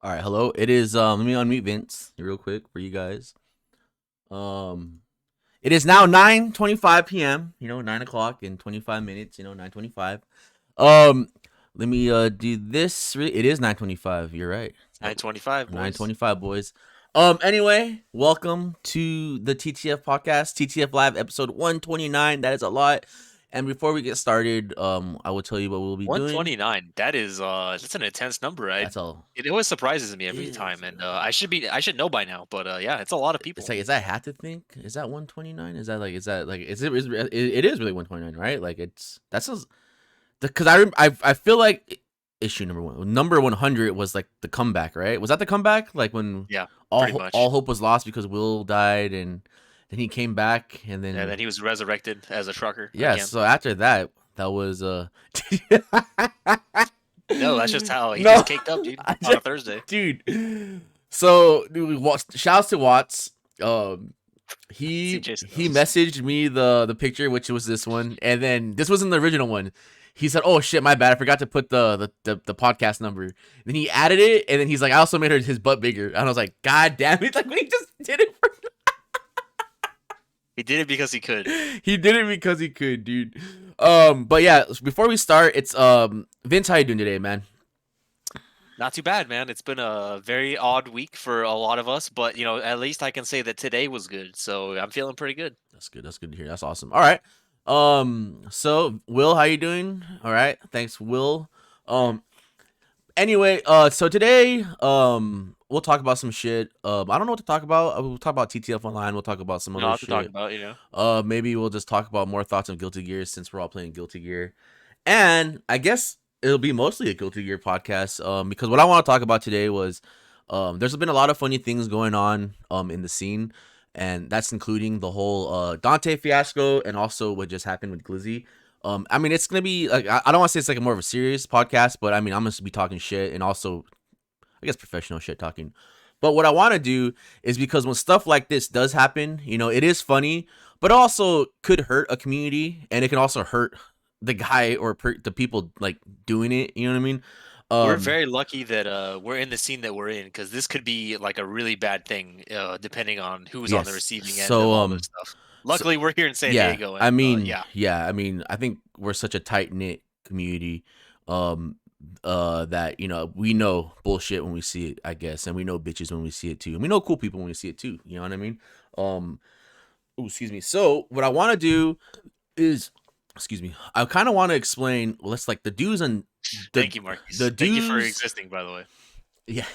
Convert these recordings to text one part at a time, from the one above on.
All right, hello. It is let me unmute Vince real quick for you guys. Um it is now 9:25 p.m., 9 o'clock in 25 minutes, 9:25. Um let me do this. It is 9:25. You're right. It's Yep. 9:25, boys. 9:25, boys. Anyway, welcome to the TTF podcast, TTF Live episode 129. That is a lot. And before we get started, I will tell you what we'll be doing. 129. That's an intense number. That's all. It always surprises me every It is time, and really. I should know by now. But yeah, it's a lot of It's people. like, is that had to think? Is that 129? It is really 129, right? Like that's because I feel like issue number 100 was like the comeback, right? Was that the comeback? Like when Yeah, pretty all much. hope was lost because Will died, and then he came back, and And then then he was resurrected as a trucker yeah. again. So after that, that was No, that's just how he no, just caked up, dude, on a Thursday. dude. So dude, shouts to Watts. CJ He Snows. messaged me the picture, which was this one, and then this wasn't the original one. He said, "Oh shit, my bad. I forgot to put the podcast number." Then he added it, and then he's like, "I also made his butt bigger." And I was like, "God damn it!" Like he just did it. He did it because he could. He did it because he could, dude. But yeah, before we start, it's Vince, how you doing today, man? Not too bad, man. It's been a very odd week for a lot of us, but at least I can say that today was good. So I'm feeling pretty good. That's good. That's good to hear. That's awesome. All right. So Will, how you doing? All right. Thanks, Will. Um, anyway, so today, we'll talk about some shit. I don't know what to talk about. We'll talk about TTF online. We'll talk about some other Not to talk shit. about. Maybe we'll just talk about more thoughts on Guilty Gear since we're all playing Guilty Gear, and I guess it'll be mostly a Guilty Gear podcast. Because what I want to talk about today was, there's been a lot of funny things going on, in the scene, and that's including the whole Dante fiasco and also what just happened with Glizzy. I mean, it's gonna be like I don't want to say it's like a more of a serious podcast, but I mean, I'm gonna be talking shit and also, I guess, professional shit talking. But what I want to do is, because when stuff like this does happen, it is funny, but also could hurt a community, and it can also hurt the guy or the people like doing it. You know what I mean? We're Um, very lucky that we're in the scene that we're in, because this could be like a really bad thing, depending on who's on the yes. receiving end of So all this stuff. so Luckily, we're here in San yeah. Diego, I and mean, yeah, yeah. I mean, I think we're such a tight knit community. Um, that we know bullshit when we see it, I guess, and we know bitches when we see it too, and we know cool people when we see it too. You know what I mean? Um, ooh, excuse me. So what I want to do is, excuse me, I kind of want to explain. Well, let's like the do's and the thank you, Marquis. the Thank you for do's. existing, by the way. Yeah.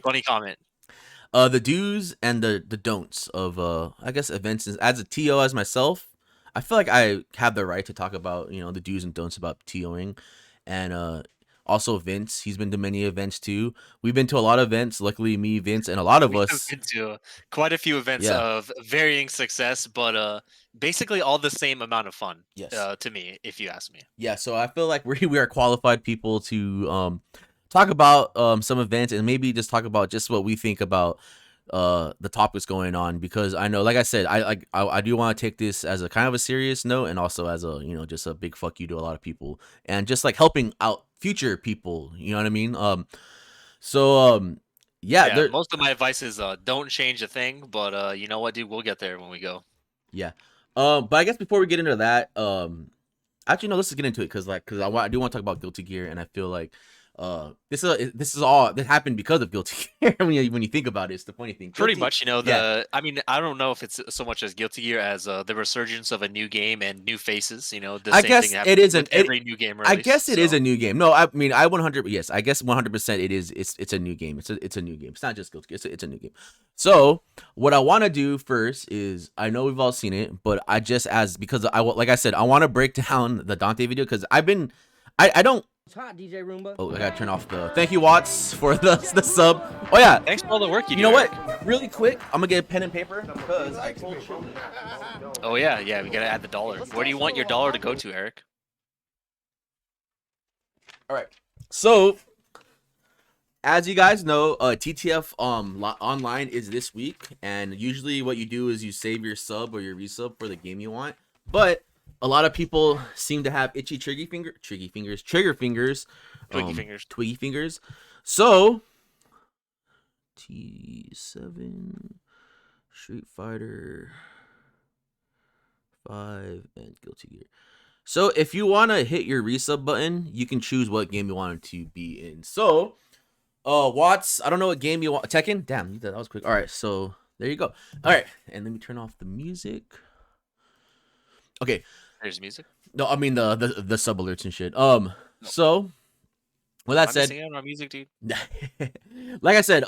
Funny comment. The do's and the don'ts of I guess events. As a TO, as myself, I feel like I have the right to talk about the do's and don'ts about TOing, and also Vince. He's been to many events too. We've been to a lot of events. Luckily, me, Vince, and a lot of We have us. been to quite a few events Yeah. of varying success, but basically all the same amount of fun, Yes. to me, if you ask me. Yeah. So I feel like we are qualified people to talk about some events, and maybe just talk about just what we think about the topics going on, because I know, like I said, I do want to take this as a kind of a serious note, and also as a just a big fuck you to a lot of people, and just like helping out future people, you know what I mean? So yeah, Yeah, there. most of my advice is don't change a thing, but you know what, dude, we'll get there when we go. Yeah. But I guess before we get into that, actually no, let's just get into it, because I do want to talk about Guilty Gear, and I feel like this is all that happened because of Guilty Gear. When you think about it, it's the funny thing. Pretty Guilty. much, Yeah. I mean, I don't know if it's so much as Guilty Gear as the resurgence of a new game and new faces. The I same thing guess it happens is with every new game I release. guess it is So a new game. No, I mean, I 100. Yes, I guess 100%. It is. It's a new game. It's a new game. It's not just Guilty Gear. It's a new game. So what I want to do first is, I know we've all seen it, but I just, as because like I said, I want to break down the Dante video, because I don't. It's hot, DJ Roomba. Oh, I gotta turn off the. Thank you, Watts, for the sub. Oh yeah. thanks for all the work you You do. know what? Eric. Really quick, I'm gonna get pen and paper, because I told you. Oh yeah, yeah, we gotta add the dollar. Where do you want your dollar to go to, Eric? All right. So, as you guys know, TTF online is this week, and usually what you do is you save your sub or your resub for the game you want. But a lot of people seem to have itchy trigger fingers, Twiggy fingers. twiggy fingers. So T7, Street Fighter 5, and Guilty Gear. So if you want to hit your resub button, you can choose what game you want it to be in. So, Watts, I don't know what game you want. Tekken? Damn, that was quick. All right, so there you go. All right, and let me turn off the music. Okay. There's music. No, I mean the sub alerts and shit. So with that said, missing out on music, dude. like I said,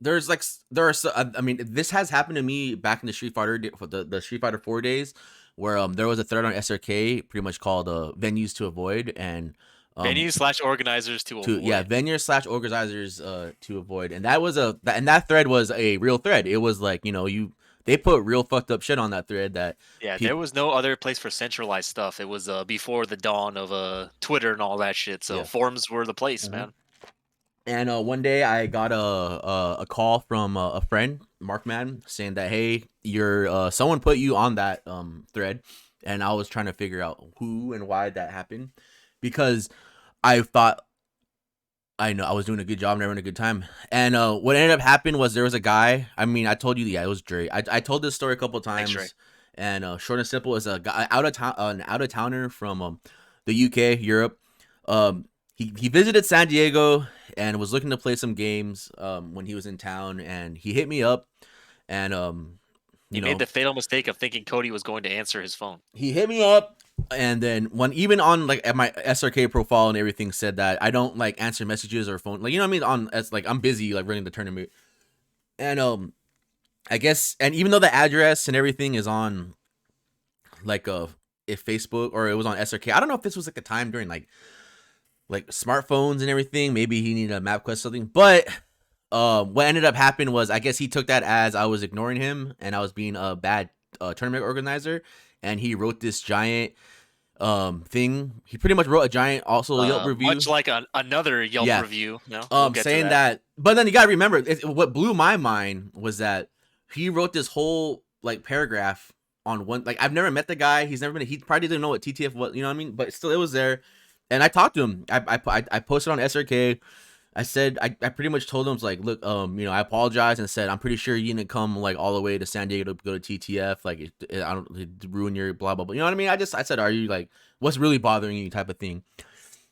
there are I mean, this has happened to me back in the Street Fighter the Street Fighter 4 days, where there was a thread on SRK pretty much called venues to avoid, and venues/organizers to avoid. Yeah, venues/organizers to avoid, and that thread was a real thread. It was like, they put real fucked up shit on that thread. There was no other place for centralized stuff. It was before the dawn of Twitter and all that shit. So forums were the place, man. And one day I got a call from a friend, Markman, saying that, hey, someone put you on that thread, and I was trying to figure out who and why that happened, because I thought I was doing a good job and having a good time. And what ended up happening was there was a guy. I mean, I told you, it was Dre. I told this story a couple of times. Thanks, and short and simple, is a guy an out of towner from the UK, Europe. He visited San Diego and was looking to play some games when he was in town, and he hit me up, and he made the fatal mistake of thinking Cody was going to answer his phone. He hit me up, and then even on at my SRK profile and everything said that I don't answer messages or phone, you know what I mean, I'm busy running the tournament, and I guess, and even though the address and everything is on if Facebook, or it was on SRK, I don't know if this was a time during like smartphones and everything. Maybe he needed a MapQuest or something. But what ended up happening was, I guess he took that as I was ignoring him and I was being a bad tournament organizer. And he wrote this giant thing. He pretty much wrote a giant Yelp review. Much like another Yelp review. No, we'll saying that. But then you got to remember, what blew my mind was that he wrote this whole paragraph on one. I've never met the guy. He probably didn't know what TTF was. You know what I mean? But still, it was there. And I talked to him. I posted on SRK. I said, I pretty much told him, look, I apologize, and said, I'm pretty sure you didn't come all the way to San Diego to go to TTF. I don't ruin your blah blah blah. You know what I mean? I said, are you what's really bothering you, type of thing.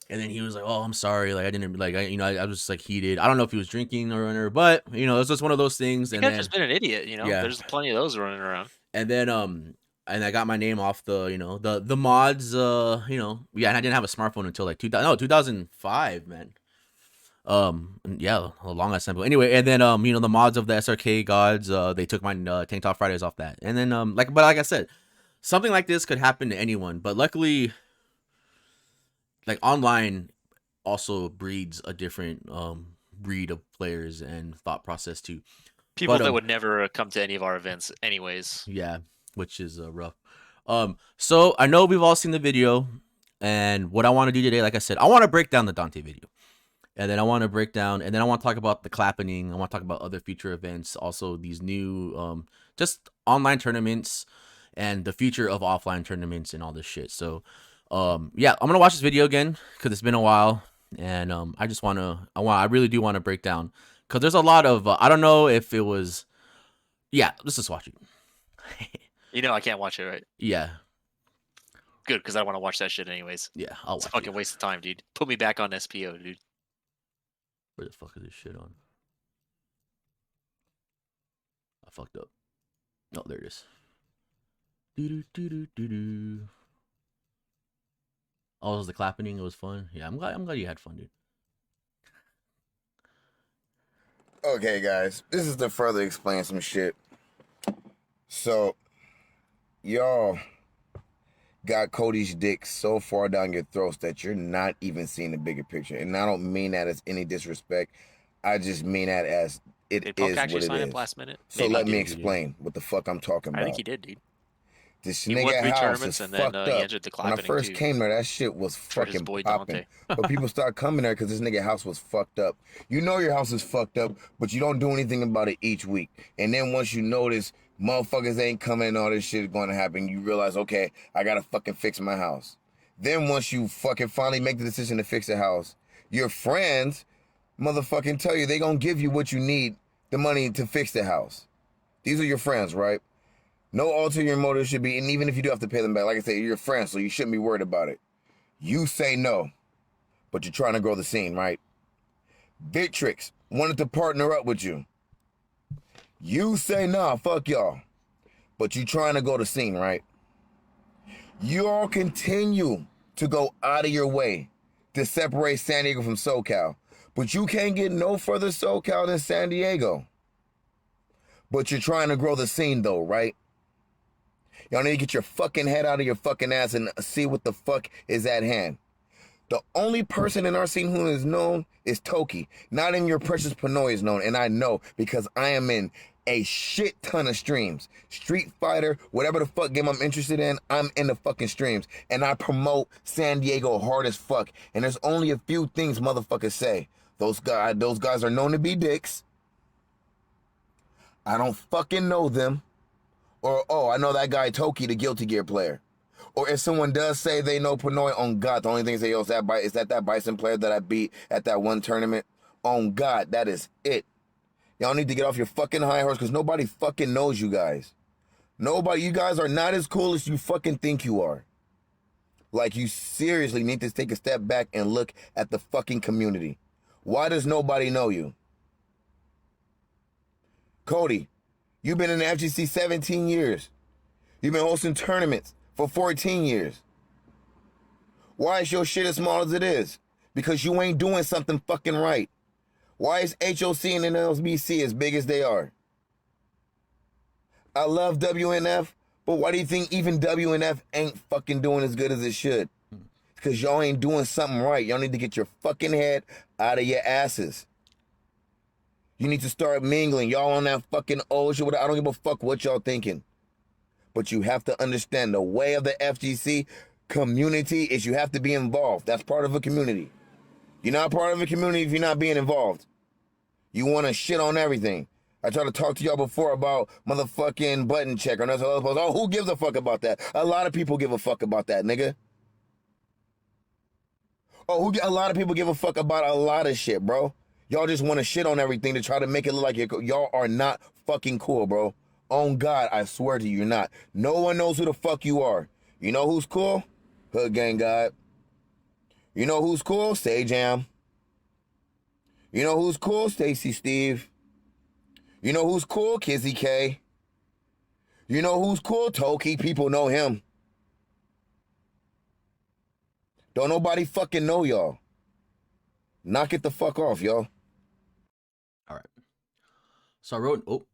And then he was like, oh, I'm sorry. I didn't I was just heated. I don't know if he was drinking or whatever, but it's just one of those things. And then just been an idiot. There's plenty of those running around. And then and I got my name off the the mods, and I didn't have a smartphone until 2005, man. A long ass time. But anyway, and then the mods of the SRK gods, they took my Tank Top Fridays off that. And then but like I said, something like this could happen to anyone, but luckily online also breeds a different breed of players and thought process too. People that would never come to any of our events anyways. Yeah, which is rough. So I know we've all seen the video, and what I want to do today, like I said, I want to break down the Dante video, and then I want to talk about the clapping. I want to talk about other future events, also these new just online tournaments and the future of offline tournaments and all this shit. So yeah, I'm gonna watch this video again because it's been a while, and I really do want to break down, because there's a lot of I don't know if it was. Yeah, let's just watch it. I can't watch it, right? Yeah. Good, because I want to watch that shit anyways. Yeah, I'll watch it. It's a fucking waste of time, dude. Put me back on SPO, dude. Where the fuck is this shit on? I fucked up. Oh, there it is. Do. Oh, it was the clapping. It was fun. Yeah, I'm glad you had fun, dude. Okay, guys, this is to further explain some shit. So, y'all got Cody's dick so far down your throats that you're not even seeing the bigger picture. And I don't mean that as any disrespect. I just mean that as it is what it is. Last minute? So let me explain what the fuck I'm talking about. I think he did, dude. This nigga house is fucked up. When I first came there, that shit was fucking popping. But people start coming there because this nigga house was fucked up. You know your house is fucked up, but you don't do anything about it each week. And then once you notice motherfuckers ain't coming and all this shit is going to happen, you realize, okay, I gotta fucking fix my house. Then once you fucking finally make the decision to fix the house, your friends motherfucking tell you they gonna give you what you need, the money to fix the house. These are your friends, right? No ulterior motive should be, and even if you do have to pay them back, like I said, you're your friends, so you shouldn't be worried about it. You say no, but you're trying to grow the scene, right? Victrix wanted to partner up with you. You say nah, fuck y'all, but you trying to go the scene, right? You all continue to go out of your way to separate San Diego from SoCal, but you can't get no further SoCal than San Diego. But you're trying to grow the scene though, right? Y'all need to get your fucking head out of your fucking ass and see what the fuck is at hand. The only person in our scene who is known is Toki. Not in your precious Pinoy is known, and I know because I am in a shit ton of streams. Street Fighter, whatever the fuck game I'm interested in, I'm in the fucking streams. And I promote San Diego hard as fuck. And there's only a few things motherfuckers say. Those guys are known to be dicks. I don't fucking know them. Or, oh, I know that guy Toki, the Guilty Gear player. Or if someone does say they know Pinoy, on God, the only thing they say, is that Bison player that I beat at that one tournament? On God, that is it. Y'all need to get off your fucking high horse because nobody fucking knows you guys. Nobody, you guys are not as cool as you fucking think you are. Like, you seriously need to take a step back and look at the fucking community. Why does nobody know you? Cody, you've been in the FGC 17 years. You've been hosting tournaments for 14 years. Why is your shit as small as it is? Because you ain't doing something fucking right. Why is HOC and NLBC as big as they are? I love WNF, but why do you think even WNF ain't fucking doing as good as it should? Because y'all ain't doing something right. Y'all need to get your fucking head out of your asses. You need to start mingling. Y'all on that fucking old shit. I don't give a fuck what y'all thinking. But you have to understand the way of the FGC community is you have to be involved. That's part of a community. You're not part of a community if you're not being involved. You want to shit on everything. I tried to talk to y'all before about motherfucking button check. Or oh, who gives a fuck about that? A lot of people give a fuck about that, nigga. Oh, a lot of people give a fuck about a lot of shit, bro. Y'all just want to shit on everything to try to make it look like y'all are not fucking cool, bro. On God, I swear to you, you're not. No one knows who the fuck you are. You know who's cool? Hood Gang God. You know who's cool? Say Jam. You know who's cool? Stacy Steve. You know who's cool? Kizzy K. You know who's cool? Toki. People know him. Don't nobody fucking know y'all. Knock it the fuck off, y'all. All right. So I wrote.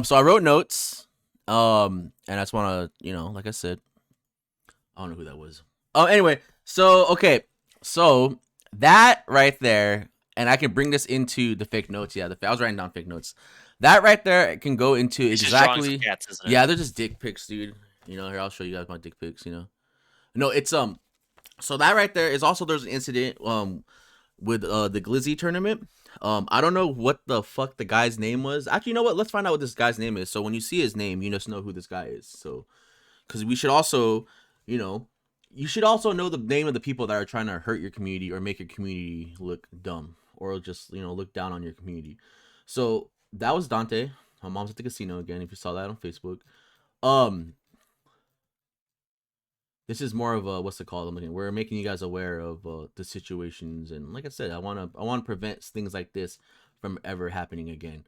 So I wrote notes. And I just want to, like I said, I don't know who that was. Oh, anyway. So okay. So that right there, and I can bring this into the fake notes. Yeah, I was writing down fake notes. That right there can go into exactly. Just cats, isn't it? Yeah, they're just dick pics, dude. Here I'll show you guys my dick pics. No, it's So that right there is also there's an incident with the Glizzy tournament. I don't know what the fuck the guy's name was. Actually, you know what? Let's find out what this guy's name is. So when you see his name, you just know who this guy is. So, because we should also, you should also know the name of the people that are trying to hurt your community or make your community look dumb or just look down on your community. So that was Dante. My mom's at the casino again. If you saw that on Facebook, this is more of a what's it called? We're making you guys aware of the situations, and like I said, I want to prevent things like this from ever happening again.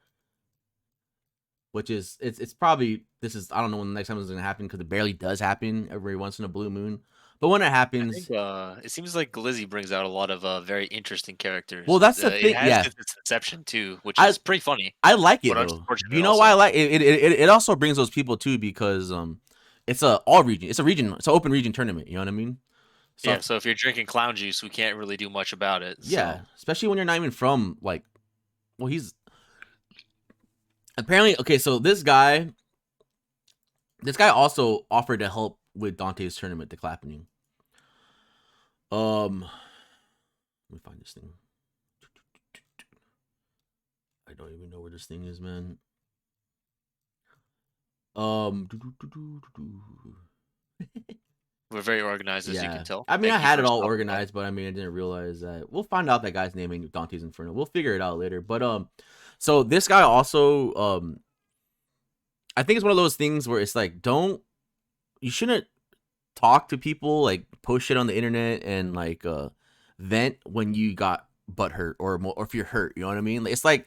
Which is it's probably I don't know when the next time it's gonna happen because it barely does happen every once in a blue moon. But when it happens, it seems like Glizzy brings out a lot of very interesting characters. Well, that's the thing. It has its inception too, which is pretty funny. I like it though. You know why I like it? It also brings those people too because it's a region. It's an open region tournament. You know what I mean? So, yeah. So if you're drinking clown juice, we can't really do much about it. Yeah, especially when you're not even from he's apparently okay. So this guy also offered to help with Dante's tournament, the Clapping. Let me find this thing. I don't even know where this thing is, man. We're very organized, as you can tell. I mean, I had it all organized, but I mean, I didn't realize that. We'll find out that guy's name ain't Dante's Inferno. We'll figure it out later. But so this guy also I think it's one of those things where it's like, you shouldn't talk to people, like post shit on the internet and like vent when you got butt hurt or if you're hurt, you know what I mean? It's like,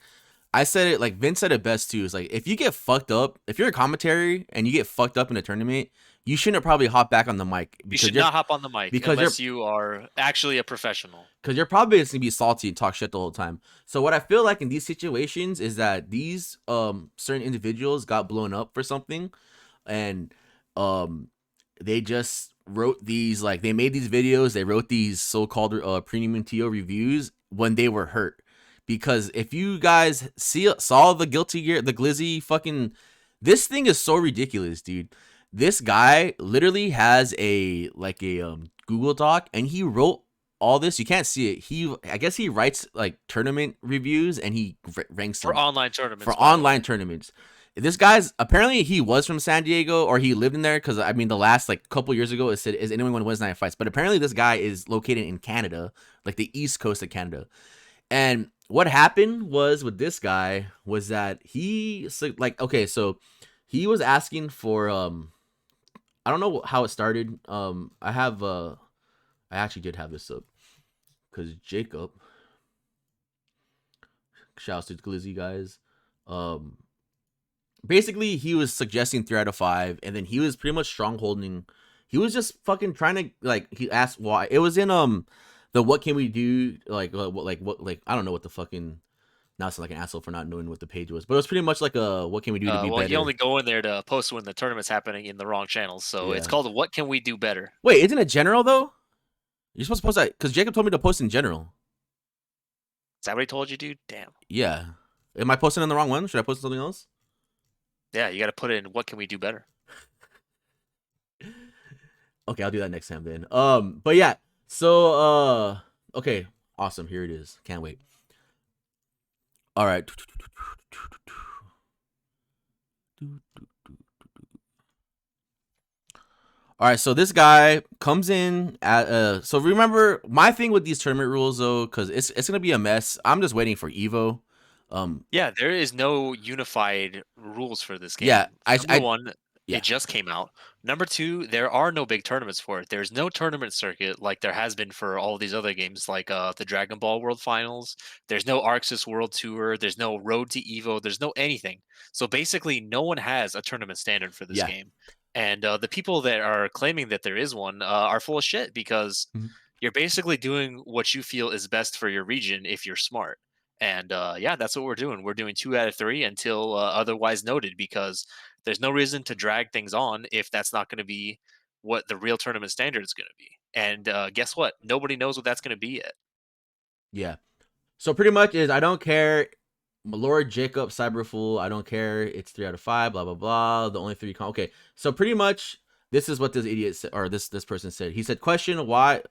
I said it, like Vince said it best too. It's like, if you get fucked up, if you're a commentary and you get fucked up in a tournament, you shouldn't probably hop back on the mic. You should not hop on the mic unless you are actually a professional. Because you're probably just gonna be salty and talk shit the whole time. So what I feel like in these situations is that these certain individuals got blown up for something, and they just wrote these, like, they made these videos, they wrote these so-called premium TO reviews when they were hurt. Because if you guys saw the Guilty Gear, the Glizzy fucking, this thing is so ridiculous, dude. This guy literally has a Google Doc, and he wrote all this. You can't see it. I guess he writes like tournament reviews, and he ranks them for online tournaments. For online tournaments. This guy's, apparently he was from San Diego, or he lived in there, because I mean the last like couple years ago it said, is anyone going to win Night Fights? But apparently this guy is located in Canada, like the east coast of Canada. And what happened was with this guy was that he, like, okay, so he was asking for I don't know how it started. I actually did have this up because Jacob, shouts to Glizzy guys. Basically he was suggesting 3 out of 5, and then he was pretty much strongholding. He was just fucking trying to, like, he asked why. It was in the what can we do, like I don't know what the fucking, now it's like an asshole for not knowing what the page was, but it was pretty much like a what can we do to be better. You only go in there to post when the tournament's happening in the wrong channels, so it's called what can we do better. Wait, isn't it general though? You're supposed to post that because Jacob told me to post in general. Is that what he told you, dude? Damn. Yeah. Am I posting on the wrong one? Should I post something else? Yeah, you got to put it in what can we do better. Okay, I'll do that next time then. But yeah. So, okay, awesome. Here it is. Can't wait. All right. All right, so this guy comes in at so remember my thing with these tournament rules though, because it's gonna be a mess. I'm just waiting for Evo. Yeah, there is no unified rules for this game. Yeah, it just came out. Number 2, there are no big tournaments for it. There's no tournament circuit like there has been for all these other games, like the Dragon Ball World Finals. There's no Arxis World Tour. There's no Road to Evo. There's no anything. So basically, no one has a tournament standard for this game. And the people that are claiming that there is one are full of shit, because you're basically doing what you feel is best for your region if you're smart. And yeah, that's what we're doing. We're doing 2 out of 3 until otherwise noted, because there's no reason to drag things on if that's not going to be what the real tournament standard is going to be. And guess what? Nobody knows what that's going to be yet. Yeah. So pretty much is, I don't care. Lord Jacob, Cyberfool, I don't care. It's 3 out of 5, blah, blah, blah. The only 3 okay. So pretty much this is what this idiot said, or this person said. He said, question why,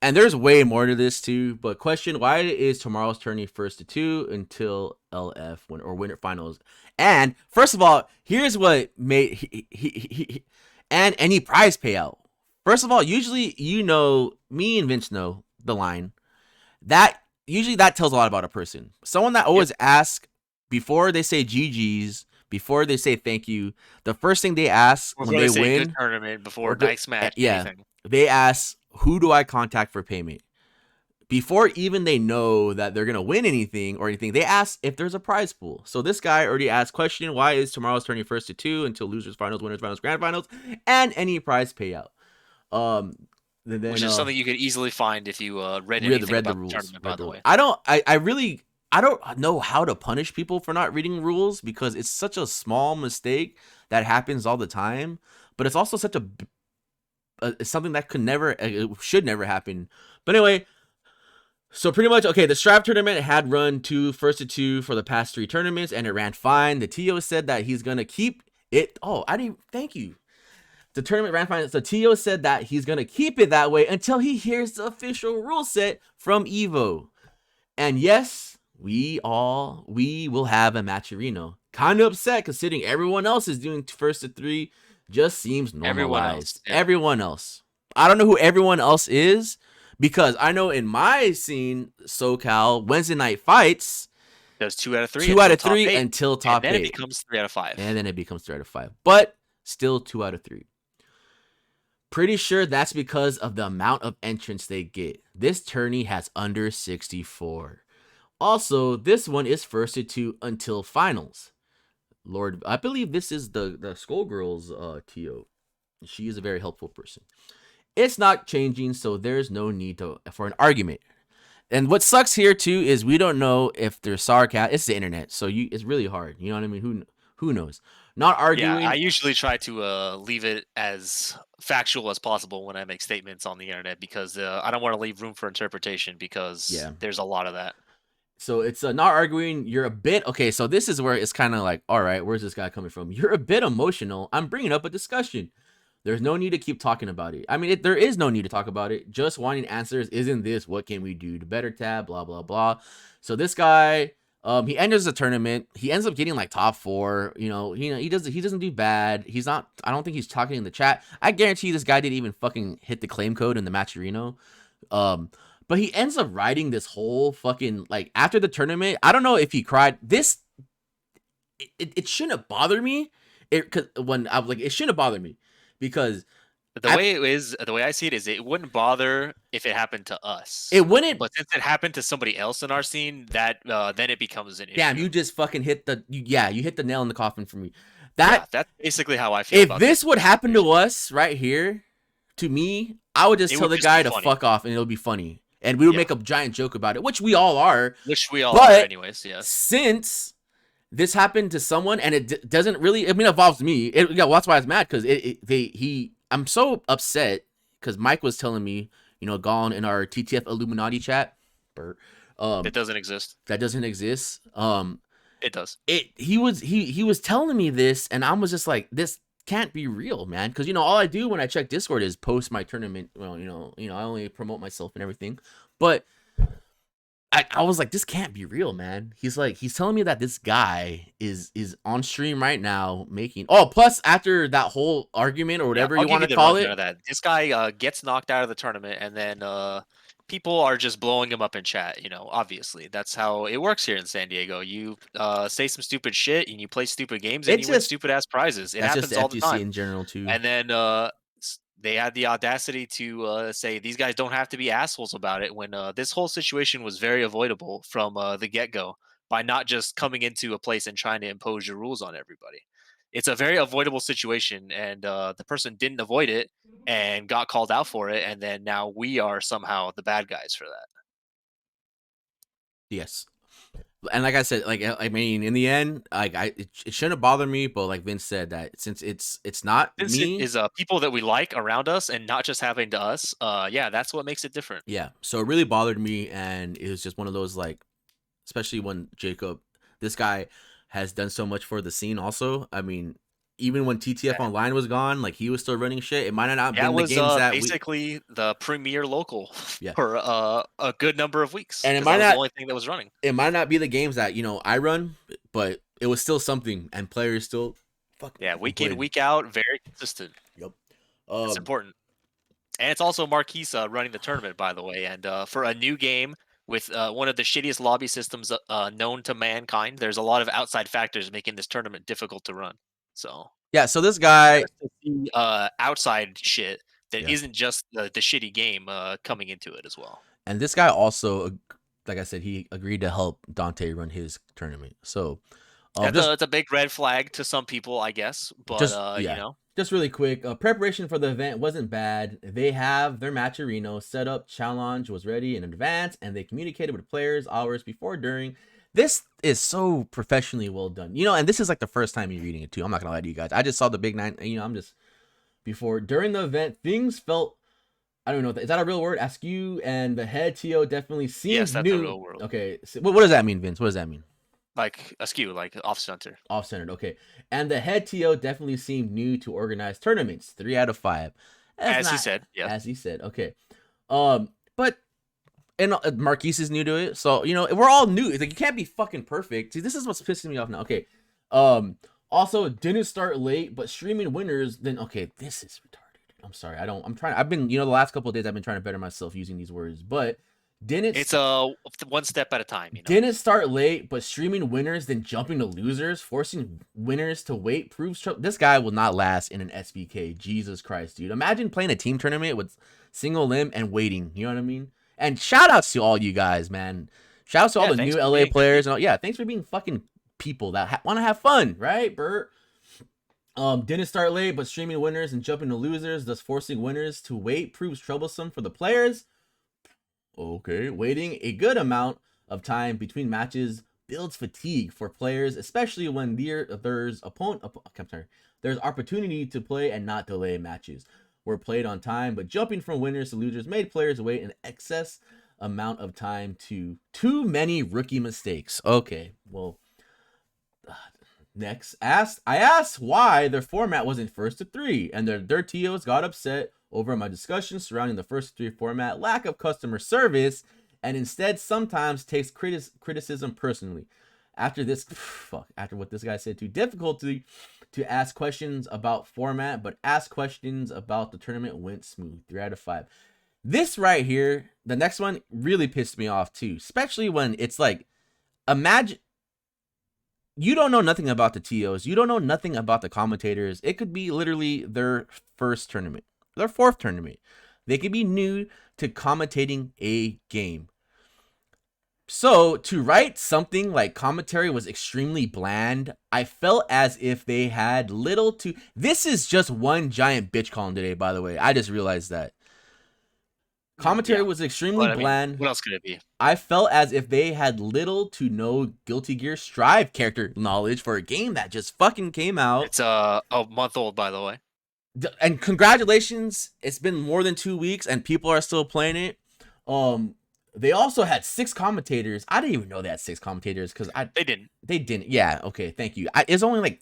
and there's way more to this too, but question why is tomorrow's tourney 1st to 2 until LF or winter finals? And first of all, here's what made and any prize payout. First of all, usually, you know, me and Vince know the line. That usually that tells a lot about a person. Someone that always asks before they say GG's, before they say thank you, the first thing they ask when they win, good tournament, before nice match, anything. They ask, who do I contact for payment? Before even they know that they're gonna win anything or anything, they ask if there's a prize pool. So this guy already asked question, why is tomorrow's tourney 1st to 2 until losers finals, winners finals, grand finals, and any prize payout. Then, which is something you could easily find if you read anything about the rules. Tournament, by the way. I don't know how to punish people for not reading rules, because it's such a small mistake that happens all the time. But it's also such something that should never happen. But anyway, so pretty much, okay, the Strive tournament had run 1st to 2 for the past 3 tournaments, and it ran fine. The TO said that he's gonna keep it. Oh, thank you. The tournament ran fine. So TO said that he's gonna keep it that way until he hears the official rule set from Evo. And yes, we will have a matcherino. Kind of upset considering everyone else is doing 1st to 3. Just seems normalized. Everyone else. I don't know who everyone else is, because I know in my scene, SoCal, Wednesday night fights, there's 2 out of 3. 2 out of 3 until top 8. And then it becomes 3 out of 5. And then it becomes 3 out of 5. But still 2 out of 3. Pretty sure that's because of the amount of entrants they get. This tourney has under 64. Also, this one is first to 2 until finals. Lord, I believe this is the Skullgirl's TO. She is a very helpful person. It's not changing, so there's no need for an argument. And what sucks here too is we don't know if they're sarcastic. It's the internet, so it's really hard. You know what I mean? Who knows? Not arguing. Yeah, I usually try to leave it as factual as possible when I make statements on the internet, because I don't want to leave room for interpretation, because there's a lot of that. So it's not arguing. You're a bit okay. So this is where it's kind of like, all right, where's this guy coming from? You're a bit emotional. I'm bringing up a discussion. There's no need to keep talking about it. I mean, there is no need to talk about it. Just wanting answers. Isn't this what can we do to better tab? Blah blah blah. So this guy, he enters the tournament. He ends up getting like top 4. He doesn't do bad. He's not. I don't think he's talking in the chat. I guarantee this guy didn't even fucking hit the claim code in the Matcherino. But he ends up riding this whole fucking, like, after the tournament. I don't know if he cried. It shouldn't have bothered me. It shouldn't have bothered me, because the way I see it is, it wouldn't bother if it happened to us. It wouldn't. But since it happened to somebody else in our scene, that then it becomes an issue. Damn, you just fucking hit the nail in the coffin for me. That's basically how I feel. If this would happen to us right here, to me, I would just tell the guy to fuck off, and it'll be funny. And we would make a giant joke about it, which we all are. Anyways, yes. Since this happened to someone, and it doesn't really, it involves me. That's why I was mad, because I'm so upset, because Mike was telling me, gone in our TTF Illuminati chat. It doesn't exist. That doesn't exist. It does. He was telling me this, and I was just like, this can't be real, man, because all I do when I check Discord is post my tournament. Well, I only promote myself and everything, but I was like, this can't be real, man. He's telling me that this guy is on stream right now making. Oh, plus after that whole argument or whatever you want to call it, this guy gets knocked out of the tournament, and then people are just blowing him up in chat. Obviously that's how it works here in San Diego. You say some stupid shit and you play stupid games and you win stupid ass prizes. It happens all the time in general too. And then they had the audacity to say these guys don't have to be assholes about it, when this whole situation was very avoidable from the get-go, by not just coming into a place and trying to impose your rules on everybody. It's a very avoidable situation, and the person didn't avoid it and got called out for it, and then now we are somehow the bad guys for that. Yes. And like I said, in the end, it shouldn't have bothered me, but like Vince said, that since it's not me, is people that we like around us and not just happening to us. That's what makes it different. Yeah. So it really bothered me, and it was just one of those, like, especially when Jacob, this guy, has done so much for the scene also. I mean, even when TTF Online was gone, like, he was still running shit. It might not have been the games that basically the premier local for a good number of weeks. And it might not was the only thing that was running. It might not be the games that, I run, but it was still something, and players still week in, week out, very consistent. Yep. It's important. And it's also Marquise running the tournament, by the way. And for a new game with one of the shittiest lobby systems known to mankind, there's a lot of outside factors making this tournament difficult to run. So so this guy, outside shit that isn't just the shitty game coming into it as well. And this guy also, like I said, he agreed to help Dante run his tournament. So it's a big red flag to some people, I guess. But just really quick, preparation for the event wasn't bad. They have their Matcherino set up. Challenge was ready in advance, and they communicated with players hours before, during. This is so professionally well done. And this is like the first time you're reading it too. I'm not gonna lie to you guys. I just saw the big 9. During the event, things felt, I don't know, is that a real word? Askew, and the head TO definitely seemed yes, that's new. a real word. Okay, so what does that mean, Vince? What does that mean? Like askew, like off-center. Off-centered, okay. And the head TO definitely seemed new to organized tournaments. 3 out of 5. He said, yeah. As he said, okay. But and Marquise is new to it, so we're all new. It's like, you can't be fucking perfect. See, this is what's pissing me off now. Okay. Also didn't start late, but streaming winners. Then okay, this is retarded. I'm sorry. I've been, the last couple of days I've been trying to better myself using these words, but it's one step at a time. Didn't start late, but streaming winners, then jumping to losers, forcing winners to wait proves this guy will not last in an SBK. Jesus Christ, dude. Imagine playing a team tournament with single limb and waiting. You know what I mean? And shout outs to all you guys, man. Shout outs to all the new LA players. And thanks for being fucking people that want to have fun, right, Bert? Didn't start late, but streaming winners and jumping to losers, thus forcing winners to wait proves troublesome for the players. Okay, waiting a good amount of time between matches builds fatigue for players, especially when there's opportunity to play and not delay matches were played on time, but jumping from winners to losers made players wait an excess amount of time to too many rookie mistakes. Okay, well, next, I asked why their format wasn't first to 3, and their TOs got upset over my discussion surrounding the first 3 format, lack of customer service, and instead sometimes takes criticism personally. After what this guy said, too difficult to ask questions about format, but ask questions about the tournament went smooth. 3 out of 5. This right here, the next one really pissed me off too, especially when it's like, imagine you don't know nothing about the TOs, you don't know nothing about the commentators. It could be literally their first tournament, their 4th tournament. They could be new to commentating a game. So to write something like commentary was extremely bland, I felt as if they had little to... This is just one giant bitch column today, by the way. I just realized that. Commentary was extremely bland. What else could it be? I felt as if they had little to no Guilty Gear Strive character knowledge for a game that just fucking came out. It's a month old, by the way. And congratulations, it's been more than 2 weeks and people are still playing it. They also had 6 commentators. I didn't even know they had 6 commentators because they didn't. Yeah, okay, thank you. It's only like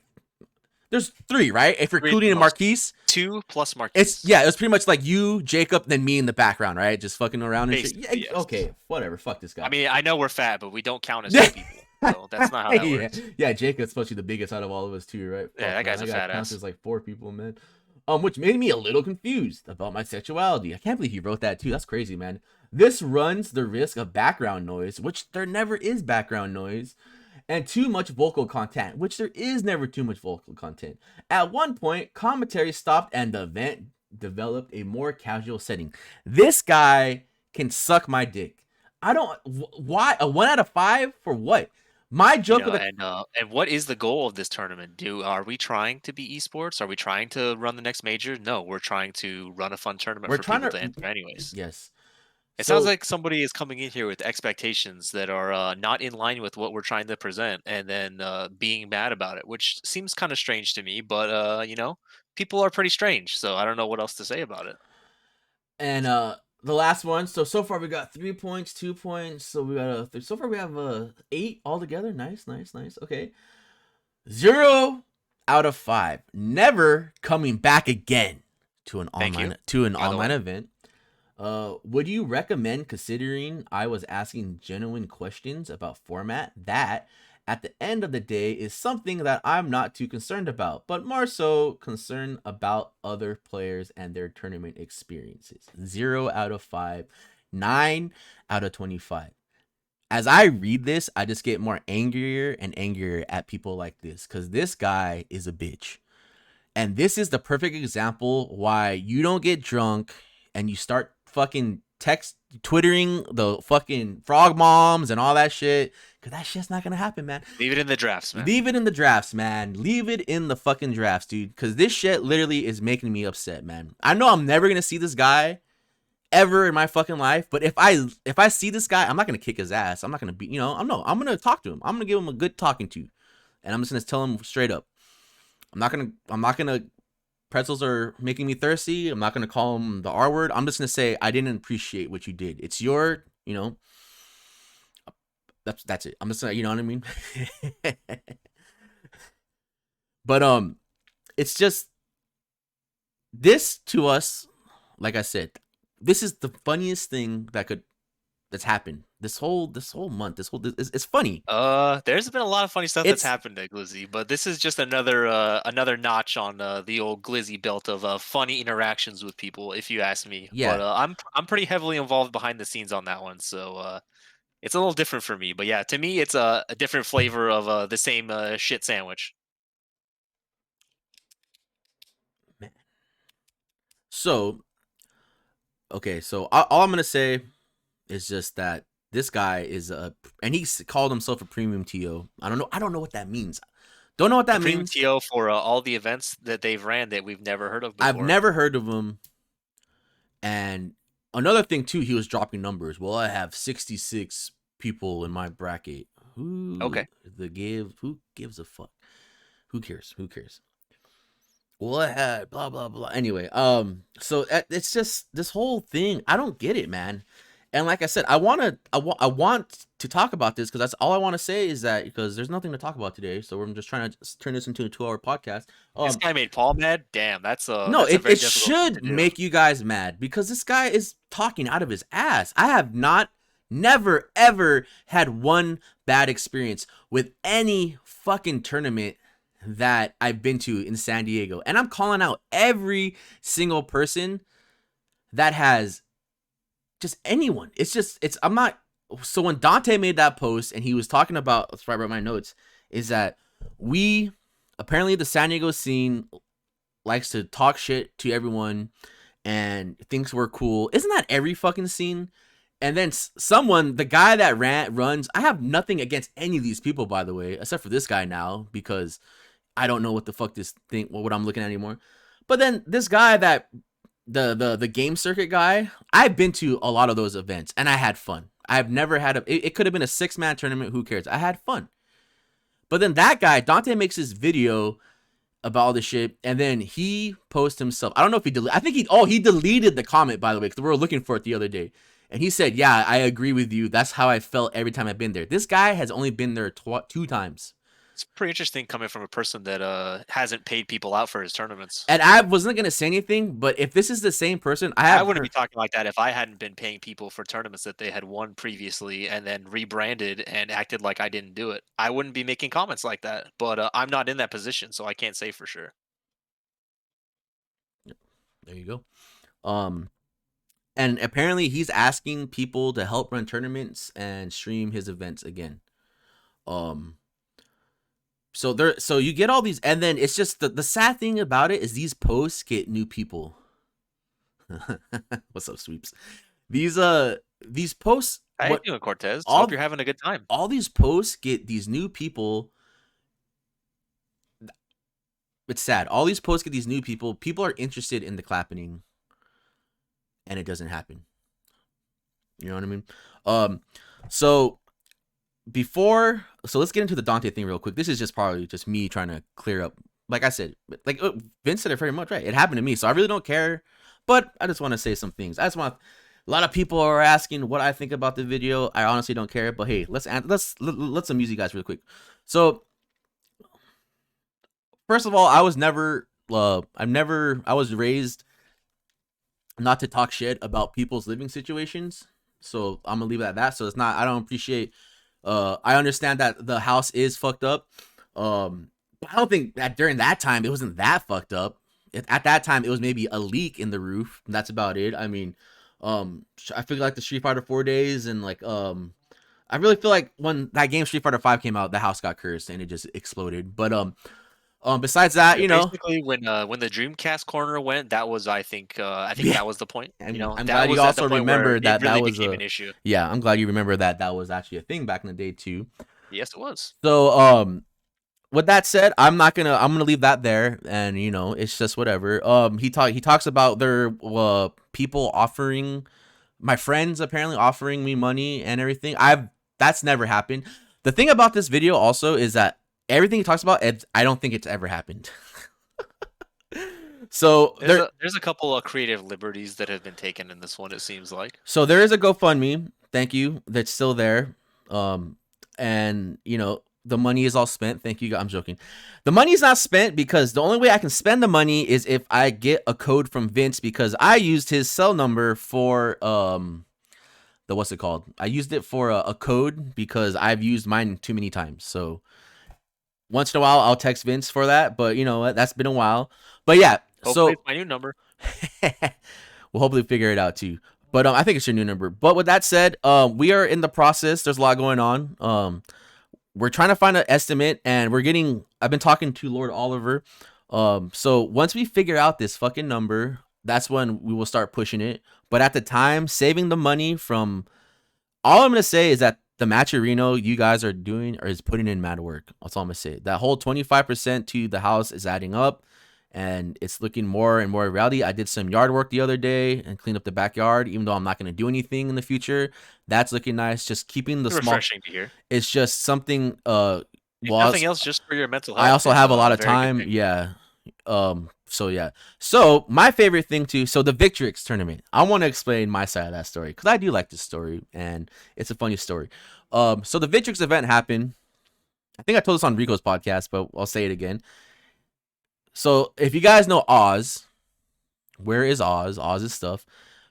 there's 3, right? If you're including Marquise. 2 plus Marquise. It was pretty much like you, Jacob, then me in the background, right? Just fucking around and shit. Yeah, yes. Okay, whatever. Fuck this guy. I mean, I know we're fat, but we don't count as 2 people. So that's not how that works. Yeah, Jacob's supposed to be the biggest out of all of us too, right? Yeah, that guy's a fat ass. There's like 4 people, man. Which made me a little confused about my sexuality. I can't believe he wrote that too. That's crazy, man. This runs the risk of background noise, which there never is background noise, and too much vocal content, which there is never too much vocal content. At one point, commentary stopped and the event developed a more casual setting. This guy can suck my dick. I don't... Why? A 1 out of 5 for what? My joke and what is the goal of this tournament? Are we trying to be esports? Are we trying to run the next major? No, we're trying to run a fun tournament for people to enter anyways. Yes. It sounds like somebody is coming in here with expectations that are not in line with what we're trying to present, and then being mad about it, which seems kind of strange to me. But people are pretty strange, so I don't know what else to say about it. And the last one. So far we got 3 points, 2 points. So we got so far we have 8 altogether. Nice. Okay. 0 out of 5. Never coming back again to an online event. Would you recommend, considering I was asking genuine questions about format that at the end of the day is something that I'm not too concerned about, but more so concerned about other players and their tournament experiences? 0 out of 5, 9 out of 25. As I read this, I just get more angrier and angrier at people like this, because this guy is a bitch. And this is the perfect example why you don't get drunk and you start fucking twittering the fucking frog moms and all that shit, because that shit's not gonna happen, man. Leave it in the drafts, man. Leave it in the drafts, man. Leave it in the fucking drafts, dude, because this shit literally is making me upset, man. I know I'm never gonna see this guy ever in my fucking life, but if I see this guy, I'm not gonna kick his ass. I'm not gonna be, I'm gonna talk to him. I'm gonna give him a good talking to, and I'm just gonna tell him straight up. I'm not gonna pretzels are making me thirsty. I'm not going to call him the R word. I'm just going to say, I didn't appreciate what you did. It's your, that's it. I'm just saying, you know what I mean? But, it's just, this to us, like I said, this is the funniest thing that's happened this whole month, it's funny. There's been a lot of funny stuff that's happened at Glizzy, but this is just another notch on the old Glizzy belt of funny interactions with people, if you ask me. Yeah. But I'm pretty heavily involved behind the scenes on that one, so it's a little different for me. But yeah, to me, it's a different flavor of the same shit sandwich. Man. So, okay, so all I'm gonna say is just that this guy is and he called himself a premium TO. I don't know what that means. Don't know what that means. Premium TO for all the events that they've ran that we've never heard of before. I've never heard of him. And another thing too, he was dropping numbers. Well, I have 66 people in my bracket. Who gives a fuck? Who cares? Well, I had blah blah blah. Anyway, so it's just this whole thing. I don't get it, man. And like I said, I want to talk about this because that's all I want to say is that because there's nothing to talk about today, so we're just trying to turn this into a 2-hour podcast. This guy made Paul mad. Damn, that's no. It should make you guys mad because this guy is talking out of his ass. I have never ever had one bad experience with any fucking tournament that I've been to in San Diego, and I'm calling out every single person that has. Just anyone. I'm not. So when Dante made that post and he was talking about, let's write my notes, is that apparently the San Diego scene likes to talk shit to everyone and thinks we're cool. Isn't that every fucking scene? And then the guy that runs, I have nothing against any of these people, by the way, except for this guy now, because I don't know what the fuck what I'm looking at anymore. But then this guy that, the game circuit guy, I've been to a lot of those events and I had fun. I've never had it could have been a 6-man tournament, who cares? I had fun. But then that guy, Dante, makes this video about all this shit and then he posts himself. I don't know if he he deleted the comment, by the way, because we were looking for it the other day. And he said, yeah, I agree with you. That's how I felt every time I've been there. This guy has only been there 2 times. It's pretty interesting coming from a person that hasn't paid people out for his tournaments. And I wasn't going to say anything, but if this is the same person, I wouldn't be talking like that if I hadn't been paying people for tournaments that they had won previously and then rebranded and acted like I didn't do it. I wouldn't be making comments like that, but I'm not in that position, so I can't say for sure. There you go. And apparently he's asking people to help run tournaments and stream his events again. So you get all these, and then it's just the sad thing about it is these posts get new people. What's up, Sweeps? These posts. How you doing, Cortez? Hope you're having a good time. All these posts get these new people. It's sad. All these posts get these new people. People are interested in the clapping, and it doesn't happen. You know what I mean? So let's get into the Dante thing real quick. This is just probably just me trying to clear up. Like I said, like Vince said it very much right. It happened to me, so I really don't care. But I just want to say some things. A lot of people are asking what I think about the video. I honestly don't care. But hey, let's amuse you guys real quick. So first of all, I was raised not to talk shit about people's living situations. So I'm gonna leave it at that. So it's not. I don't appreciate. I understand that the house is fucked up. But I don't think that during that time it wasn't that fucked up. At that time it was maybe a leak in the roof. That's about it. I mean, I feel like the Street Fighter 4 days and like I really feel like when that game Street Fighter 5 came out, the house got cursed and it just exploded. But besides that, basically when the Dreamcast corner went, that was I think that was the point. I'm glad you also remember that that was an issue. Yeah, I'm glad you remember that was actually a thing back in the day too. Yes, it was. So with that said, I'm gonna leave that there, and it's just whatever. He talks about their people offering, my friends apparently offering me money and everything. That's never happened. The thing about this video also is that everything he talks about, I don't think it's ever happened. So there's a couple of creative liberties that have been taken in this one, it seems like. So there is a GoFundMe, thank you, that's still there. And the money is all spent. Thank you. I'm joking. The money is not spent because the only way I can spend the money is if I get a code from Vince, because I used his cell number for what's it called? I used it for a code because I've used mine too many times. So once in a while I'll text Vince for that, but you know what? That's been a while. But yeah, hopefully it's my new number. We'll hopefully figure it out too. But I think it's your new number. But with that said, we are in the process. There's a lot going on. We're trying to find an estimate, and I've been talking to Lord Oliver. So once we figure out this fucking number, that's when we will start pushing it. But at the time, saving the money from, all I'm gonna say is that the Matcherino you guys are doing is putting in mad work. That's all I'm gonna say. That whole 25% to the house is adding up, and it's looking more and more reality. I did some yard work the other day and cleaned up the backyard, even though I'm not gonna do anything in the future. That's looking nice. Just keeping the small. Refreshing to hear. It's just something. Nothing else, just for your mental health. I also have a lot of time. Yeah. So yeah. So my favorite thing too. So the Victrix tournament. I want to explain my side of that story because I do like this story and it's a funny story. So the Victrix event happened. I think I told this on Rico's podcast, but I'll say it again. So if you guys know Oz, where is Oz? Oz's stuff.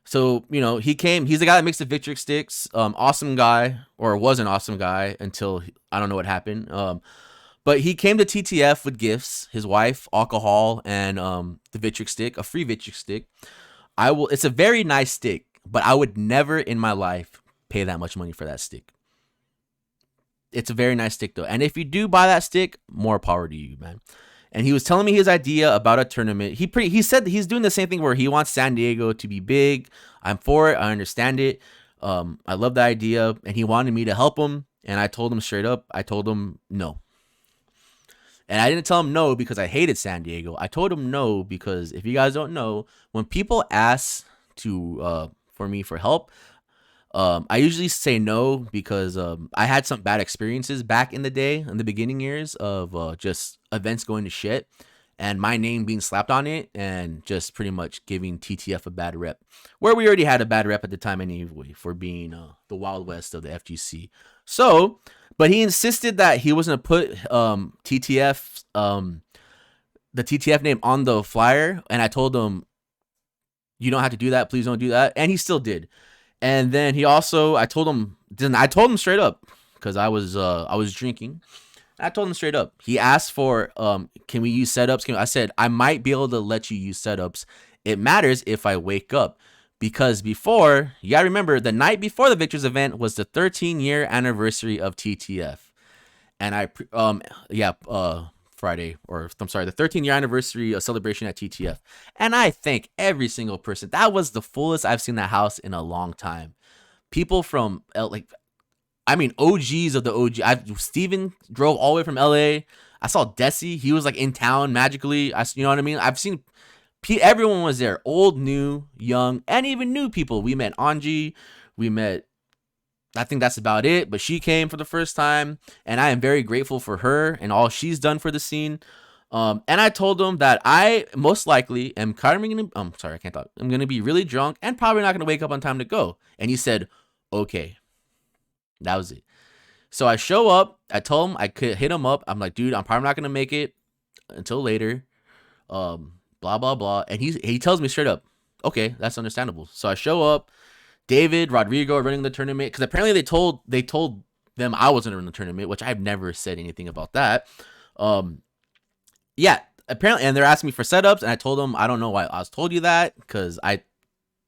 So, you know, he came, he's the guy that makes the Victrix sticks. Awesome guy, or was an awesome guy until I don't know what happened. But he came to TTF with gifts, his wife, alcohol, and the Victrix stick, a free Victrix stick. It's a very nice stick, but I would never in my life pay that much money for that stick. It's a very nice stick though. And if you do buy that stick, more power to you, man. And he was telling me his idea about a tournament. He said that he's doing the same thing where he wants San Diego to be big. I'm for it. I understand it. I love the idea. And he wanted me to help him. And I told him straight up, I told him no. And I didn't tell him no because I hated San Diego. I told him no because if you guys don't know, when people ask for me for help, I usually say no because I had some bad experiences back in the day, in the beginning years of just events going to shit and my name being slapped on it and just pretty much giving TTF a bad rep, where we already had a bad rep at the time anyway for being the Wild West of the FGC. So, but he insisted that he was going to put TTF, the TTF name on the flyer, and I told him, you don't have to do that, please don't do that, and he still did. And then he also, I told him straight up because I was drinking. I told him straight up. He asked for, can we use setups? I said, I might be able to let you use setups. It matters if I wake up. Because before, you gotta remember, the night before the Victrix event was the 13-year anniversary of TTF. And Friday, or I'm sorry, the 13-year anniversary of celebration at TTF. And I thank every single person. That was the fullest I've seen that house in a long time. People from, OGs of the OG. Steven drove all the way from LA. I saw Desi. He was like in town magically. You know what I mean? I've seen, everyone was there. Old, new, young, and even new people. We met Anji. I think that's about it, but she came for the first time, and I am very grateful for her and all she's done for the scene. And I told him that I most likely am I'm going to be really drunk and probably not going to wake up on time to go. And he said, okay. That was it. So I show up. I told him I could hit him up. I'm like, dude, I'm probably not going to make it until later. Blah, blah, blah. And he tells me straight up, okay, that's understandable. So I show up. David, Rodrigo are running the tournament because apparently they told them I wasn't running the tournament, which I've never said anything about that. Yeah, apparently, and they're asking me for setups, and I told them I don't know why I was told you that because I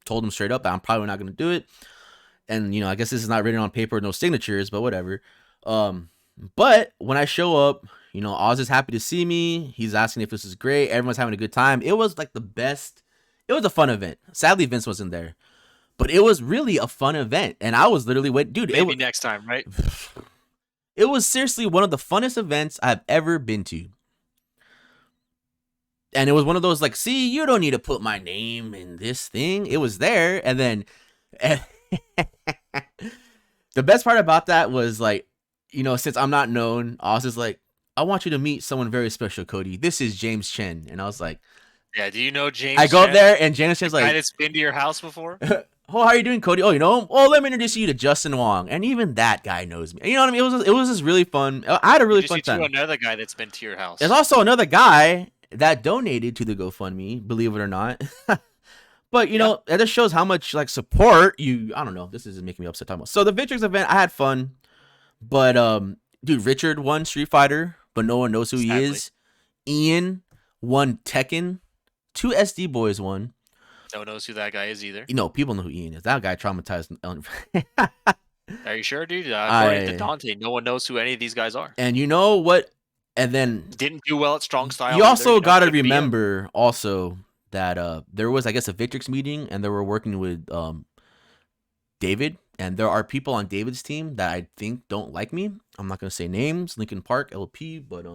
told them straight up that I'm probably not going to do it. And I guess this is not written on paper, no signatures, but whatever. But when I show up, Oz is happy to see me. He's asking if this is great. Everyone's having a good time. It was like the best. It was a fun event. Sadly, Vince wasn't there. But it was really a fun event. And I was literally dude. Maybe next time, right? It was seriously one of the funnest events I've ever been to. And it was one of those see, you don't need to put my name in this thing. It was there. And then the best part about that was since I'm not known, Oz is like, I want you to meet someone very special, Cody. This is James Chen. And I was like, yeah, do you know James? I go up there and James Chen's like, guy that's been to your house before. Oh, how are you doing, Cody? Oh, you know him? Oh, let me introduce you to Justin Wong. And even that guy knows me. You know what I mean? It was just really fun. I had a really fun time. Another guy that's been to your house. There's also another guy that donated to the GoFundMe, believe it or not. But you know, it just shows how much like support you. I don't know. This is making me upset talking about. So the Victrix event, I had fun, but dude, Richard won Street Fighter, but no one knows who he is. Ian won Tekken. 2 SD boys won. No one knows who that guy is either. You know, people know who Ian is. That guy traumatized. Are you sure, dude? According to Dante, no one knows who any of these guys are. And you know what? And then didn't do well at Strong Style. You also got to remember also that there was, I guess, a Victrix meeting, and they were working with David, and there are people on David's team that I think don't like me. I'm not gonna say names, Lincoln Park, LP, but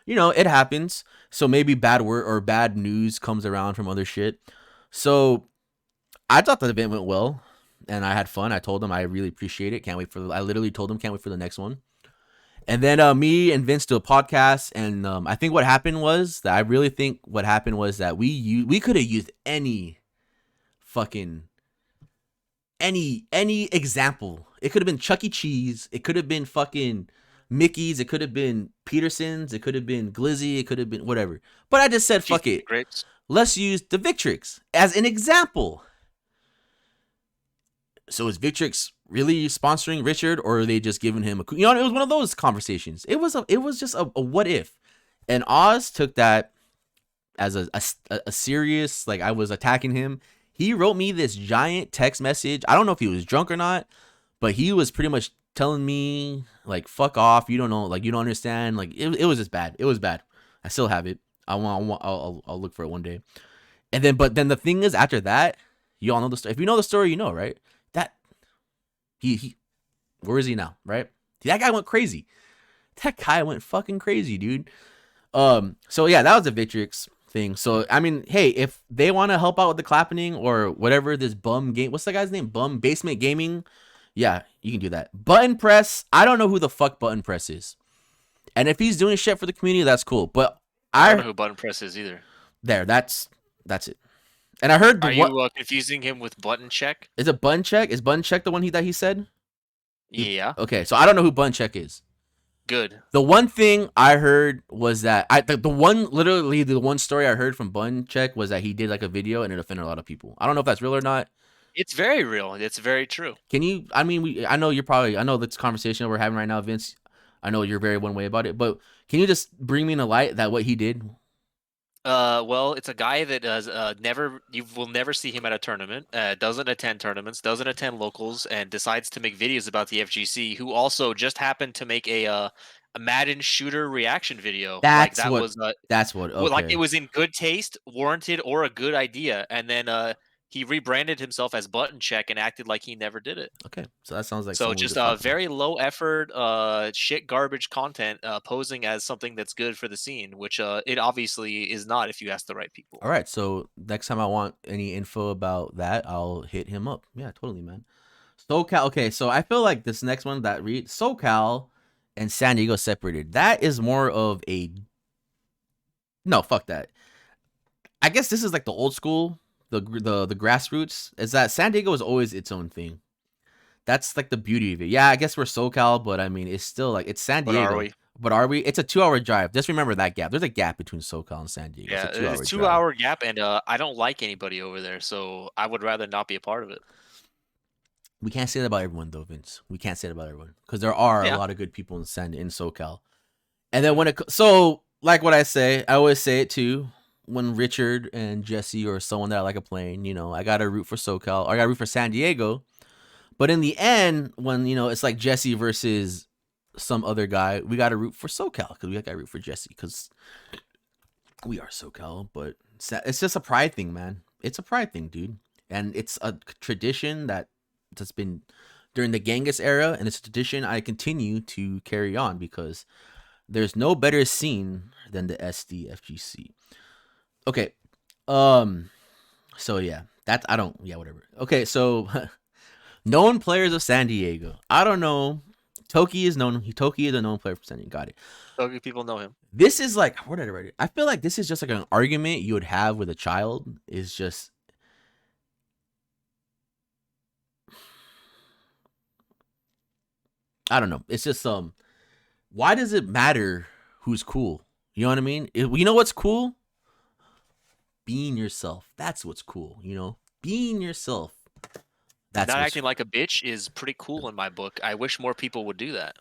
you know, it happens. So maybe bad word or bad news comes around from other shit. So I thought the event went well, and I had fun. I told them I really appreciate it. I literally told them can't wait for the next one. And then me and Vince do a podcast, and I think what happened was that we could have used any example. It could have been Chuck E. Cheese. It could have been fucking Mickey's. It could have been Peterson's. It could have been Glizzy. It could have been whatever. But I just said, fuck it. Grapes. Let's use the Victrix as an example. So is Victrix really sponsoring Richard, or are they just giving him a? You know, it was one of those conversations. It was just a what if, and Oz took that as a serious, like, I was attacking him. He wrote me this giant text message. I don't know if he was drunk or not, but he was pretty much telling me like, fuck off. You don't know, like, you don't understand. Like, it was just bad. It was bad. I still have it. I'll look for it one day. And then, but then the thing is, after that, you all know the story. If you know the story, you know, right? That he where is he now, right? That guy went crazy. That guy went fucking crazy, dude. So yeah, that was a Victrix thing. So I mean, hey, if they want to help out with the clapping or whatever, this bum game, what's the guy's name? Bum Basement Gaming. Yeah, you can do that. Button Press. I don't know who the fuck Button Press is. And if he's doing shit for the community, that's cool. But I don't know who Button Press is either. There, that's it. And I heard. Are you confusing him with Button Check? Is it Button Check? Is Button Check the one that he said? Yeah. Okay, so I don't know who Button Check is. Good. The one thing I heard was that the one story I heard from Button Check was that he did like a video and it offended a lot of people. I don't know if that's real or not. It's very real. It's very true. Can you? I mean, I know this conversation we're having right now, Vince. I know you're very one way about it, but can you just bring me in a light that what he did? Well, it's a guy that does you will never see him at a tournament, doesn't attend tournaments, doesn't attend locals, and decides to make videos about the FGC, who also just happened to make a Madden shooter reaction video. That's what okay. Like, it was in good taste, warranted, or a good idea, and then he rebranded himself as Button Check and acted like he never did it. Okay, so that sounds like so just very low effort, shit garbage content, posing as something that's good for the scene, which it obviously is not if you ask the right people. All right, so next time I want any info about that, I'll hit him up. Yeah, totally, man. SoCal. Okay, so I feel like this next one that SoCal and San Diego separated. That is more of a no. Fuck that. I guess this is like the old school. The grassroots is that San Diego is always its own thing. That's like the beauty of it. Yeah, I guess we're SoCal, but I mean, it's still like it's San Diego. But are we? It's a 2-hour drive. Just remember that gap. There's a gap between SoCal and San Diego. Yeah, it's a 2-hour gap, and I don't like anybody over there, so I would rather not be a part of it. We can't say that about everyone, though, Vince. We can't say that about everyone because there are a lot of good people in SoCal. And then like what I say, I always say it too. When Richard and Jesse or someone that I like are playing, you know, I gotta root for SoCal or I gotta root for San Diego. But in the end, when you know it's like Jesse versus some other guy, we gotta root for SoCal because we gotta root for Jesse because we are SoCal. But it's just a pride thing, man. It's a pride thing, dude, and it's a tradition that's been during the Genghis era, and it's a tradition I continue to carry on because there's no better scene than the SDFGC. Okay, so yeah, whatever. Okay, so known players of San Diego. I don't know. Toki is a known player from San Diego. Got it. Toki people know him. This is like, where did I write it? I feel like this is just like an argument you would have with a child. Is just, I don't know. It's just why does it matter who's cool? You know what I mean? You know what's cool? Being yourself. That's what's cool, you know? being yourself. That's not acting like a bitch is pretty cool in my book. I wish more people would do that.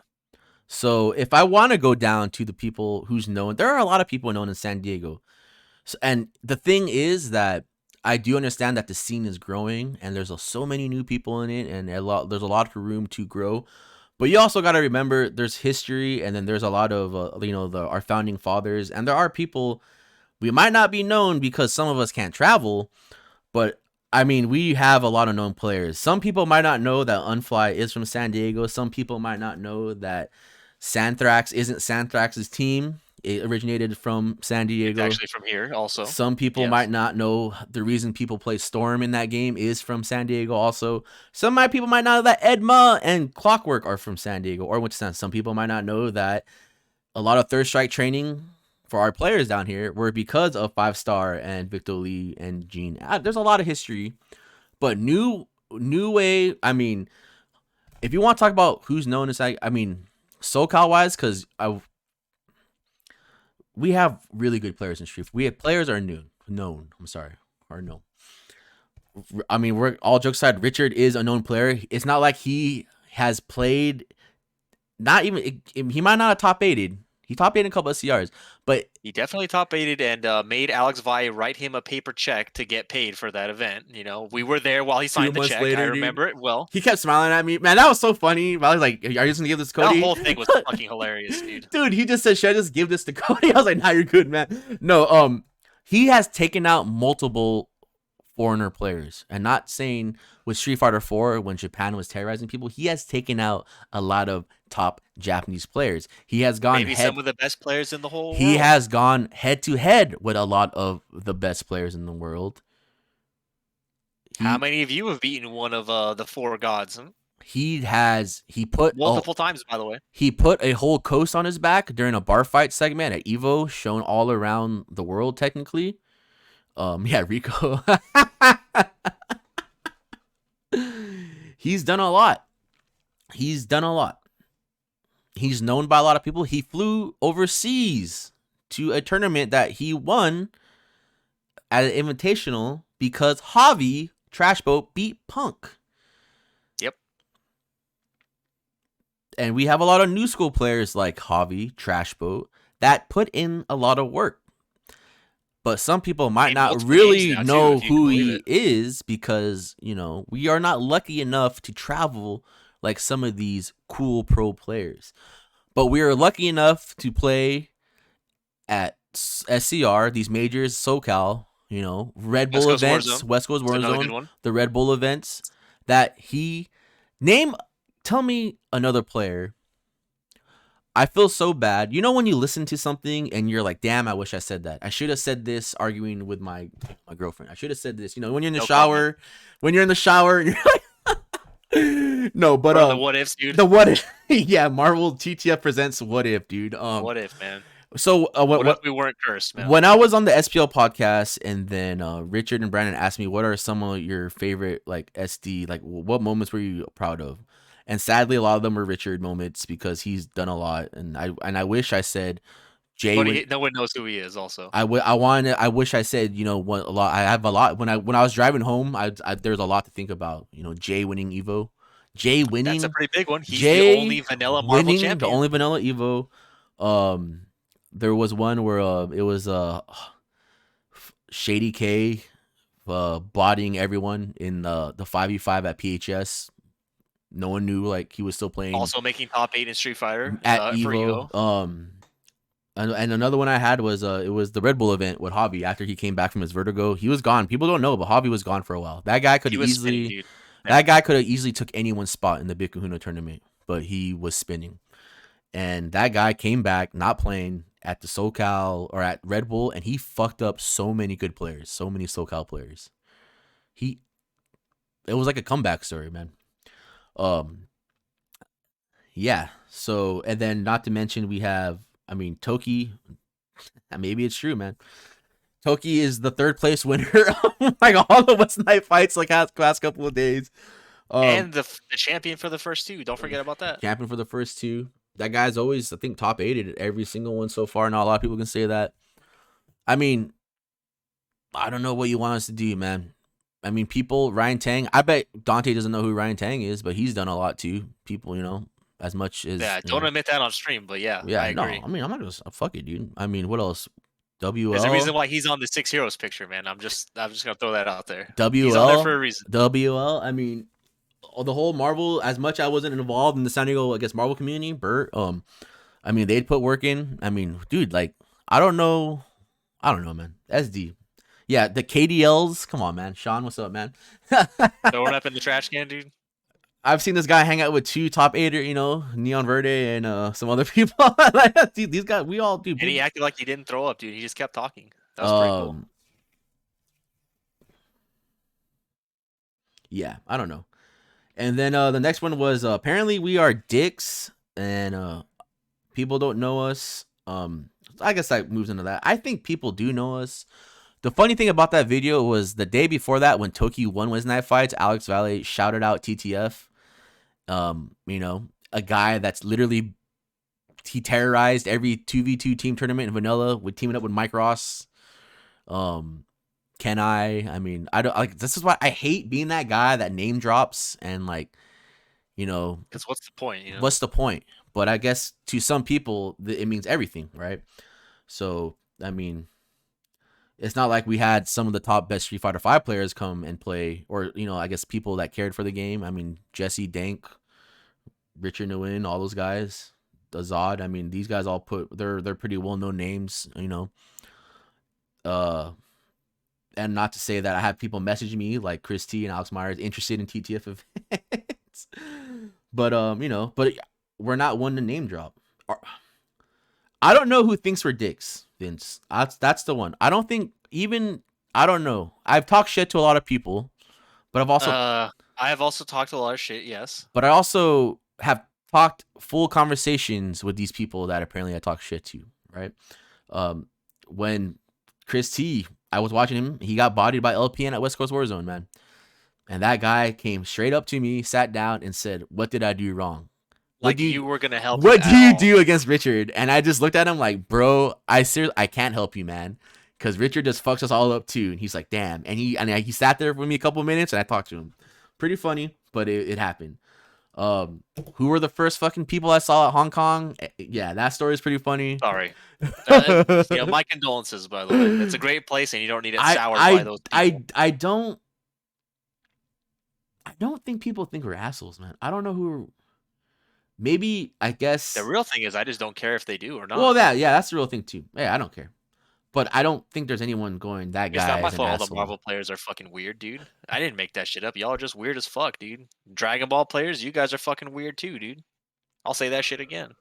So if I want to go down to the people who's known, there are a lot of people known in San Diego. So, and the thing is that I do understand that the scene is growing and there's so many new people in it, and there's a lot of room to grow. But you also got to remember there's history, and then there's a lot of our founding fathers, and there are people we might not be known because some of us can't travel, but I mean, we have a lot of known players. Some people might not know that Unfly is from San Diego. Some people might not know that Santhrax isn't Santhrax's team. It originated from San Diego. It's actually from here also. Some people might not know the reason people play Storm in that game is from San Diego also. Some people might not know that Edma and Clockwork are from San Diego or went to San. Some people might not know that a lot of Third Strike training for our players down here were because of 5-Star and Victor Lee and Gene. There's a lot of history, but new way. I mean, if you want to talk about who's known as, I mean, SoCal wise, because we have really good players in Street. We have players are known. I'm sorry, are known. I mean, we're all jokes aside. Richard is a known player. It's not like he has played. Not even he might not have top 8'd. He top 8'd a couple of CRs, but he definitely top 8'd and made Alex Vai write him a paper check to get paid for that event. You know, we were there while he signed the check. Later, I remember it well. He kept smiling at me, man. That was so funny. I was like, "Are you just gonna give this to Cody?" That whole thing was fucking hilarious, dude. Dude, he just said, "Should I just give this to Cody?" I was like, "Nah, you're good, man." No, he has taken out multiple foreigner players, and not saying with Street Fighter 4 when Japan was terrorizing people, he has taken out a lot of top Japanese players. He has gone maybe some of the best players in the whole world. Has gone head to head with a lot of the best players in the world. How many of you have beaten one of the 4 gods? He put multiple times, by the way. He put a whole coast on his back during a bar fight segment at Evo, shown all around the world technically. Yeah, Rico. He's done a lot. He's known by a lot of people. He flew overseas to a tournament that he won at an invitational because Javi Trashboat beat Punk. Yep. And we have a lot of new school players like Javi Trashboat that put in a lot of work. But some people might not really know who he is because, you know, we are not lucky enough to travel like some of these cool pro players. But we are lucky enough to play at SCR, these majors, SoCal, you know, Red Bull events, West Coast Warzone, the Red Bull events that tell me another player. I feel so bad. You know when you listen to something and you're like, damn, I wish I said that. I should have said this arguing with my girlfriend. I should have said this. You know, when you're in the shower, and you're like, no, but the what ifs, dude. The what if. Yeah, Marvel TTF presents What If, dude. What if, man? So what if we weren't cursed, man? When I was on the SPL podcast and then Richard and Brandon asked me what are some of your favorite like SD, like what moments were you proud of? And sadly, a lot of them were Richard moments because he's done a lot. And I wish I said Jay. But no one knows who he is. Also, I wish I said, you know, what a lot. I have a lot when I was driving home. There's a lot to think about. You know, Jay winning Evo. Jay winning. That's a pretty big one. He's the only vanilla Marvel champion. The only vanilla Evo. There was one where it was Shady K botting everyone in the 5v5 at PHS. No one knew like he was still playing. Also making top 8 in Street Fighter at Evo. And another one I had was it was the Red Bull event with Javi after he came back from his vertigo. He was gone. People don't know, but Javi was gone for a while. That guy could easily took anyone's spot in the Big Kahuna tournament, but he was spinning. And that guy came back not playing at the SoCal or at Red Bull, and he fucked up so many good players, so many SoCal players. It was like a comeback story, man. Yeah. So, and then not to mention we have, I mean, Toki. Maybe it's true, man. Toki is the 3rd place winner of like all the West Night fights like last couple of days. And the champion for the first 2. Don't forget about that. Champion for the first 2. That guy's always, I think, top 8 at every single one so far. Not a lot of people can say that. I mean, I don't know what you want us to do, man. I mean, people, Ryan Tang. I bet Dante doesn't know who Ryan Tang is, but he's done a lot too. People, as much as don't admit that on stream, but yeah, I agree. No, I mean, I'm not just fuck it, dude. I mean, what else? WL. There's a reason why he's on the 6 Heroes picture, man. I'm just gonna throw that out there. WL. He's on there for a reason. WL. I mean, the whole Marvel. As much I wasn't involved in the San Diego, I guess, Marvel community, Bert. I mean, they'd put work in. I mean, dude, like, I don't know, man. SD. Yeah, the KDLs. Come on, man. Sean, what's up, man? Throwing up in the trash can, dude. I've seen this guy hang out with 2 top 8er, Neon Verde and some other people. Like, these guys, we all do. And he acted like he didn't throw up, dude. He just kept talking. That was pretty cool. Yeah, I don't know. And then the next one was apparently we are dicks and people don't know us. I guess that moves into that. I think people do know us. The funny thing about that video was the day before that when Toki won Wednesday Night Fights, Alex Valle shouted out TTF. A guy that's literally he terrorized every 2v2 team tournament in vanilla with teaming up with Mike Ross. I mean, I don't like this is why I hate being that guy that name drops and like, because what's the point? What's the point? But I guess to some people it means everything, right? So I mean, it's not like we had some of the top best Street Fighter 5 players come and play, or I guess people that cared for the game. I mean, Jesse Dank, Richard Nguyen, all those guys, Azad. I mean, these guys all they're pretty well known names, And not to say that I have people message me like Chris T and Alex Myers interested in TTF events, but but we're not one to name drop. I don't know who thinks we're dicks, Vince. That's the one. I don't think I don't know. I've talked shit to a lot of people, but I have also talked a lot of shit. Yes, but I also have talked full conversations with these people that apparently I talk shit to. Right? When Chris T, I was watching him. He got bodied by LPN at West Coast Warzone, man. And that guy came straight up to me, sat down, and said, "What did I do wrong?" Like you were gonna help. What do you do against Richard? And I just looked at him like, bro, I can't help you, man, because Richard just fucks us all up too. And he's like, damn. And he sat there with me a couple minutes, and I talked to him. Pretty funny, but it happened. Who were the first fucking people I saw at Hong Kong? Yeah, that story is pretty funny. Sorry. My condolences, by the way. It's a great place, and you don't need it soured by those people. I don't think people think we're assholes, man. I don't know who. Maybe, I guess the real thing is I just don't care if they do or not. Well, that's the real thing too. Yeah, I don't care. But I don't think there's anyone going that guy. It's not my fault all the Marvel players are fucking weird, dude. I didn't make that shit up. Y'all are just weird as fuck, dude. Dragon Ball players, you guys are fucking weird too, dude. I'll say that shit again.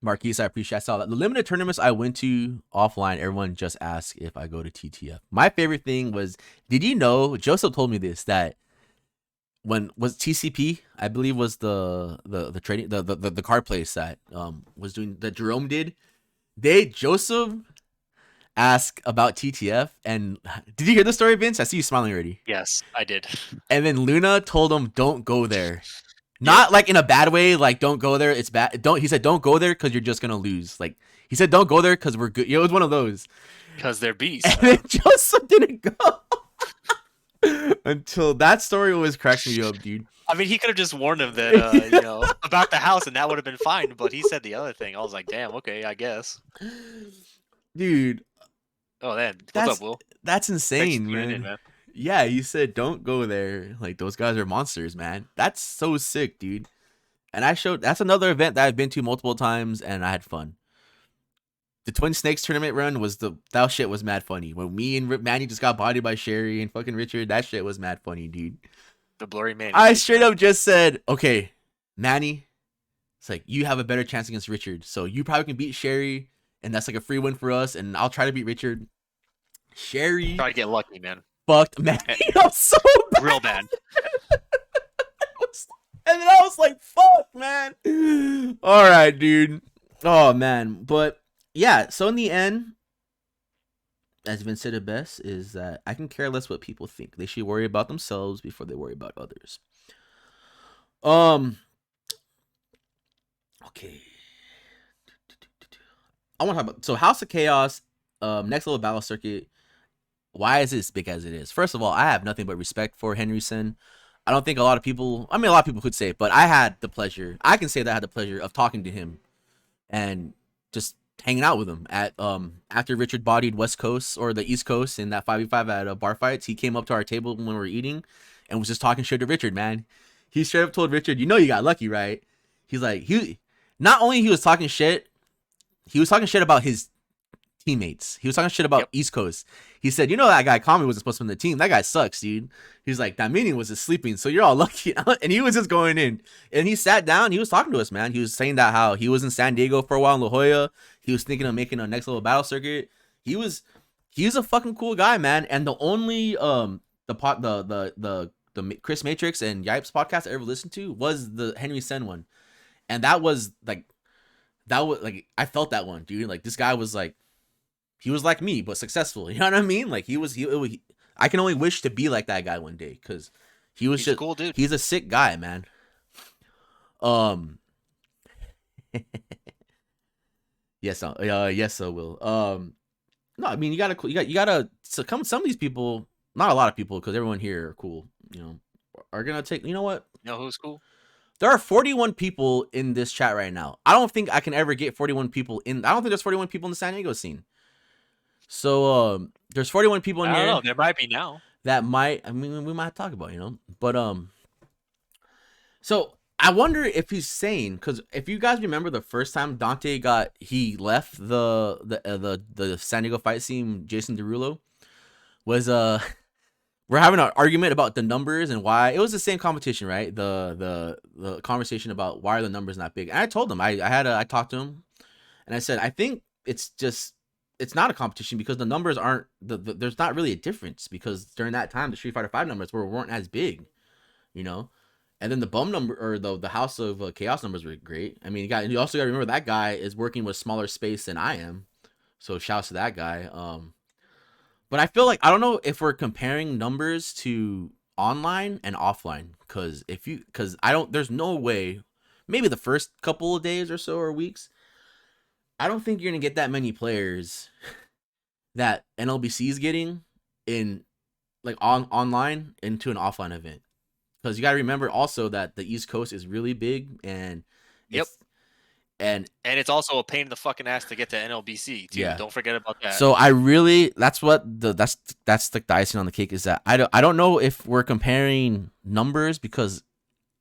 Marquise, I appreciate. I saw that. The limited tournaments I went to offline, everyone just asked if I go to TTF. My favorite thing was, did you know, Joseph told me this, that when was TCP, I believe was the trading the card place that was doing that Jerome did. Joseph asked about TTF, and did you hear the story, Vince? I see you smiling already. Yes, I did. And then Luna told him, "Don't go there." Not like in a bad way, like don't go there, it's bad. He said don't go there because you're just gonna lose. Like he said don't go there because we're good. It was one of those. Because they're beasts. And then Joseph didn't go. Until that story always cracks me up, dude. I mean, he could have just warned him that about the house, and that would have been fine. But he said the other thing. I was like, damn, okay, I guess. Dude. Oh man, what's up, Will? That's insane, man. Yeah, you said don't go there. Like those guys are monsters, man. That's so sick, dude. And that's another event that I've been to multiple times, and I had fun. The Twin Snakes tournament run that shit was mad funny. When me and Manny just got bodied by Sherry and fucking Richard, that shit was mad funny, dude. The blurry man. I straight up just said, okay, Manny, it's like you have a better chance against Richard, so you probably can beat Sherry, and that's like a free win for us. And I'll try to beat Richard. Sherry, try to get lucky, man. Fucked Manny up so bad. Real bad. And then I was like, fuck, man. All right, dude. Oh, man. But, yeah, so in the end, as Vince said it best, is that I can care less what people think. They should worry about themselves before they worry about others. Okay. I want to talk about so House of Chaos, next level battle circuit. Why is it as big as it is? First of all, I have nothing but respect for Henry Sen. I don't think a lot of people. I mean, a lot of people could say it, but I had the pleasure. I can say that I had the pleasure of talking to him and just hanging out with him at after Richard bodied West Coast or the East Coast in that 5v5 at bar fights. He came up to our table when we were eating and was just talking shit to Richard. Man, he straight up told Richard, "You know, you got lucky, right?" He's like, he not only he was talking shit about his teammates. He was talking shit about East Coast. He said, "You know that guy Kami wasn't supposed to be on the team. That guy sucks, dude." He's like, "That meeting was just sleeping, so you're all lucky." And he was just going in. And he sat down. He was talking to us, man. He was saying that how he was in San Diego for a while in La Jolla. He was thinking of making a next level battle circuit. He's a fucking cool guy, man. And the only the Chris Matrix and Yipes podcast I ever listened to was the Henry Sen one. And that was like I felt that one, dude. Like this guy was like he was like me, but successful. You know what I mean? Like he I can only wish to be like that guy one day because he's just a cool dude. He's a sick guy, man. Yes, I will. No, I mean you gotta. So some of these people, not a lot of people, because everyone here are cool. You know, are gonna take. You know what? You know who's cool? There are 41 people in this chat right now. I don't think I can ever get 41 people in. I don't think there's 41 people in the San Diego scene. So there's 41 people in here. I don't know. There might be now. That might. I mean, we might talk about, you know. But so I wonder if he's sane, because if you guys remember the first time Dante left the San Diego fight scene, Jason Derulo was we're having an argument about the numbers and why it was the same competition, right? The conversation about why are the numbers not big. And I told him I talked to him, and I said I think it's not a competition because the numbers aren't there's not really a difference because during that time the Street Fighter 5 numbers weren't as big, you know. And then the bum number or the House of Chaos numbers were great. I mean, you also got to remember that guy is working with smaller space than I am, so shouts to that guy. But I feel like I don't know if we're comparing numbers to online and offline because there's no way. Maybe the first couple of days or so or weeks, I don't think you're gonna get that many players that NLBC is getting in like online into an offline event. Because you got to remember also that the East Coast is really big and and it's also a pain in the fucking ass to get to NLBC too. Yeah. Don't forget about that. So that's the icing on the cake is that I don't know if we're comparing numbers because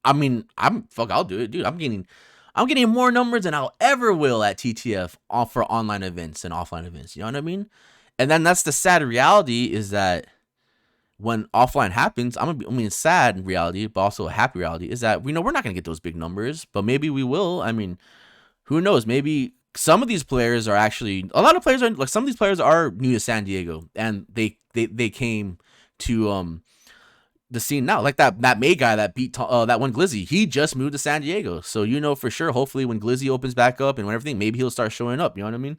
I mean I'll do it, dude. I'm getting more numbers than I'll ever will at TTF for online events and offline events. You know what I mean? And then that's the sad reality is that when offline happens, sad reality, but also a happy reality is that we know we're not going to get those big numbers, but maybe we will. I mean, who knows? Maybe some of these players are actually, a lot of players are like, some of these players are new to San Diego and they came to the scene now. Like that May guy that beat that one Glizzy, he just moved to San Diego. So, you know, for sure, hopefully when Glizzy opens back up and when everything, maybe he'll start showing up. You know what I mean?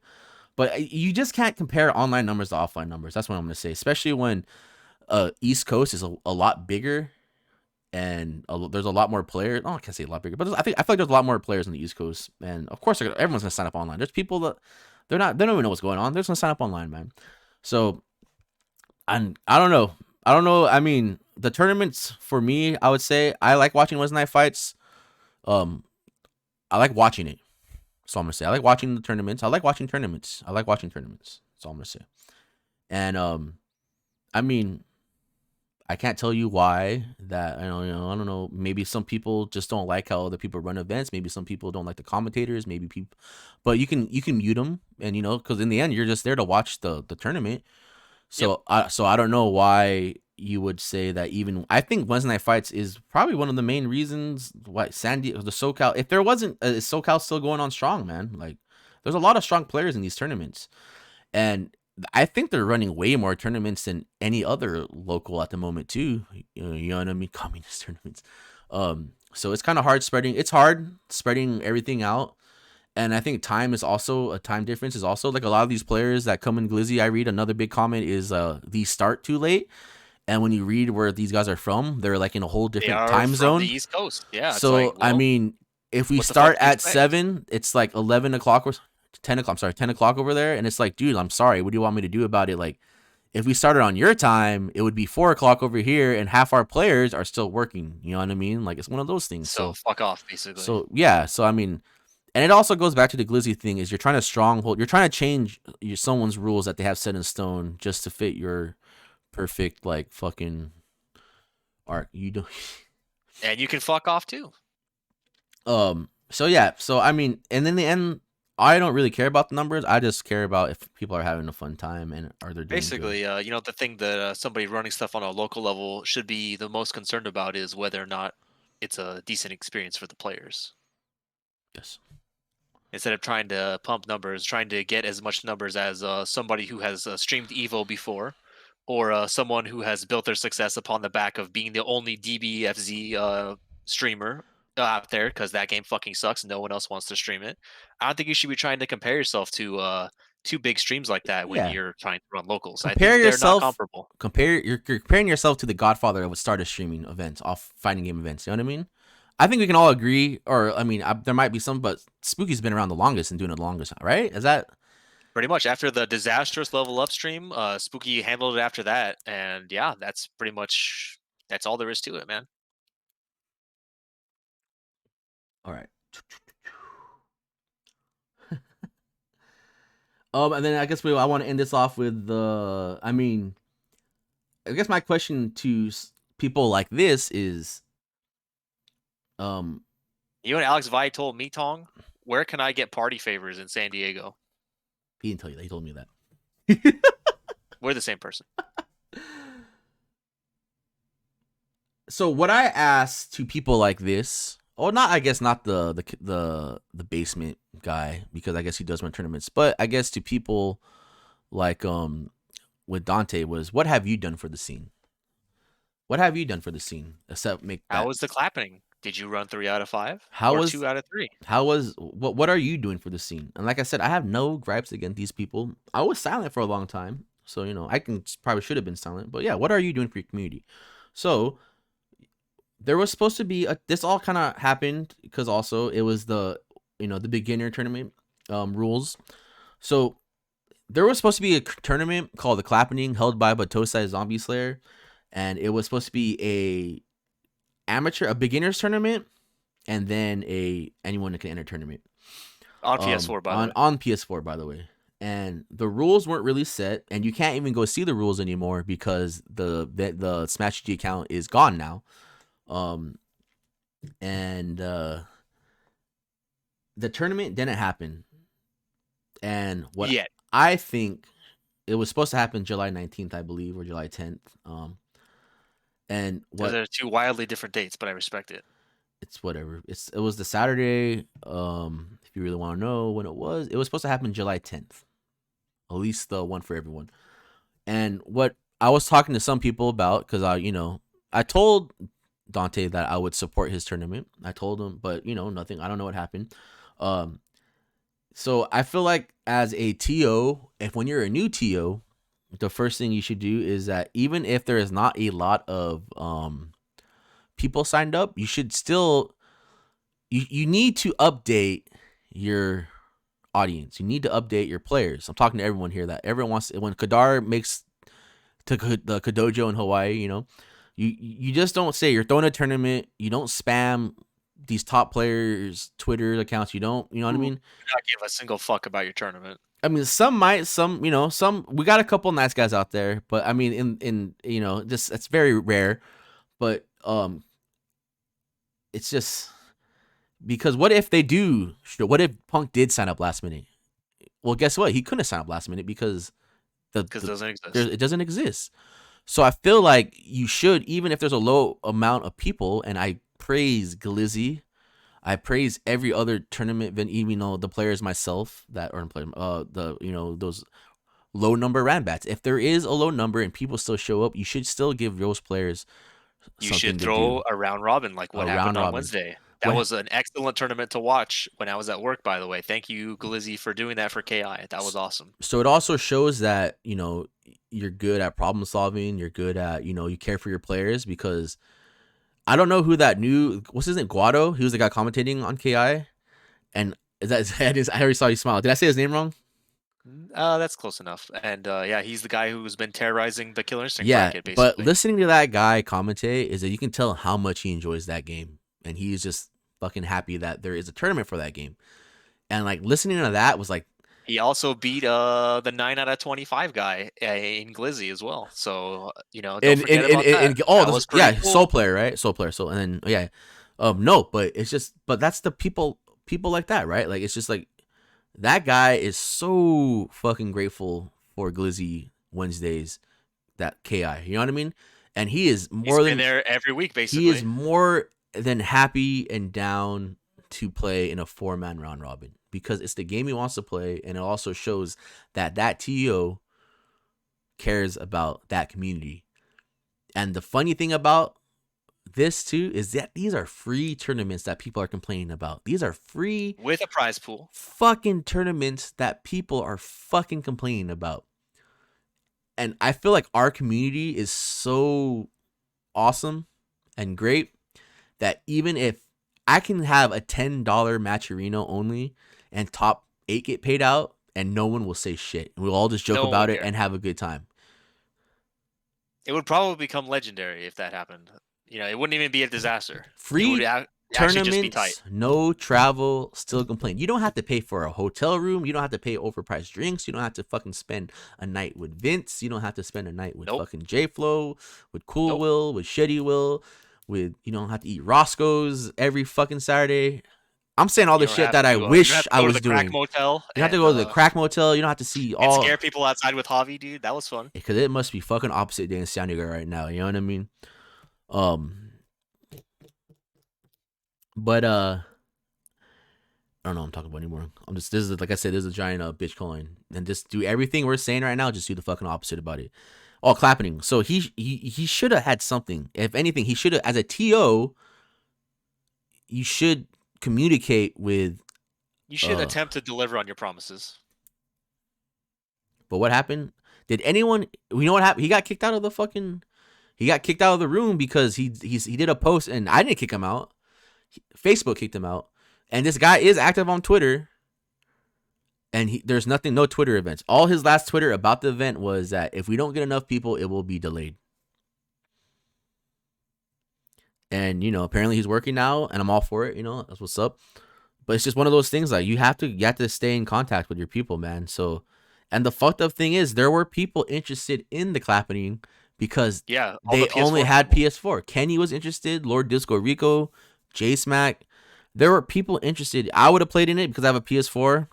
But you just can't compare online numbers to offline numbers. That's what I'm going to say, especially when East Coast is a lot bigger and there's a lot more players. Oh, I can't say a lot bigger, but I feel like there's a lot more players on the East Coast, and of course everyone's gonna sign up online. There's people that they don't even know what's going on. They're just gonna sign up online, man. So I don't know. I mean, the tournaments for me, I would say I like watching Wednesday night fights. I like watching it. So I'm gonna say I like watching the tournaments. I like watching tournaments. That's all I'm gonna say. And I mean, I can't tell you why that, I don't know. Maybe some people just don't like how other people run events. Maybe some people don't like the commentators. Maybe people, but you can mute them, and because in the end you're just there to watch the tournament. So yep. I don't know why you would say that. Even I think Wednesday night fights is probably one of the main reasons why San Diego, the SoCal. If there wasn't, is SoCal still going on strong, man? Like there's a lot of strong players in these tournaments, and I think they're running way more tournaments than any other local at the moment too. You know what I mean? Communist tournaments. So it's kind of hard spreading. It's hard spreading everything out. And I think time difference is also like a lot of these players that come in Glizzy. I read another big comment is these start too late. And when you read where these guys are from, they're like in a whole different time zone. The East Coast. Yeah. So, I mean, if we start at 7, it's like 11 o'clock or 10 o'clock. I'm sorry, 10 o'clock over there, and it's like, dude, I'm sorry. What do you want me to do about it? Like, if we started on your time, it would be 4 o'clock over here, and half our players are still working. You know what I mean? Like, it's one of those things. So fuck off, basically. So yeah. So I mean, and it also goes back to the Glizzy thing: is you're trying to change someone's rules that they have set in stone just to fit your perfect like fucking arc. You don't. And you can fuck off too. So yeah. So I mean, and in the end, I don't really care about the numbers. I just care about if people are having a fun time and are they doing basically good. You know, the thing that somebody running stuff on a local level should be the most concerned about is whether or not it's a decent experience for the players. Yes. Instead of trying to pump numbers, trying to get as much numbers as somebody who has streamed Evo before, or someone who has built their success upon the back of being the only DBFZ streamer out there, because that game fucking sucks. No one else wants to stream it. I don't think you should be trying to compare yourself to two big streams like that when you're trying to run locals. Compare I think yourself, they're not comparable. You're comparing yourself to the godfather of started streaming events, off fighting game events. You know what I mean? I think we can all agree, or I mean, there might be some, but Spooky's been around the longest and doing it the longest, right? Is that pretty much after the disastrous level up stream? Spooky handled it after that, and yeah, that's pretty much all there is to it, man. All right. And then I guess I want to end this off with I mean, I guess my question to people like this is, you and Alex Vi told me, Tong, where can I get party favors in San Diego? He didn't tell you that. He told me that. We're the same person. So what I ask to people like this, I guess not the basement guy, because I guess he does run tournaments, but I guess to people like with Dante was, what have you done for the scene? What have you done for the scene except make that? How was the clapping? Did you run 3 out of 5? How or was 2 out of 3? How was what are you doing for the scene? And like I said, I have no gripes against these people. I was silent for a long time, so you know I probably should have been silent. But yeah, what are you doing for your community? So there was supposed to be this all kind of happened because also it was the beginner tournament rules. So there was supposed to be a tournament called the Clapping held by Batosai Zombie Slayer, and it was supposed to be a beginners tournament, and then anyone that can enter tournament on PS4 on PS4 by the way. And the rules weren't really set, and you can't even go see the rules anymore because the Smash GG account is gone now. And the tournament didn't happen. And what I think it was supposed to happen July 19th, I believe, or July 10th. And what they're 2 wildly different dates, but I respect it. It's whatever. It was the Saturday. If you really want to know when it was supposed to happen July 10th. At least the one for everyone. And what I was talking to some people about, because I told Dante that I would support his tournament. I told him, but nothing. I don't know what happened. So I feel like as a TO, when you're a new TO, the first thing you should do is that even if there is not a lot of people signed up, you should still you need to update your audience. You need to update your players. I'm talking to everyone here that everyone wants. When Kadar makes the Kadojo in Hawaii, you just don't say you're throwing a tournament. You don't spam these top players' Twitter accounts. You don't, you know what I mean? Not give a single fuck about your tournament. I mean, some might, some we got a couple nice guys out there, but I mean, in just it's very rare. But it's just because what if Punk did sign up last minute? Well, guess what? He couldn't sign up last minute because it doesn't exist. It doesn't exist. So I feel like you should, even if there's a low amount of people, and I praise Glizzy, I praise every other tournament, even the players myself that are playing those low number Ranbats. If there is a low number and people still show up, you should still give those players. You should throw a round robin like what happened on Wednesday. That was an excellent tournament to watch when I was at work, by the way. Thank you, Glizzy, for doing that for KI. That was awesome. So it also shows that, you're good at problem solving. You're good at, you care for your players, because I don't know who that what's his name? Guado? He was the guy commentating on KI. And Is that? I already saw you smile. Did I say his name wrong? That's close enough. And yeah, he's the guy who's been terrorizing the Killer Instinct bracket, basically. But listening to that guy commentate is that you can tell how much he enjoys that game, and he's just fucking happy that there is a tournament for that game. And like listening to that was like, he also beat the 9 out of 25 guy in Glizzy as well. So don't forget about that. That was cool. Soul player, right? Soul player. So and then no, but it's just that's the people like that, right? Like it's just like that guy is so fucking grateful for Glizzy Wednesdays, that KI. You know what I mean? And he is more than there every week, basically. He is more than happy and down to play in a 4-man round robin because it's the game he wants to play, and it also shows that TO cares about that community. And the funny thing about this too is that these are free tournaments that people are complaining about. These are free with a prize pool fucking tournaments that people are fucking complaining about. And I feel like our community is so awesome and great that even if I can have a $10 Matcherino only and top 8 get paid out and no one will say shit, we'll all just joke about it and have a good time. It would probably become legendary if that happened. It wouldn't even be a disaster. Free tournaments, no travel, still complain. You don't have to pay for a hotel room. You don't have to pay overpriced drinks. You don't have to fucking spend a night with Vince. You don't have to spend a night with fucking J-Flow, with Cool Will, with Shitty Will, you don't have to eat Roscoe's every fucking Saturday. I'm saying all the shit that I wish I was doing. You have to go to the crack motel. You don't have to see all. Scare people outside with Javi, dude. That was fun. Because it must be fucking opposite day in San Diego right now. You know what I mean? But I don't know what I'm talking about anymore. This is like I said, this is a giant bitch coin, and just do everything we're saying right now. Just do the fucking opposite about it. All clapping. So he should have had something. If anything, he should have, as a TO, you should communicate with. You should attempt to deliver on your promises. But what happened? Did anyone? You know what happened? He got kicked out of the fucking. He got kicked out of the room because he did a post, and I didn't kick him out. Facebook kicked him out, and this guy is active on Twitter, and there's no Twitter events. All his last Twitter about the event was that if we don't get enough people, it will be delayed. And apparently he's working now, and I'm all for it. That's what's up. But it's just one of those things, like you have to stay in contact with your people, man. So, and the fucked up thing is there were people interested in the clapping because they only had PS4. Kenny was interested, Lord Disco Rico, J-Smack. There were people interested. I would have played in it because I have a PS4.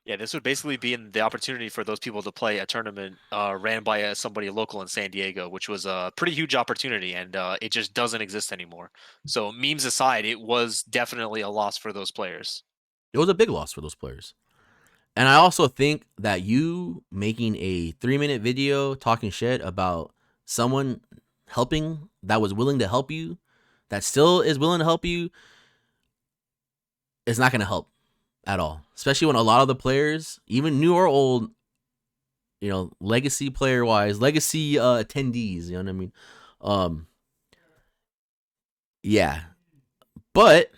Yeah, this would basically be the opportunity for those people to play a tournament ran by somebody local in San Diego, which was a pretty huge opportunity, and it just doesn't exist anymore. So memes aside, it was definitely a loss for those players. It was a big loss for those players. And I also think that you making a 3-minute video talking shit about someone helping that was willing to help you, that still is willing to help you, is not going to help at all. Especially when a lot of the players, even new or old, legacy player wise, legacy attendees, you know what I mean? Yeah. But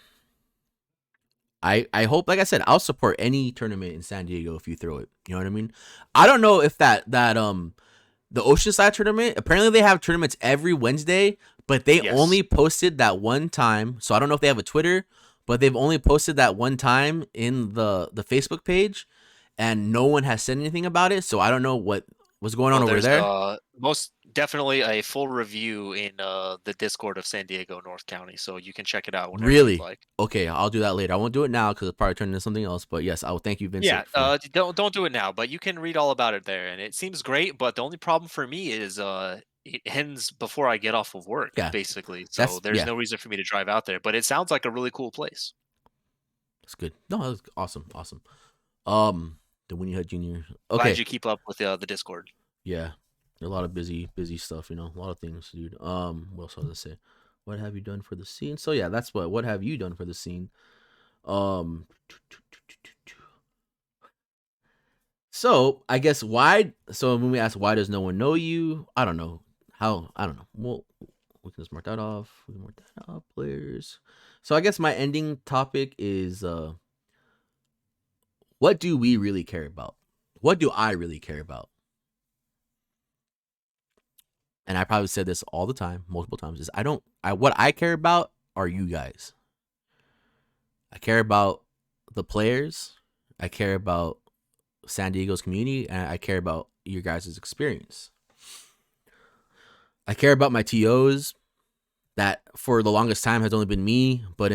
I hope, like I said, I'll support any tournament in San Diego if you throw it. You know what I mean? I don't know if the Oceanside tournament, apparently they have tournaments every Wednesday, but they only posted that one time. So I don't know if they have a Twitter, but they've only posted that one time in the Facebook page, and no one has said anything about it. So I don't know what was going on over there. Most definitely a full review in the Discord of San Diego North County, so you can check it out whenever you'd like. Okay, I'll do that later. I won't do it now because it'll probably turn into something else. But yes, I will thank you, Vincent. Yeah, don't do it now, but you can read all about it there, and it seems great. But the only problem for me is it ends before I get off of work, basically. So there's no reason for me to drive out there. But it sounds like a really cool place. That's good. No, that's awesome. The Winnie Hut Jr. Okay. Glad you keep up with the Discord. Yeah. A lot of busy stuff, a lot of things, dude. What else was I say? What have you done for the scene? So yeah, that's what have you done for the scene? So I guess when we ask why does no one know you, I don't know. Well, we can just mark that off. We can mark that off, players. So I guess my ending topic is what do we really care about? What do I really care about? And I probably said this all the time, multiple times, is what I care about are you guys. I care about the players. I care about San Diego's community, and I care about your guys' experience. I care about my TOs that for the longest time has only been me, but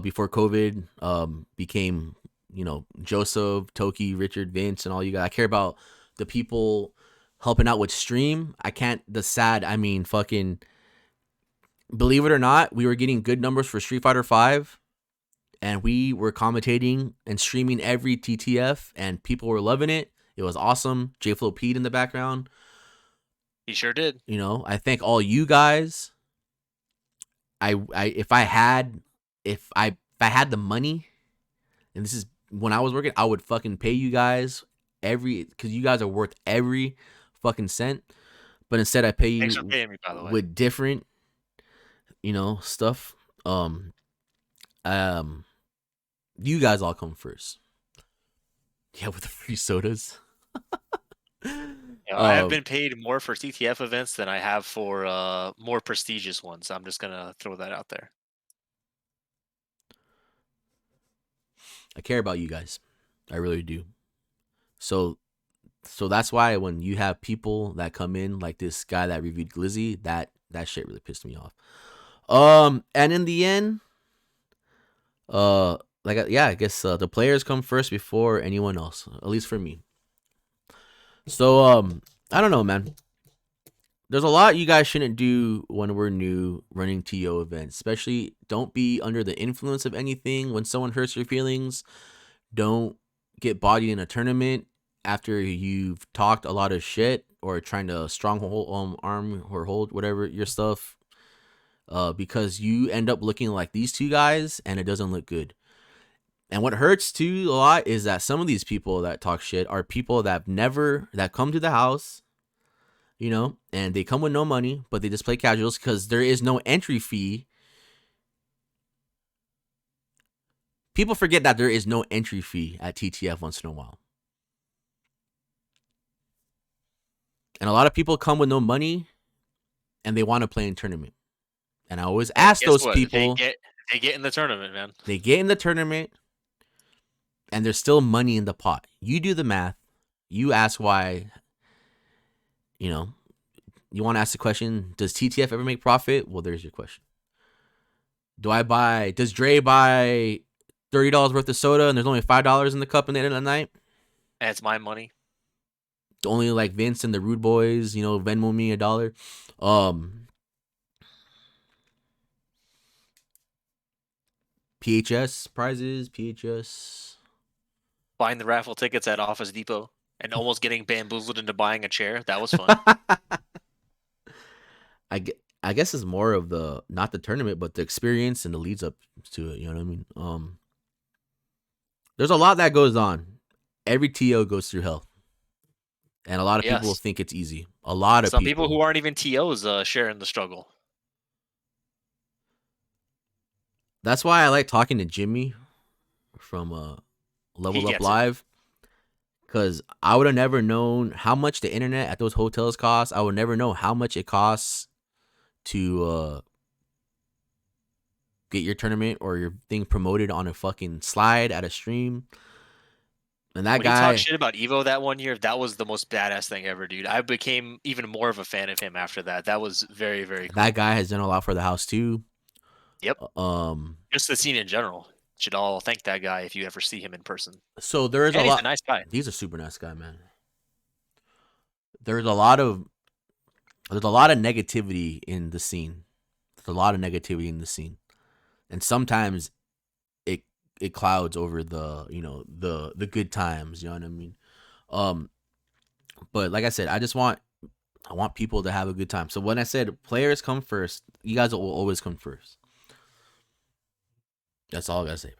before COVID became, Joseph, Toki, Richard, Vince, and all you guys. I care about the people helping out with stream. Fucking, believe it or not, we were getting good numbers for Street Fighter 5, and we were commentating and streaming every TTF, and people were loving it. It was awesome. J-Flow Pete in the background. He sure did. I thank all you guys. If I had the money, and this is when I was working, I would fucking pay you guys because you guys are worth every fucking cent. But instead, I pay you Thanks for paying me, by the way. With different, stuff. You guys all come first. Yeah, with the free sodas. I have been paid more for TTF events than I have for more prestigious ones. I'm just gonna throw that out there. I care about you guys. I really do. So that's why when you have people that come in like this guy that reviewed Glizzy, that shit really pissed me off. And in the end, I guess the players come first before anyone else, at least for me. So I don't know, man. There's a lot you guys shouldn't do when we're new running TO events. Especially, don't be under the influence of anything when someone hurts your feelings. Don't get bodied in a tournament after you've talked a lot of shit or trying to stronghold arm or hold whatever your stuff. Because you end up looking like these two guys and it doesn't look good. And what hurts too a lot is that some of these people that talk shit are people that come to the house, and they come with no money, but they just play casuals because there is no entry fee. People forget that there is no entry fee at TTF once in a while. And a lot of people come with no money and they want to play in tournament. And I always ask those people. They get in the tournament, man. They get in the tournament. And there's still money in the pot. You do the math. You ask why, you want to ask the question, does TTF ever make profit? Well, there's your question. Does Dre buy $30 worth of soda and there's only $5 in the cup in the end of the night? And it's my money. Only like Vince and the Rude Boys, Venmo me $1. PHS prizes, PHS. Buying the raffle tickets at Office Depot and almost getting bamboozled into buying a chair. That was fun. I guess it's more of not the tournament, but the experience and the leads up to it. You know what I mean? There's a lot that goes on. Every TO goes through hell. And a lot of people think it's easy. Some people who aren't even TOs sharing the struggle. That's why I like talking to Jimmy from Level Up Live, because I would have never known how much the internet at those hotels costs. I would never know how much it costs to get your tournament or your thing promoted on a fucking slide at a stream. And that guy talked shit about Evo that one year. That was the most badass thing ever, dude. I became even more of a fan of him after that. That was very, very cool. That guy has done a lot for the house too. Yep. Just the scene in general. Should all thank that guy if you ever see him in person. So there is a lot. He's a nice guy. He's a super nice guy, man. There's a lot of negativity in the scene. And sometimes it clouds over the the good times. You know what I mean? But like I said, I want people to have a good time. So when I said players come first, you guys will always come first. That's all I gotta say,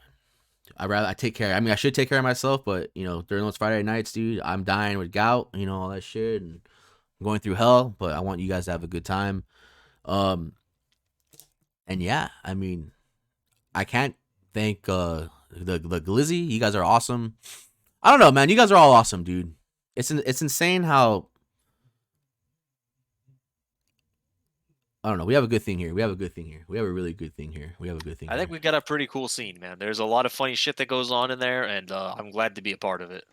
man. I take care. I mean, I should take care of myself, but during those Friday nights, dude, I'm dying with gout, all that shit, and I'm going through hell. But I want you guys to have a good time. And yeah, I mean, I can't thank the Glizzy. You guys are awesome. I don't know, man. You guys are all awesome, dude. It's insane how. I don't know. We have a good thing here. We have a really good thing here. I think we got a pretty cool scene, man. There's a lot of funny shit that goes on in there, and I'm glad to be a part of it.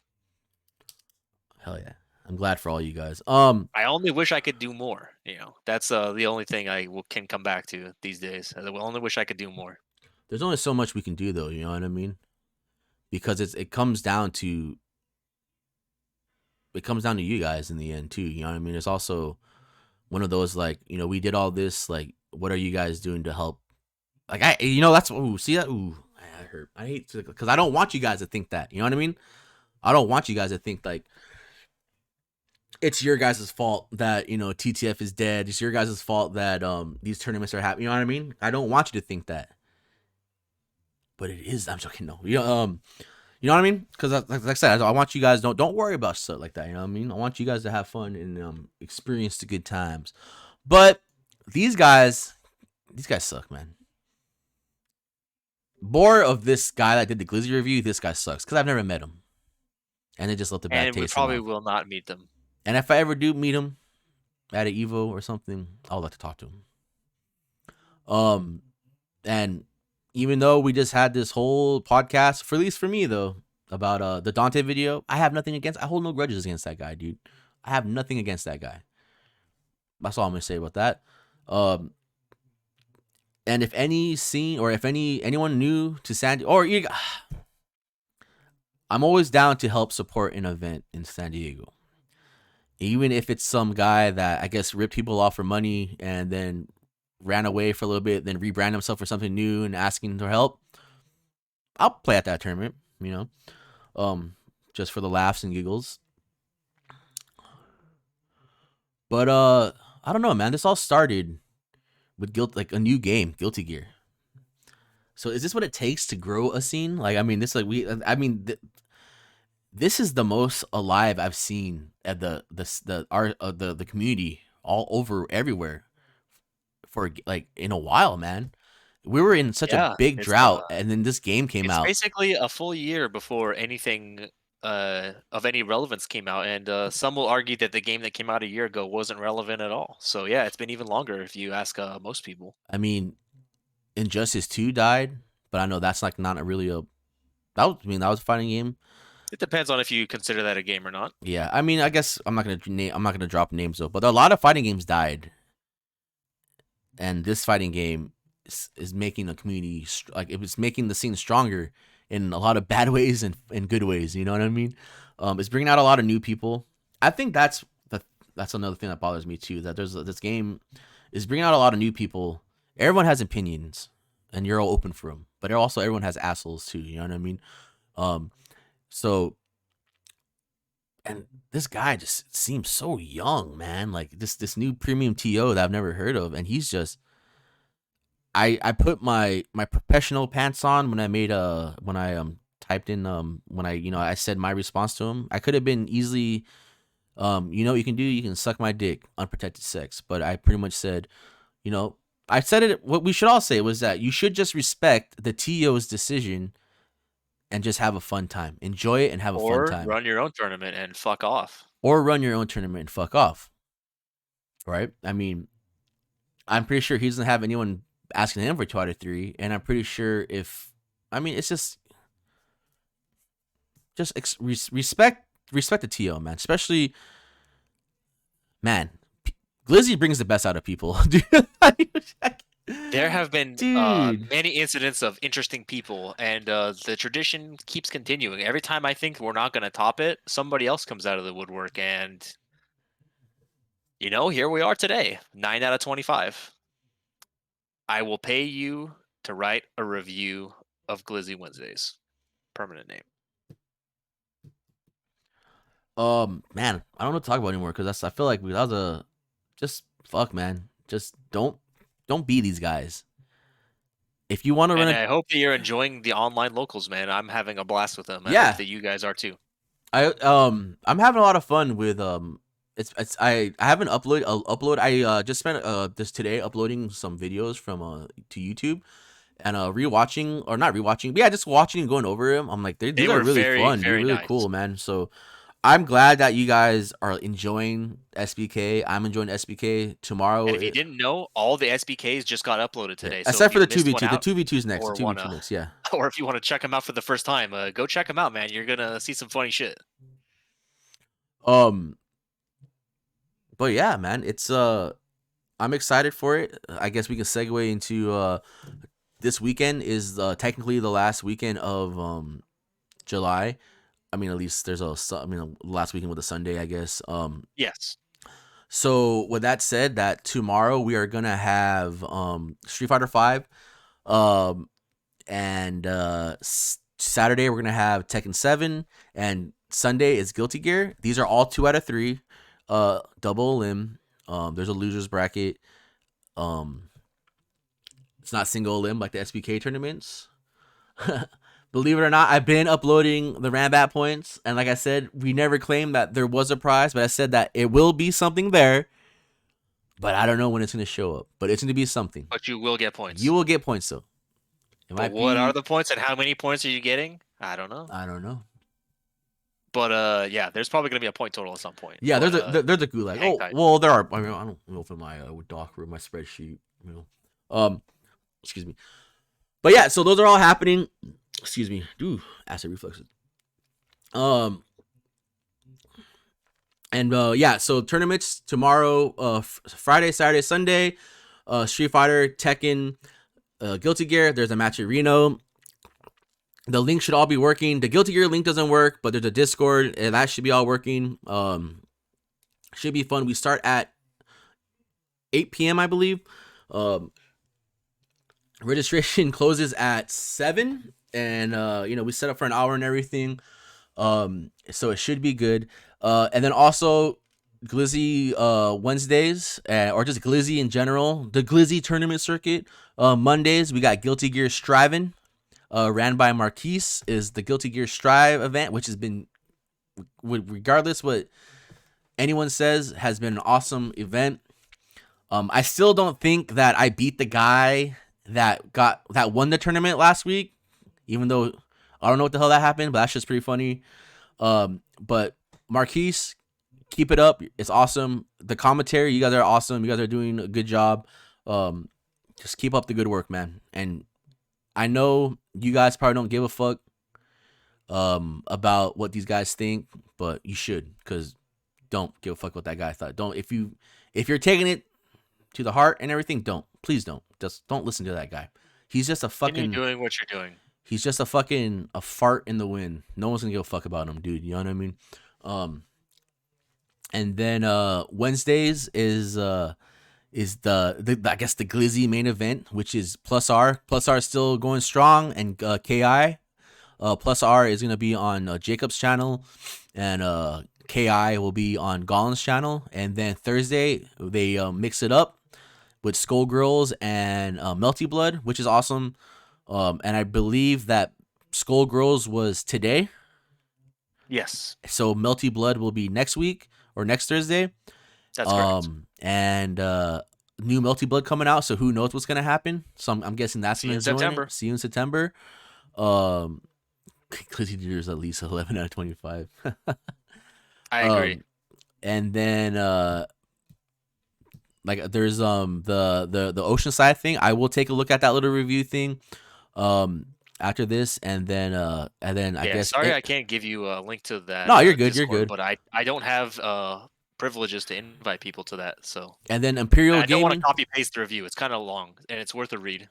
Hell yeah. I'm glad for all you guys. I only wish I could do more. That's the only thing I can come back to these days. I only wish I could do more. There's only so much we can do, though. You know what I mean? Because it comes down to you guys in the end too. You know what I mean? It's also one of those like, we did all this. Like, what are you guys doing to help? Like, that's see that. I hurt. I hate to, because I don't want you guys to think that. You know what I mean? I don't want you guys to think like it's your guys' fault that TTF is dead. It's your guys' fault that these tournaments are happening. You know what I mean? I don't want you to think that. But it is. I'm joking. No, you know what I mean? Because like I said, I want you guys don't worry about stuff like that. You know what I mean? I want you guys to have fun and experience the good times. But these guys suck, man. More of this guy that did the Glizzy review. This guy sucks because I've never met him, and they just left the bad taste. And we probably will not meet them. And if I ever do meet him at an Evo or something, I would like to talk to him. And even though we just had this whole podcast, for at least for me though, about the Dante video, I hold no grudges against that guy, dude. I have nothing against that guy. That's all I'm gonna say about that. And if anyone new to San Diego, I'm always down to help support an event in San Diego. Even if it's some guy that I guess ripped people off for money and then ran away for a little bit, then rebrand himself for something new and asking for help, I'll play at that tournament, just for the laughs and giggles. But I don't know, man. This all started with a new game, Guilty Gear. So is this what it takes to grow a scene? Like, I mean, this is the most alive I've seen at the community all over everywhere for like in a while, man. We were in such a big drought, and then this game came out. It's basically a full year before anything of any relevance came out, and some will argue that the game that came out a year ago wasn't relevant at all. So yeah, it's been even longer if you ask most people. I mean, Injustice 2 died, but I know that's like not really that was a fighting game. It depends on if you consider that a game or not. Yeah, I mean, I guess I'm not gonna drop names though, but a lot of fighting games died, and this fighting game is making a community it was making the scene stronger in a lot of bad ways and good ways. You know what I mean? It's bringing out a lot of new people. I think that's another thing that bothers me too. That this game is bringing out a lot of new people. Everyone has opinions, and you're all open for them. But also, everyone has assholes too. You know what I mean? So, and this guy just seems so young, man. Like this new premium TO that I've never heard of, and he's just. I put my professional pants on when I typed in when I said my response to him. I could have been easily, what you can do, you can suck my dick, unprotected sex. But I pretty much said, I said it. What we should all say was that you should just respect the TO's decision and just have a fun time. Enjoy it and have a fun time. Or run your own tournament and fuck off. Right? I mean, I'm pretty sure he doesn't have anyone asking him for 2 out of 3, and I'm pretty sure it's just respect the TO, man. Especially, man, Glizzy brings the best out of people. There have been many incidents of interesting people, and the tradition keeps continuing. Every time I think we're not going to top it, somebody else comes out of the woodwork, and here we are today, 9 out of 25. I will pay you to write a review of Glizzy Wednesdays. Permanent name. Man, I don't know what to talk about anymore because I feel like that was just fuck, man. Just don't be these guys. If you want to run, I hope that you're enjoying the online locals, man. I'm having a blast with them. I hope that you guys are too. I'm having a lot of fun with I haven't upload. I just spent this today uploading some videos from to YouTube, and rewatching or not rewatching, but yeah, just watching and going over them. I'm like, these are really fun. They're really cool, man. So I'm glad that you guys are enjoying SBK. I'm enjoying SBK tomorrow. And if you didn't know, all the SBKs just got uploaded today. Yeah. So except for the 2v2. The 2v2 is next. The 2v2 next, yeah. Or if you want to check them out for the first time, go check them out, man. You're gonna see some funny shit. But yeah, man, it's I'm excited for it. I guess we can segue into this weekend is technically the last weekend of July. I mean, at least there's last weekend with a Sunday, I guess. Yes. So with that said, that tomorrow we are gonna have Street Fighter 5, and Saturday we're gonna have Tekken 7, and Sunday is Guilty Gear. These are all 2 out of 3, double limb. There's a losers bracket. It's not single limb like the SBK tournaments. Believe it or not, I've been uploading the Rambat points, and like I said, we never claimed that there was a prize, but I said that it will be something there, but I don't know when it's going to show up, but it's going to be something. But you will get points. You will get points, though. But what are the points, and how many points are you getting? I don't know. But yeah, there's probably gonna be a point total at some point. Yeah, there's a gulag. Oh, well, there are. I mean, I don't know if in my doc room, my spreadsheet, excuse me. But yeah, so those are all happening. Excuse me. Dude, acid reflexes. And yeah, so tournaments tomorrow, Friday, Saturday, Sunday, Street Fighter, Tekken, Guilty Gear. There's a match at Reno. The link should all be working. The Guilty Gear link doesn't work, but there's a Discord, and that should be all working. Should be fun. We start at 8 p.m., I believe. Registration closes at 7, and we set up for an hour and everything. So it should be good. And then also Glizzy Wednesdays, or just Glizzy in general. The Glizzy tournament circuit. Mondays we got Guilty Gear Striving. Ran by Marquise, is the Guilty Gear Strive event, which has been, regardless what anyone says, has been an awesome event. I still don't think that I beat the guy that won the tournament last week, even though I don't know what the hell that happened, but that's just pretty funny. But Marquise, keep it up. It's awesome. The commentary, you guys are awesome. You guys are doing a good job. Just keep up the good work, man. And I know you guys probably don't give a fuck about what these guys think, but you should, because don't give a fuck what that guy thought. Don't, if you're taking it to the heart and everything, please don't. Just don't listen to that guy. He's just a fucking doing what you're doing. He's just a fart in the wind. No one's gonna give a fuck about him, dude. You know what I mean? And then Wednesdays is the I guess the Glizzy main event, which is Plus R. Plus R is still going strong, and KI. Plus R is gonna be on Jacob's channel, and KI will be on Gollin's channel. And then Thursday they mix it up with Skullgirls and Melty Blood, which is awesome. And I believe that Skullgirls was today. Yes. So Melty Blood will be next week or next Thursday. That's correct. And new Melty Blood coming out, so who knows what's gonna happen? So I'm guessing that's gonna September. See you in September. Glizzy Deer is at least 11 out of 25. I agree. And then like there's the Oceanside thing. I will take a look at that little review thing after this, and then I guess sorry I can't give you a link to that. No, you're good. Discord, you're good. But I don't have privileges to invite people to that. So and then Imperial Gaming. I don't want to copy paste the review. It's kind of long and it's worth a read.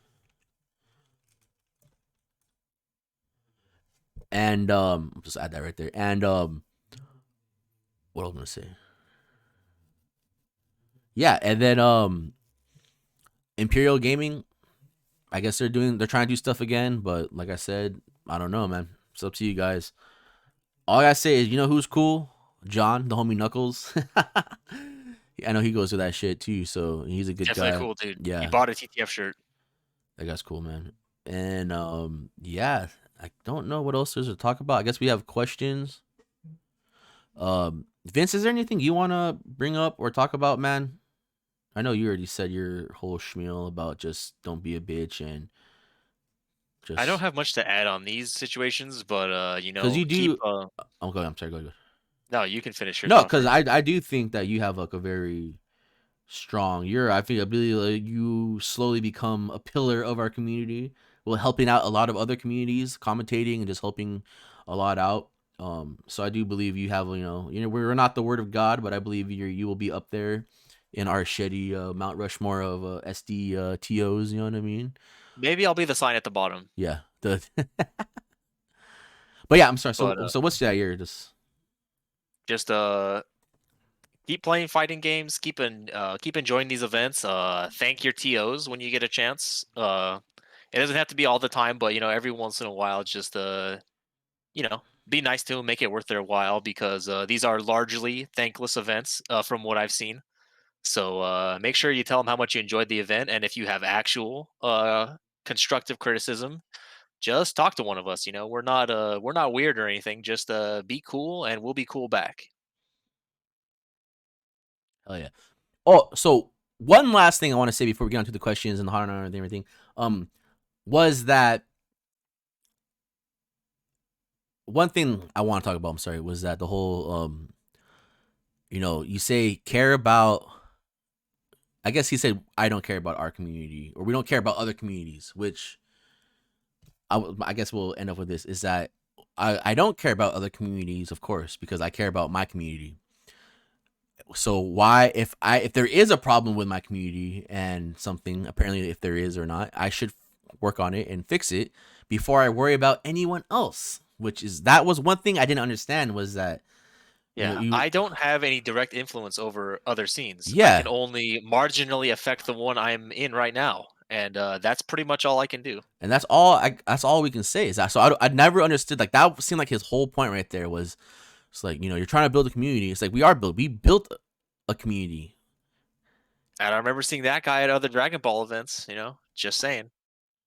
And just add that right there. And what was I gonna say? Yeah, and then Imperial Gaming, I guess they're trying to do stuff again, but like I said, I don't know, man. It's up to you guys. All I gotta say is, you know who's cool? John, the homie Knuckles. I know he goes to that shit too, so he's a good guy. Definitely cool, dude. Yeah, he bought a TTF shirt. That guy's cool, man. And yeah, I don't know what else there's to talk about. I guess we have questions. Vince, is there anything you want to bring up or talk about, man? I know you already said your whole schmeal about just don't be a bitch and I don't have much to add on these situations, but you know, because you do. Okay, I'm sorry. Go ahead. No, you can finish your. No, because I do think that you have like a very strong. I think I believe like, you slowly become a pillar of our community, while helping out a lot of other communities, commentating and just helping a lot out. So I do believe you have, we're not the word of God, but I believe you will be up there in our shitty Mount Rushmore of SD TOs. You know what I mean? Maybe I'll be the sign at the bottom. Yeah. But yeah, I'm sorry. So what's that year? Just keep playing fighting games. Keep enjoying these events. Thank your TOs when you get a chance. It doesn't have to be all the time, but you know, every once in a while, just you know, be nice to them, make it worth their while, because these are largely thankless events from what I've seen. So make sure you tell them how much you enjoyed the event, and if you have actual constructive criticism, just talk to one of us. You know, we're not weird or anything. Just be cool, and we'll be cool back. hell yeah. Oh, so one last thing I want to say before we get on to the questions and the hard and everything, was that one thing I want to talk about. I'm sorry, was that the whole, you say care about. I guess he said I don't care about our community, or we don't care about other communities, which I guess we'll end up with this, is that I don't care about other communities, of course, because I care about my community. So why, if there is a problem with my community and something, apparently if there is or not, I should work on it and fix it before I worry about anyone else. That was one thing I didn't understand, was that I don't have any direct influence over other scenes. Yeah. I can only marginally affect the one I'm in right now, and that's pretty much all I can do. And that's all. That's all we can say is that. So I never understood, like, that seemed like his whole point right there was, it's like, you're trying to build a community. It's like we built a community. And I remember seeing that guy at other Dragon Ball events. You know, just saying.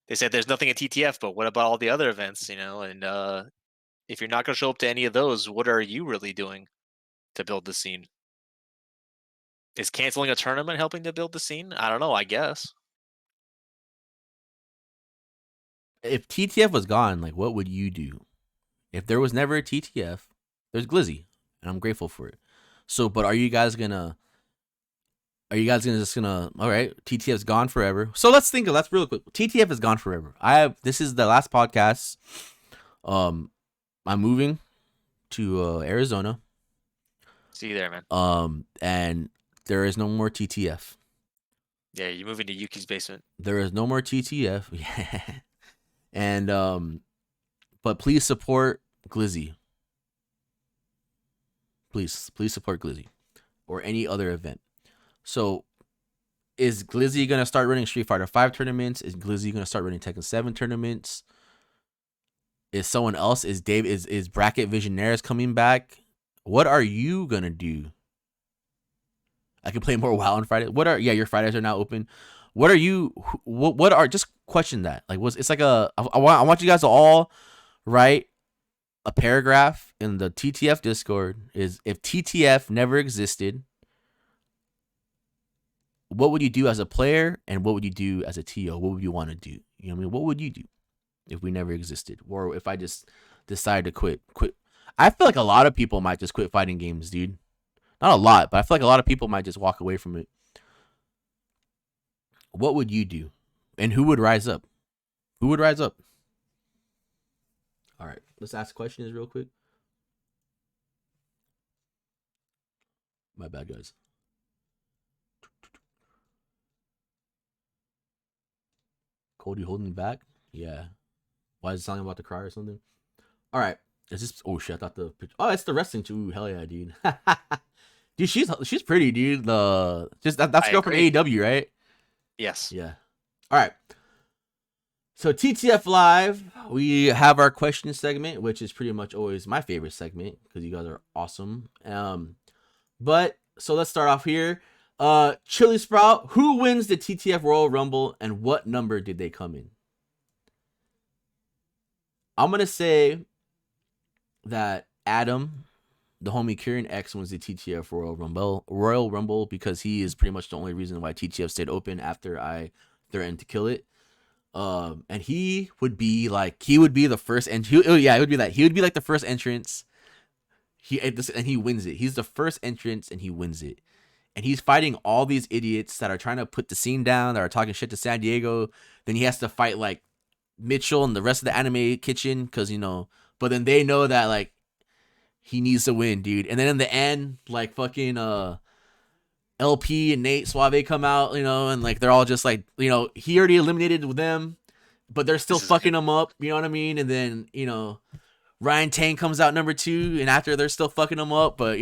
They said there's nothing at TTF, but what about all the other events? You know, and if you're not going to show up to any of those, what are you really doing to build the scene? Is canceling a tournament helping to build the scene? I don't know, I guess. If TTF was gone, like, what would you do? If there was never a TTF, there's Glizzy, and I'm grateful for it. So, but are you guys gonna all right, TTF's gone forever. So let's real quick. TTF is gone forever. This is the last podcast. I'm moving to Arizona. See you there, man. And there is no more TTF. Yeah, you're moving to Yuki's basement. There is no more TTF. Yeah. And but please support Glizzy. Please support Glizzy or any other event. So is Glizzy gonna start running Street Fighter 5 tournaments? Is Glizzy gonna start running Tekken 7 tournaments? Is someone else? Is Bracket Visionaires coming back? What are you gonna do? I can play more WoW on Friday. Your Fridays are now open. What are just question that. Like, it's like I want you guys to all write a paragraph in the TTF Discord. Is if TTF never existed, what would you do as a player, and what would you do as a TO? What would you want to do? You know what I mean? What would you do if we never existed, or if I just decided to quit? I feel like a lot of people might just quit fighting games, dude. Not a lot, but I feel like a lot of people might just walk away from it. What would you do? And who would rise up? Who would rise up? All right, let's ask questions real quick. My bad, guys. Cody holding back? Yeah. Why is it sounding about to cry or something? All right. Is this? Oh shit! I thought the picture. Oh, it's the wrestling too. Hell yeah, dude. Dude, she's pretty, dude. That's the girl from AEW, right? Yes. Yeah. All right. So TTF Live, we have our question segment, which is pretty much always my favorite segment because you guys are awesome. But so let's start off here. Chili Sprout, who wins the TTF Royal Rumble and what number did they come in? I'm gonna say that Adam, the homie Kieran X, wins the TTF Royal Rumble because he is pretty much the only reason why TTF stayed open after I threatened to kill it. And he would be the first, and he would be like the first entrance. And he wins it. He's the first entrance and he wins it. And he's fighting all these idiots that are trying to put the scene down, that are talking shit to San Diego. Then he has to fight like Mitchell and the rest of the anime kitchen because but then they know that like he needs to win, dude. And then in the end, like fucking LP and Nate Suave come out, and like they're all just like, he already eliminated them, but they're still fucking him up, you know what I mean? And then, Ryan Tang comes out number 2, and after they're still fucking him up, but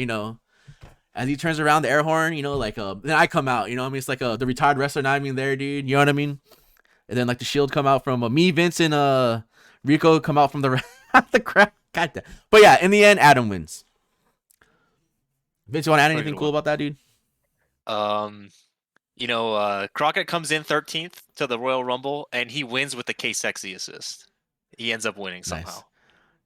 as he turns around the air horn, then I come out, I mean? It's like the retired wrestler not even there, dude, you know what I mean? And then like the Shield come out from me, Vince, and Rico come out from the crowd. God damn. But yeah, in the end, Adam wins. Vince, you want to add anything cool about that, dude? Crockett comes in 13th to the Royal Rumble, and he wins with the K-Sexy assist. He ends up winning somehow. Nice.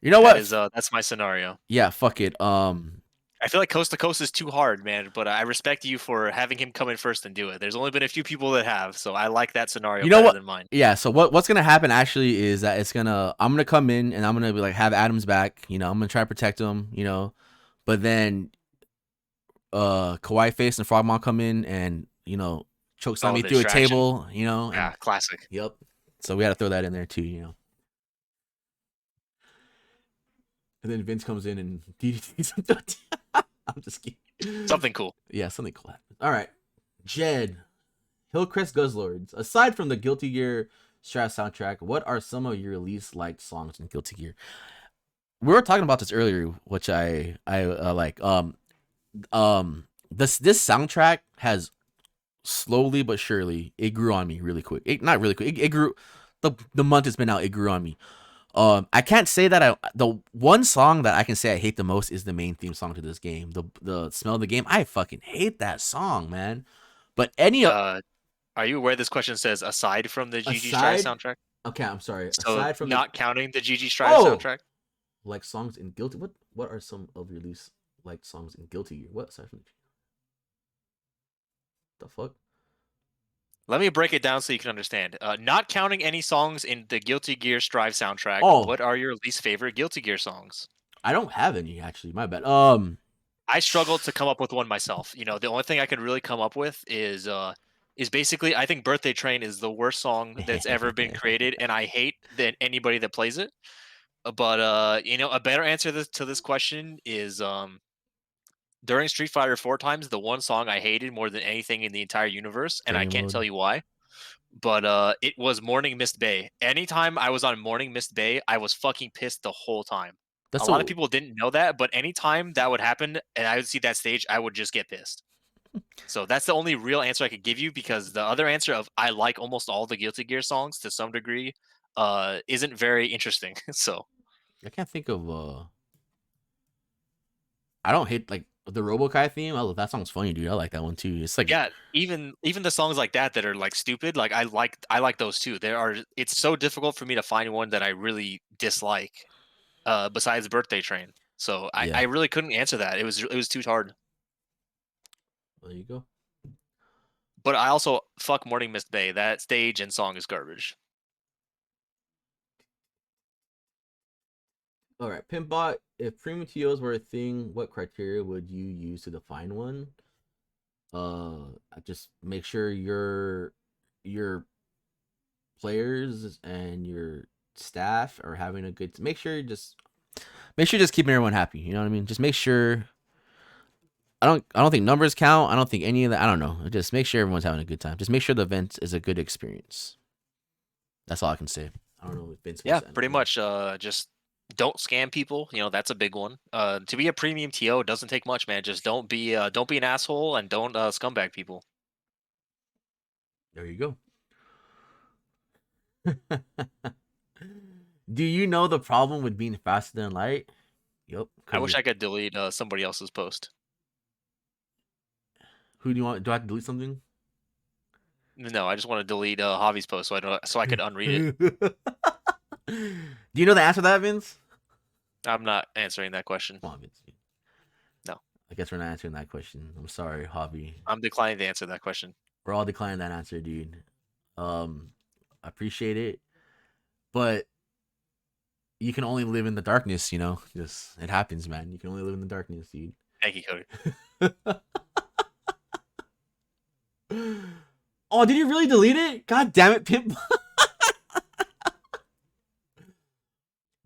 You know what? That's my scenario. Yeah, fuck it. I feel like Coast to Coast is too hard, man, but I respect you for having him come in first and do it. There's only been a few people that have, so I like that scenario better than mine. Yeah, so what's gonna happen actually is that I'm gonna come in and I'm gonna be like have Adam's back, I'm gonna try to protect him, but then Kawaii Face and Frogmon come in and chokeslam me through a table, Yeah, classic. Yep. So we had to throw that in there too, And then Vince comes in and DDTs him. I'm just kidding. Something cool. Yeah, something cool happens. All right. Jed, Hillcrest Guzzlords. Aside from the Guilty Gear Strat soundtrack, what are some of your least liked songs in Guilty Gear? We were talking about this earlier, which I like. This soundtrack has slowly but surely, it grew on me really quick. Not really quick. It grew. The month it's been out, it grew on me. I can't say that the one song that I can say I hate the most is the main theme song to this game. The Smell of the Game. I fucking hate that song, man. But are you aware this question says aside from the GG Strive soundtrack? Okay, I'm sorry. So aside from counting the GG Strive soundtrack? Like songs in Guilty. What are some of your least liked songs in Guilty Gear? What aside from the fuck? Let me break it down so you can understand. Not counting any songs in the Guilty Gear Strive soundtrack, what are your least favorite Guilty Gear songs? I don't have any, actually. My bad. I struggled to come up with one myself. The only thing I could really come up with is basically, I think Birthday Train is the worst song that's ever been created, and I hate anybody that plays it. But, a better answer to this question is... during Street Fighter 4 times, the one song I hated more than anything in the entire universe, and I can't tell you why, but it was Morning Mist Bay. Anytime I was on Morning Mist Bay, I was fucking pissed the whole time. A lot of people didn't know that, but anytime that would happen and I would see that stage, I would just get pissed. So that's the only real answer I could give you, because the other answer of I like almost all the Guilty Gear songs to some degree isn't very interesting. So I can't think of I don't hate like the RoboKai theme. That song's funny, dude. I like that one too. It's like, yeah, even the songs like that are like stupid. Like I like those too. It's so difficult for me to find one that I really dislike, besides Birthday Train. So I really couldn't answer that. It was too hard. There you go. But I also fuck Morning Mist Bay. That stage and song is garbage. All right, Pimpbot. If premium TOs were a thing, what criteria would you use to define one? Just make sure your players and your staff are having a good. Make sure you're just keeping everyone happy. You know what I mean? Just make sure. I don't think numbers count. I don't think any of that. I don't know. Just make sure everyone's having a good time. Just make sure the event is a good experience. That's all I can say. I don't know if Vince. Yeah, pretty much. Just don't scam people. That's a big one. To be a premium TO doesn't take much, man. Just don't be an asshole and don't scumbag people. There you go. Do you know the problem with being faster than light? Yep. I wish I could delete somebody else's post. Who do you want? Do I have to delete something? No, I just want to delete Javi's post so I could unread it. Do you know the answer to that, Vince? I'm not answering that question. Come on, Vince. No. I guess we're not answering that question. I'm sorry, Javi. I'm declining to answer that question. We're all declining that answer, dude. I appreciate it. But you can only live in the darkness, you know? Just it happens, man. You can only live in the darkness, dude. Thank you, Cody. Oh, did you really delete it? God damn it, Pimp.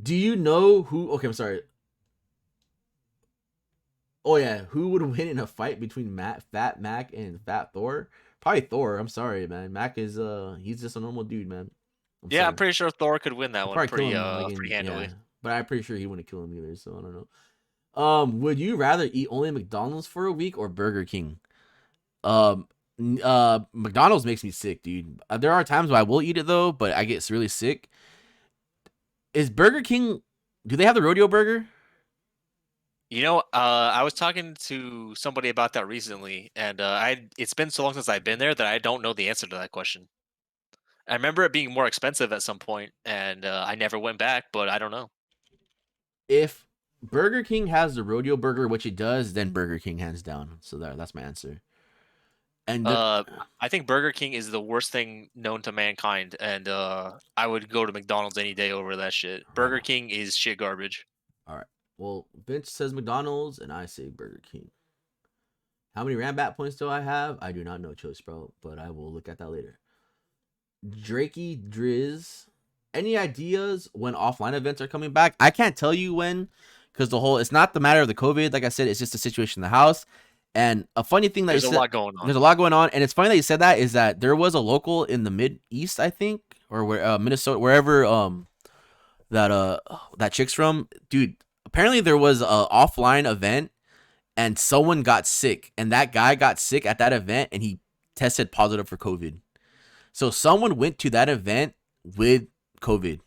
Do you know who... Okay, I'm sorry. Oh, yeah. Who would win in a fight between Fat Mac and Fat Thor? Probably Thor. I'm sorry, man. Mac is... He's just a normal dude, man. I'm pretty sure Thor could win that one pretty handily. Yeah, but I'm pretty sure he wouldn't kill him either, so I don't know. Would you rather eat only McDonald's for a week or Burger King? McDonald's makes me sick, dude. There are times where I will eat it though, but I get really sick. Is Burger King? Do they have the rodeo burger? You know, I was talking to somebody about that recently, and it's been so long since I've been there that I don't know the answer to that question. I remember it being more expensive at some point, and I never went back, but I don't know. If Burger King has the rodeo burger, which it does, then Burger King hands down. So that's my answer. And I think Burger King is the worst thing known to mankind, and I would go to McDonald's any day over that shit. Burger King is shit garbage. All right. Well, Vince says McDonald's, and I say Burger King. How many Rambat points do I have? I do not know, Choice Bro, but I will look at that later. Drakey Driz, any ideas when offline events are coming back? I can't tell you when, because it's not the matter of the COVID. Like I said, it's just the situation in the house. And a funny thing that there's a lot going on. There's a lot going on, and it's funny that you said that. Is that there was a local in the Mid-East, I think, or where Minnesota, wherever that chick's from, dude. Apparently, there was a offline event, and someone got sick, and that guy got sick at that event, and he tested positive for COVID. So someone went to that event with COVID,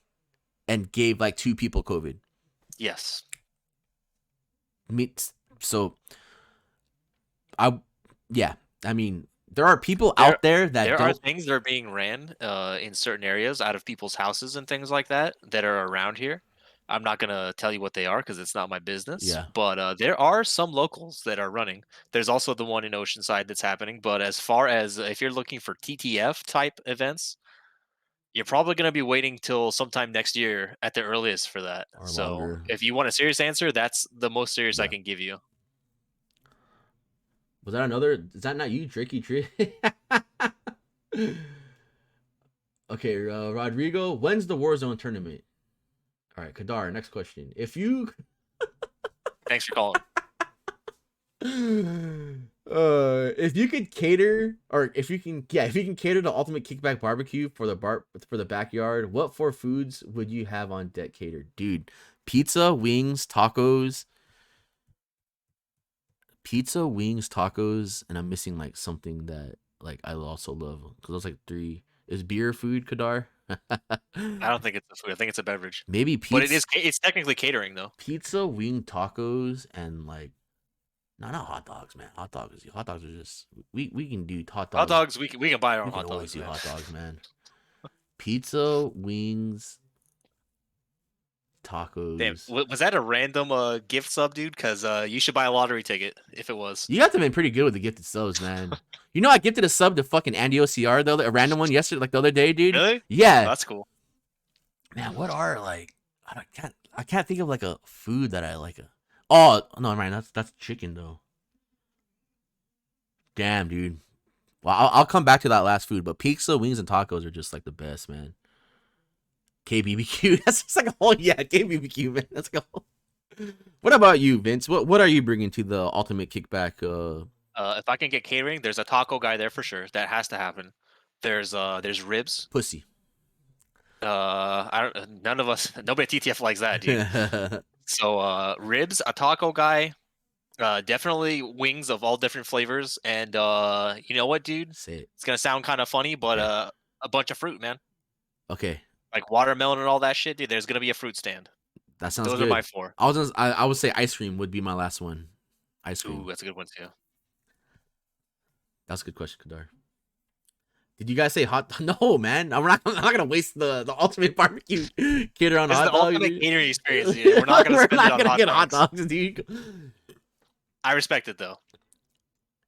and gave like 2 people COVID. Yes. So. I mean, there are people out there that there are things that are being ran in certain areas out of people's houses and things like that are around here. I'm not gonna tell you what they are because it's not my business. Yeah. But there are some locals that are running. There's also the one in Oceanside that's happening. But as far as if you're looking for TTF type events, you're probably gonna be waiting till sometime next year at the earliest for that. Or so longer. If you want a serious answer, that's the most serious I can give you. Was that another? Is that not you, Drakey Tree? Okay, Rodrigo, when's the Warzone tournament? All right, Kadar, next question. If you... Thanks for calling. If you could cater, or if you can cater the ultimate kickback barbecue for the backyard, what 4 foods would you have on deck catered? Dude, pizza, wings, tacos, and I'm missing like something that like I also love because those like 3. Is beer food, Kadar? I don't think it's a food. I think it's a beverage. Maybe pizza. But it's technically catering though. Pizza, wing, tacos, and like not hot dogs, man. Hot dogs are just we can do hot dogs. Hot dogs we can buy our own hot dogs. Always do hot dogs, man. Pizza, wings, tacos. Damn, was that a random gift sub, dude? Because you should buy a lottery ticket if it was. You have to been pretty good with the gifted subs, man. You know, I gifted a sub to fucking Andy OCR a random one yesterday, like the other day, dude. Really? Yeah. Oh, that's cool. Man, what are like? I can't think of like a food that I like. Oh no, man, that's chicken though. Damn, dude. Well, I'll come back to that last food, but pizza, wings, and tacos are just like the best, man. KBBQ. That's just like a whole KBBQ, man. That's like a whole... What about you, Vince? What are you bringing to the ultimate kickback? If I can get catering, there's a taco guy there for sure. That has to happen. There's ribs. Pussy. Nobody at TTF likes that, dude. So ribs, a taco guy, definitely wings of all different flavors, and you know what, dude? Say it. It's gonna sound kind of funny, but a bunch of fruit, man. Okay. Like watermelon and all that shit, dude. There's gonna be a fruit stand. That sounds good. Those are my 4. I would say ice cream would be my last one. Ice cream. Ooh, that's a good one too. That's a good question, Kadar. Did you guys say hot? No, man. I'm not gonna waste the ultimate barbecue cater on hot dogs. It's the ultimate catering experience, dude. We're not gonna spend it on hot dogs, dude. I respect it though.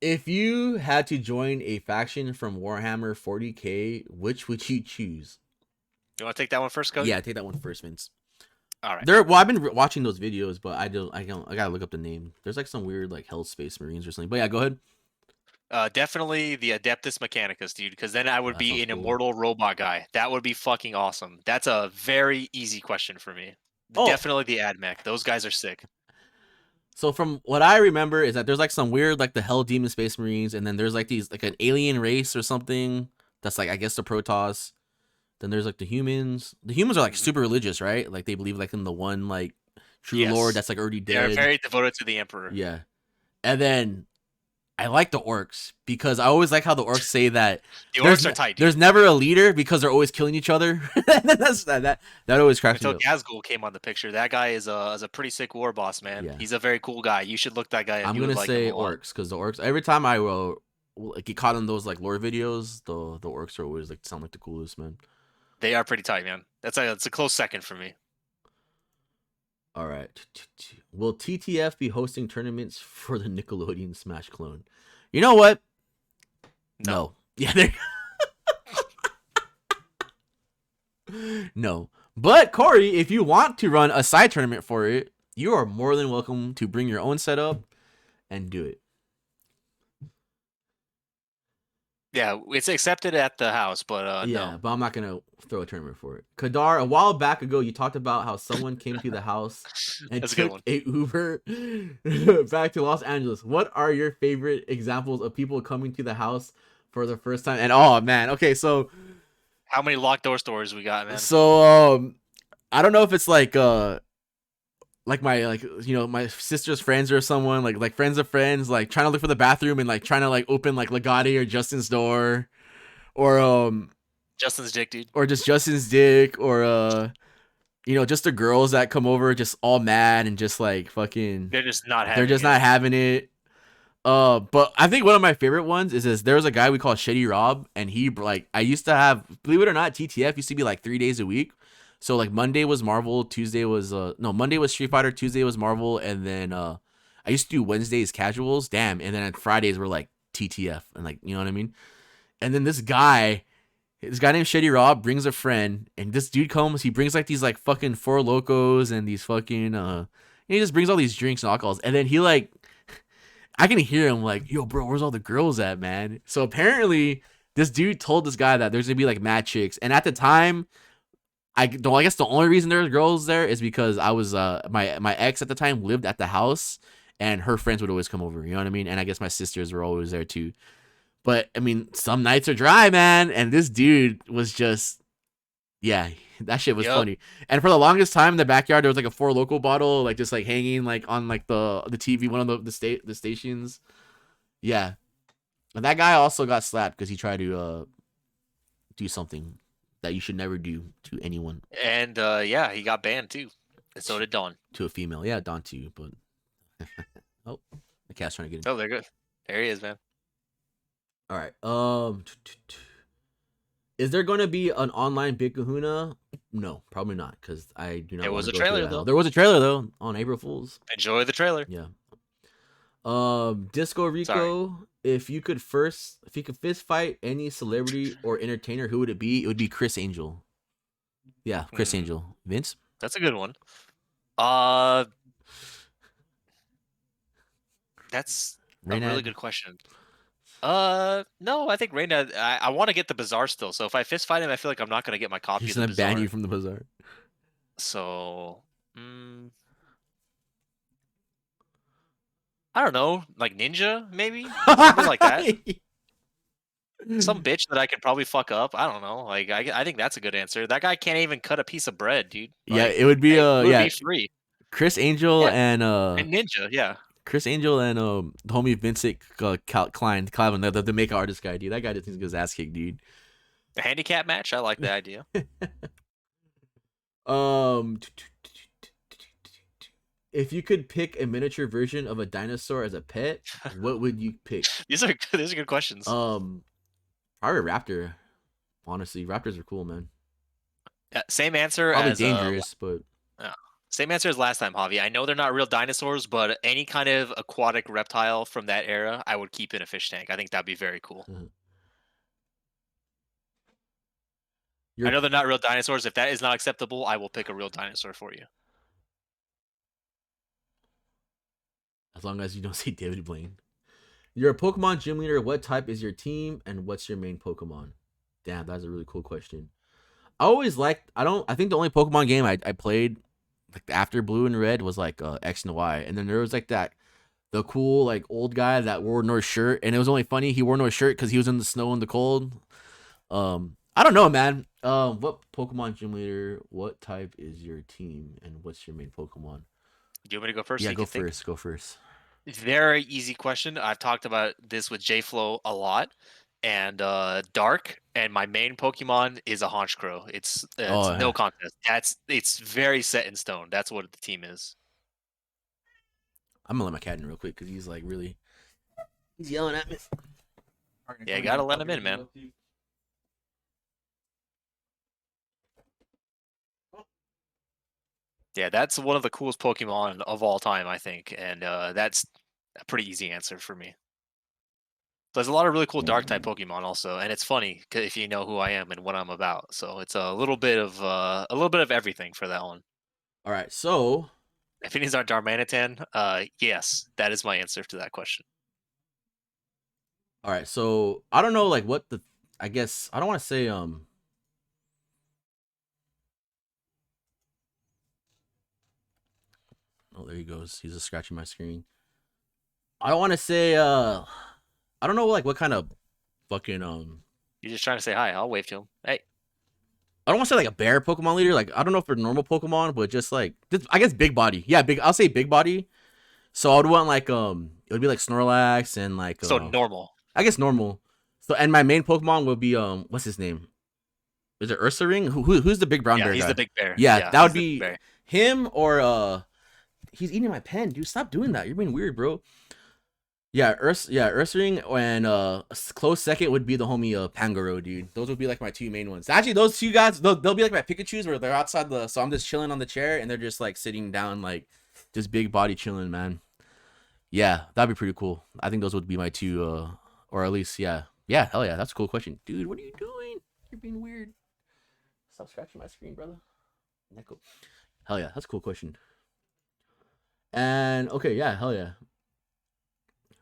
If you had to join a faction from Warhammer 40K, which would you choose? You want to take that one first, Cody? Yeah, take that one first, Vince. All right. Well, I've been watching those videos, but I gotta look up the name. There's like some weird like Hell Space Marines or something. But yeah, go ahead. Definitely the Adeptus Mechanicus, dude, because then I would be an immortal robot guy. That would be fucking awesome. That's a very easy question for me. Definitely the AdMech. Those guys are sick. So from what I remember is that there's like some weird like the Hell Demon Space Marines, and then there's like these like an alien race or something that's like I guess the Protoss. Then there's like the humans. The humans are like super religious, right? Like they believe like in the one like true Lord that's like already dead. They're very devoted to the Emperor. Yeah. And then I like the orcs because I always like how the orcs say that the orcs are tight. Dude. There's never a leader because they're always killing each other. that always cracks me up. Until Gazgul came on the picture. That guy is a pretty sick war boss, man. Yeah. He's a very cool guy. You should look that guy up. I'm gonna say orcs because the orcs. Every time I like get caught in those like lore videos, the orcs are always like sound like the coolest, man. They are pretty tight, man. That's a close second for me. All right. Will TTF be hosting tournaments for the Nickelodeon Smash clone? You know what? No. Yeah, no. But Corey, if you want to run a side tournament for it, you are more than welcome to bring your own setup and do it. Yeah, it's accepted at the house, but no. But I'm not gonna throw a tournament for it. Kadar, a while back ago, you talked about how someone came to the house and took a Uber back to Los Angeles. What are your favorite examples of people coming to the house for the first time? And oh man, okay, so how many locked door stories we got, man? So I don't know if it's like my my sister's friends or someone like friends of friends like trying to look for the bathroom and like trying to like open like Legati or Justin's door or Justin's dick, dude, or just Justin's dick or just the girls that come over just all mad and just like fucking they're just not having it. But I think one of my favorite ones is there was a guy we call Shitty Rob, and he like I used to have, believe it or not, TTF used to be like 3 days a week. So like Monday was Marvel, Tuesday was Monday was Street Fighter, Tuesday was Marvel, and then I used to do Wednesdays casuals, and then Fridays were like TTF, and like, you know what I mean? And then this guy named Shitty Rob brings a friend, and this dude comes, he brings like these like fucking Four Locos and these fucking he just brings all these drinks and alcohols, and then he like I can hear him like, yo, bro, where's all the girls at, man? So apparently this dude told this guy that there's gonna be like mad chicks, and at the time, I guess the only reason there's girls there is because I was my ex at the time lived at the house, and her friends would always come over, you know what I mean? And I guess my sisters were always there too. But I mean, some nights are dry, man, and this dude was just, yeah, that shit was funny. And for the longest time in the backyard, there was like a Four Loko bottle, like just like hanging like on like the TV, one of the stations. Yeah, and that guy also got slapped because he tried to do something that you should never do to anyone. And he got banned too. And so did Don. To a female, yeah, Don too. But oh, the cat's trying to get in. Oh, they're good. There he is, man. All right. Is there going to be an online Big Kahuna? No, probably not, because I do not. There was a trailer though. There was a trailer though on April Fools. Enjoy the trailer. Yeah. Disco Rico. Sorry. If you could fist fight any celebrity or entertainer, who would it be? It would be Chris Angel. Yeah, Chris Angel. Vince? That's a good one. That's a really good question. No, I think Reina. I want to get the Bazaar still. So if I fist fight him, I feel like I'm not gonna get my copy. He's gonna ban you from the Bazaar. So, I don't know, like Ninja, maybe something like that. Some bitch that I could probably fuck up. I don't know. Like I think that's a good answer. That guy can't even cut a piece of bread, dude. Like, yeah, it would be be free. Chris Angel and Ninja, yeah. Chris Angel and the homie Vincent Klein, the makeup artist guy, dude. That guy just needs to get his ass kicked, dude. The handicap match, I like the idea. If you could pick a miniature version of a dinosaur as a pet, what would you pick? These are good questions. Probably a raptor. Honestly, raptors are cool, man. Same answer. Probably as dangerous, but same answer as last time, Javi. I know they're not real dinosaurs, but any kind of aquatic reptile from that era, I would keep in a fish tank. I think that'd be very cool. I know they're not real dinosaurs. If that is not acceptable, I will pick a real dinosaur for you. As long as you don't say David Blaine. You're a Pokemon gym leader. What type is your team, and what's your main Pokemon? Damn, that's a really cool question. I always liked. I think the only Pokemon game I played like after Blue and Red was like X and Y, and then there was like the cool like old guy that wore no shirt, and it was only funny he wore no shirt because he was in the snow and the cold. I don't know, man. What Pokemon gym leader? What type is your team, and what's your main Pokemon? Do you want me to go first? Yeah, go first. Go first. Very easy question. I've talked about this with J-Flow a lot, and Dark. And my main Pokemon is a Honchkrow. It's no contest. It's very set in stone. That's what the team is. I'm gonna let my cat in real quick because he's yelling at me. Yeah, you gotta let him in, man. Yeah, that's one of the coolest Pokemon of all time, I think, and that's a pretty easy answer for me. There's a lot of really cool Dark type Pokemon also, and it's funny if you know who I am and what I'm about. So it's a little bit of everything for that one. All right, so if it is our Darmanitan, yes, that is my answer to that question. All right, so I don't know like what I guess I don't want to say Oh, there he goes. He's just scratching my screen. I don't want to say I don't know like what kind of fucking You're just trying to say hi. I'll wave to him. Hey. I don't want to say like a bear Pokemon leader. Like I don't know if they're normal Pokemon, but just like I guess big body. Yeah, big. I'll say big body. So I would want like it would be like Snorlax and like so normal. I guess normal. So and my main Pokemon would be what's his name? Is it Ursaring? Who's the big brown bear? He's guy? the big bear. Yeah, that would be him or he's eating my pen, dude. Stop doing that. You're being weird, bro. Yeah, Ursaring, and a close second would be the homie Pangoro, dude. Those would be like my two main ones. Actually, those two guys, they'll be like my Pikachus where they're outside so I'm just chilling on the chair and they're just like sitting down, like just big body chilling, man. Yeah, that'd be pretty cool. I think those would be my two, or at least, yeah, hell yeah, that's a cool question, dude. What are you doing? You're being weird. Stop scratching my screen, brother. Cool. Hell yeah, that's a cool question. And okay, yeah, hell yeah.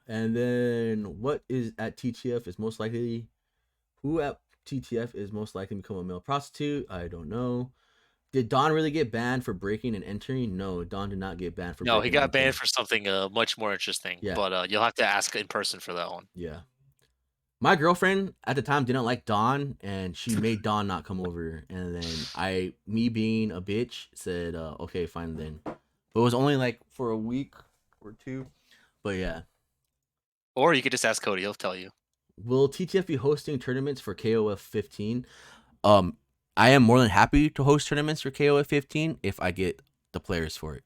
And then what is at TTF is most likely? Who at TTF is most likely to become a male prostitute? I don't know. Did Don really get banned for breaking and entering? No, Don did not get banned for breaking. No, he got banned for something much more interesting. Yeah. But you'll have to ask in person for that one. Yeah. My girlfriend at the time didn't like Don, and she made Don not come over. And then me being a bitch, said, okay, fine then. But it was only like for a week or two. But yeah. Or you could just ask Cody, he'll tell you. Will TTF be hosting tournaments for KOF 15? I am more than happy to host tournaments for KOF 15 if I get the players for it.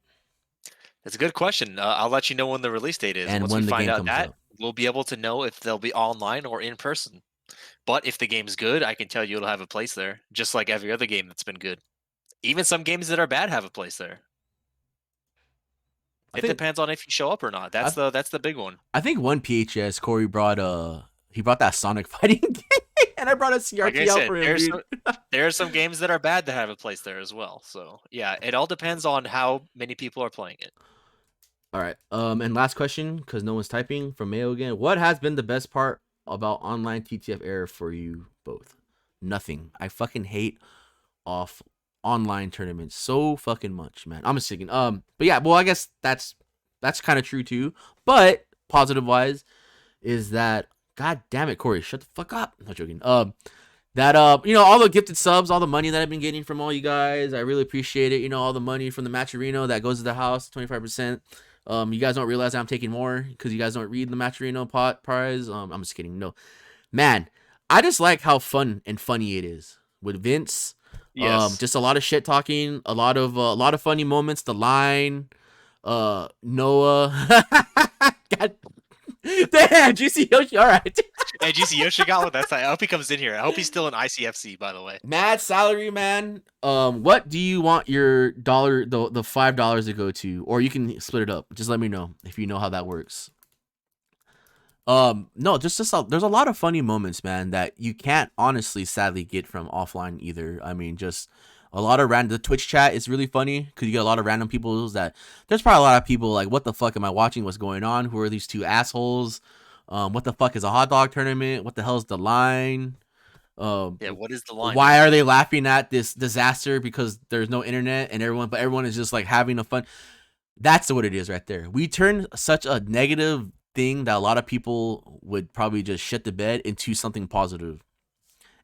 That's a good question. I'll let you know when the release date is. And once when we the find game out comes that, out. We'll be able to know if they'll be online or in person. But if the game's good, I can tell you it'll have a place there, just like every other game that's been good. Even some games that are bad have a place there. It depends on if you show up or not. That's the big one. I think one PHS Corey brought that Sonic fighting game, and I brought a CRT out for him. There are some games that are bad that have a place there as well. So yeah, it all depends on how many people are playing it. All right. And last question, because no one's typing, from Mayo again. What has been the best part about online TTF era for you both? Nothing. I fucking hate online tournaments so fucking much, man. I'm just thinking. But yeah, well, I guess that's kind of true too. But positive wise, is that God damn it, Corey, shut the fuck up. I'm not joking. That all the gifted subs, all the money that I've been getting from all you guys, I really appreciate it. All the money from the Matcherino that goes to the house, 25%. You guys don't realize I'm taking more because you guys don't read the Matcherino pot prize. I'm just kidding. No, man, I just like how fun and funny it is with Vince. Yes. Just a lot of shit talking, a lot of funny moments. The line, Noah. God. Damn, GC Yoshi. All right. Hey, GC Yoshi got one. That's I hope he comes in here. I hope he's still in ICFC, by the way. Mad salary, man. What do you want your the $5 to go to? Or you can split it up. Just let me know if you know how that works. No, there's a lot of funny moments, man, that you can't honestly, sadly, get from offline either. I mean, just a lot of random. The Twitch chat is really funny because you get a lot of random people that there's probably a lot of people like, what the fuck am I watching? What's going on? Who are these two assholes? What the fuck is a hot dog tournament? What the hell is the line? Yeah, what is the line? Why are they laughing at this disaster because there's no internet and everyone is just like having a fun. That's what it is right there. We turn such a negative thing that a lot of people would probably just shit the bed into something positive.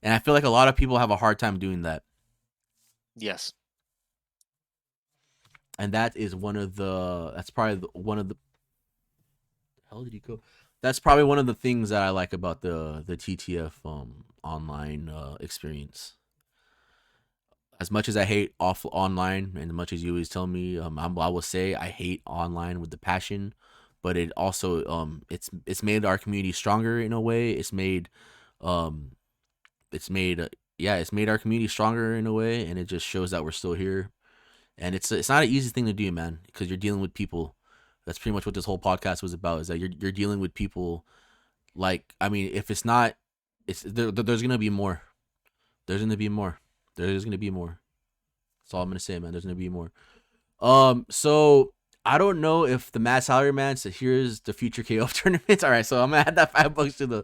And I feel like a lot of people have a hard time doing that. Yes. And that is that's probably one of the hell did he go? That's probably one of the things that I like about the TTF online experience. As much as I hate online, and as much as you always tell me, I will say I hate online with the passion, but it also it's made our community stronger in a way. It's made it's made our community stronger in a way, and it just shows that we're still here. And it's not an easy thing to do, man, because you're dealing with people. That's pretty much what this whole podcast was about. Is that you're dealing with people. Like, I mean, if it's not, there's gonna be more. There's gonna be more. There's gonna be more. That's all I'm gonna say, man. There's gonna be more. So I don't know if the Mad Salary Man said here's the future KO tournaments. All right, so I'm gonna add that $5 to the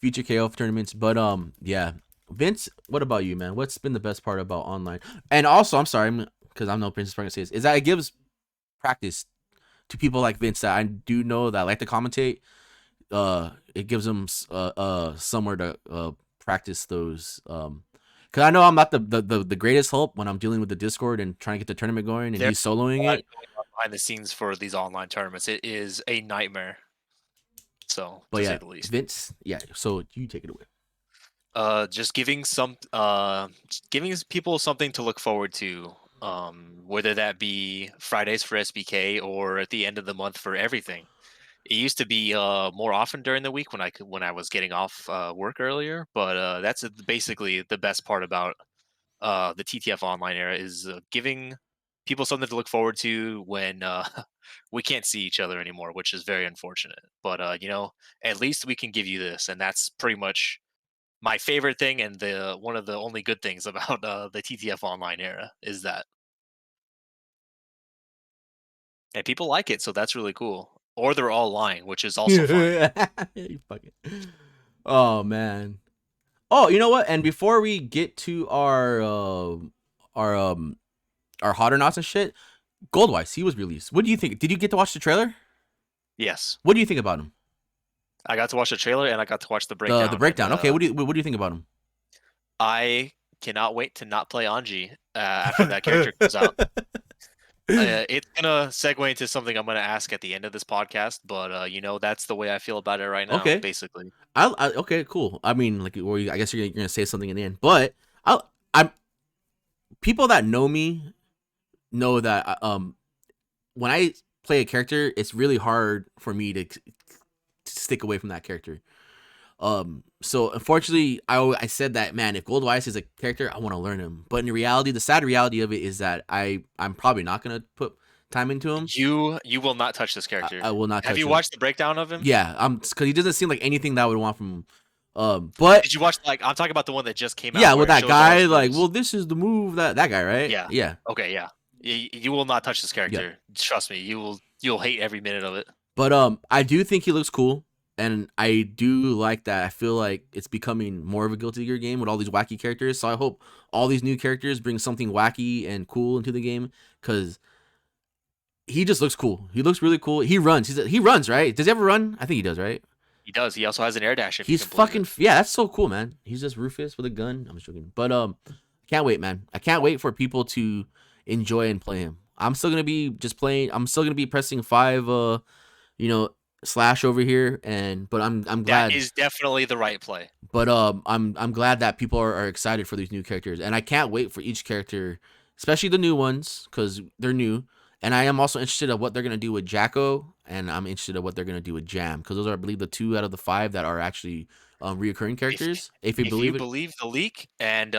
future KO tournaments. But yeah, Vince, what about you, man? What's been the best part about online? And also, I'm sorry, because I'm no Princess Frank says is that it gives practice to people like Vince that I do know that like to commentate. It gives them somewhere to practice those because I know I'm not the greatest help when I'm dealing with the Discord and trying to get the tournament going and he's soloing it behind the scenes for these online tournaments. It is a nightmare, so but to yeah, say the least. Vince, yeah, so you take it away. Just giving people something to look forward to, whether that be Fridays for SBK or at the end of the month for everything. It used to be more often during the week when I was getting off work earlier, but that's basically the best part about the TTF online era is giving people something to look forward to when we can't see each other anymore, which is very unfortunate. But at least we can give you this, and that's pretty much my favorite thing, and the one of the only good things about the TTF online era is that, and people like it, so that's really cool. Or they're all lying, which is also fine. You fucking... Oh man. Oh, you know what? And before we get to our hot or nots and shit, Goldwise, he was released. What do you think? Did you get to watch the trailer? Yes. What do you think about him? I got to watch the trailer and I got to watch the breakdown. The breakdown. Okay, what do you think about him? I cannot wait to not play Anji after that character comes out. It's gonna segue into something I'm gonna ask at the end of this podcast, but that's the way I feel about it right now. Okay, basically. Okay, cool. I mean, like, or I guess you're gonna say something in the end, but I'm people that know me know that when I play a character, it's really hard for me to stick away from that character. So unfortunately, I said that, man, if Goldwise is a character, I want to learn him. But in reality, the sad reality of it is that I'm probably not gonna put time into him. You will not touch this character. I will not. Have you watched the breakdown of him? Yeah, because he doesn't seem like anything that I would want from him. But did you watch I'm talking about the one that just came out? Yeah, with that guy, like, well, this is the move that guy, right? Yeah. Yeah. Okay, yeah. You will not touch this character. Yeah. Trust me, you'll hate every minute of it. But I do think he looks cool. And I do like that. I feel like it's becoming more of a Guilty Gear game with all these wacky characters. So I hope all these new characters bring something wacky and cool into the game, because he just looks cool. He looks really cool. He runs. He runs, right? Does he ever run? I think he does, right? He does. He also has an air dash. He's fucking yeah. That's so cool, man. He's just Rufus with a gun. I'm just joking, but can't wait, man. I can't wait for people to enjoy and play him. I'm still gonna be just playing. I'm still gonna be pressing 5. Slash over here, but I'm glad that is definitely the right play. But I'm glad that people are excited for these new characters, and I can't wait for each character, especially the new ones, because they're new. And I am also interested in what they're gonna do with Jacko, and I'm interested in what they're gonna do with Jam, because those are, I believe, the 2 out of the 5 that are actually reoccurring characters. If you believe the leak, and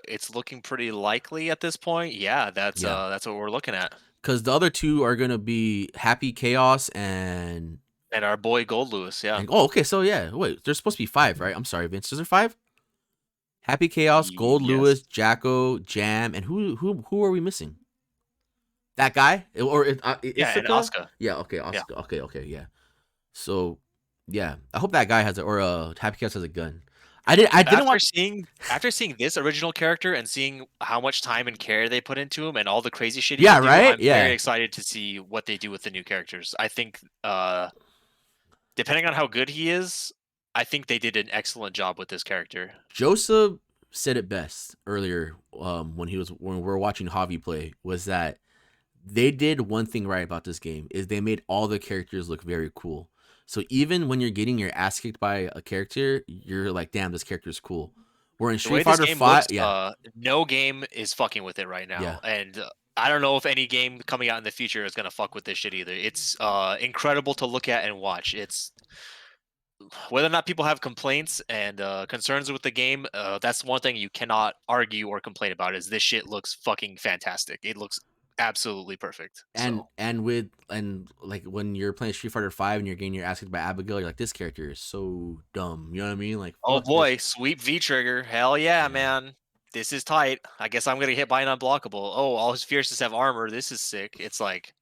it's looking pretty likely at this point. Yeah, that's what we're looking at. Because the other 2 are gonna be Happy Chaos and And our boy Gold Lewis, yeah. And, okay, so yeah, wait, there's supposed to be 5, right? I'm sorry, Vince. Is there 5? Happy Chaos, Gold Lewis, Jacko, Jam, and who are we missing? That guy or yeah, and Oscar. Yeah, okay, Oscar. Yeah. Okay, yeah. So, yeah, I hope that guy has Happy Chaos has a gun. I didn't after seeing this original character and seeing how much time and care they put into him and all the crazy shit he can do, I'm very excited to see what they do with the new characters. I think depending on how good he is, I think they did an excellent job with this character. Joseph said it best earlier when we were watching Javi play, was that they did one thing right about this game, is they made all the characters look very cool. So even when you're getting your ass kicked by a character, you're like, damn, this character is cool. We're in Street Fighter 5. No game is fucking with it right now. Yeah. And I don't know if any game coming out in the future is going to fuck with this shit either. It's incredible to look at and watch. It's whether or not people have complaints and concerns with the game, that's one thing you cannot argue or complain about, is this shit looks fucking fantastic. It looks absolutely perfect. And like when you're playing Street Fighter 5 and you're getting your ass kicked by Abigail, you're like, this character is so dumb. You know what I mean? Like, oh boy, sweep V trigger. Hell yeah, man. This is tight. I guess I'm gonna get hit by an unblockable. Oh, all his fierces have armor. This is sick. It's like,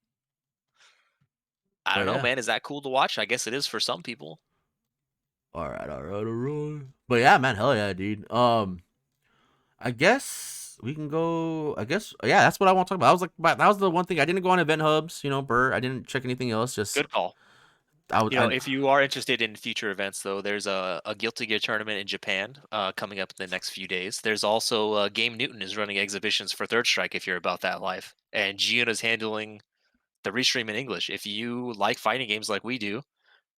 I don't know, man. Is that cool to watch? I guess it is for some people. All right. But yeah, man, hell yeah, dude. I guess we can go. That's what I want to talk about. That was the one thing I didn't go on event hubs. I didn't check anything else. Just good call. If you are interested in future events, though, there's a Guilty Gear tournament in Japan coming up in the next few days. There's also Game Newton is running exhibitions for Third Strike if you're about that life, and Gion is handling the restream in English. If you like fighting games like we do,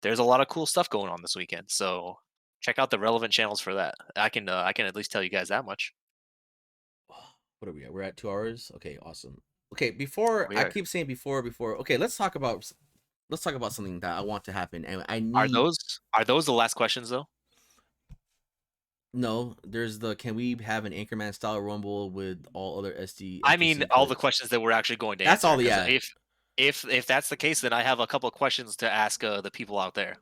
there's a lot of cool stuff going on this weekend. So check out the relevant channels for that. I can at least tell you guys that much. What are we at? We're at 2 hours. Okay, awesome. Okay, I keep saying before. Okay, let's talk about something that I want to happen. And I need... Are those the last questions though? No, there's can we have an Anchorman style rumble with all other SD? I mean, all the questions that we're actually going to answer. That's all. Yeah. If that's the case, then I have a couple of questions to ask the people out there.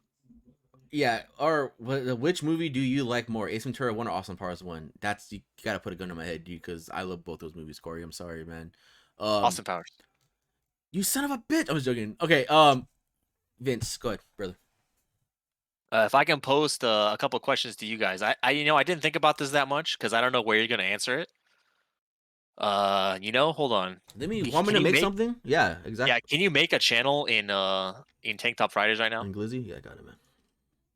Yeah, or which movie do you like more, Ace Ventura 1 or Austin Powers 1? You gotta put a gun in my head, dude, because I love both those movies, Corey. I'm sorry, man. Austin Powers. You son of a bitch! I was joking. Okay, Vince, go ahead, brother. If I can post a couple of questions to you guys, I didn't think about this that much because I don't know where you're gonna answer it. Hold on. Want me to make something? Yeah, exactly. Yeah, can you make a channel in Tank Top Fridays right now? In Glizzy? Yeah, I got it, man.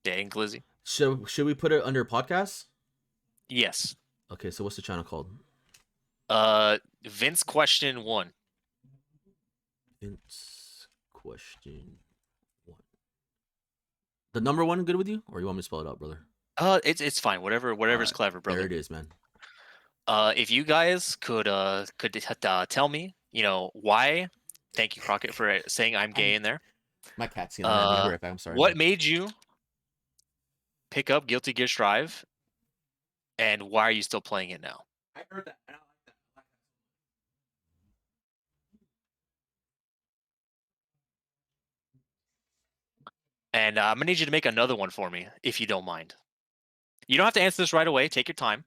Yeah, in Glizzy. Should we put it under podcasts? Yes. Okay, so what's the channel called? Vince Question 1. Vince Question 1. The number 1 good with you, or you want me to spell it out, brother? It's fine. Whatever's clever, brother. There it is, man. If you guys could tell me, why? Thank you, Crockett, for saying I'm gay in there. My cat's yelling at me. Right back. I'm sorry. What made you pick up Guilty Gear Strive, and why are you still playing it now? I heard that. I don't like that. And I'm gonna need you to make another one for me, if you don't mind. You don't have to answer this right away. Take your time.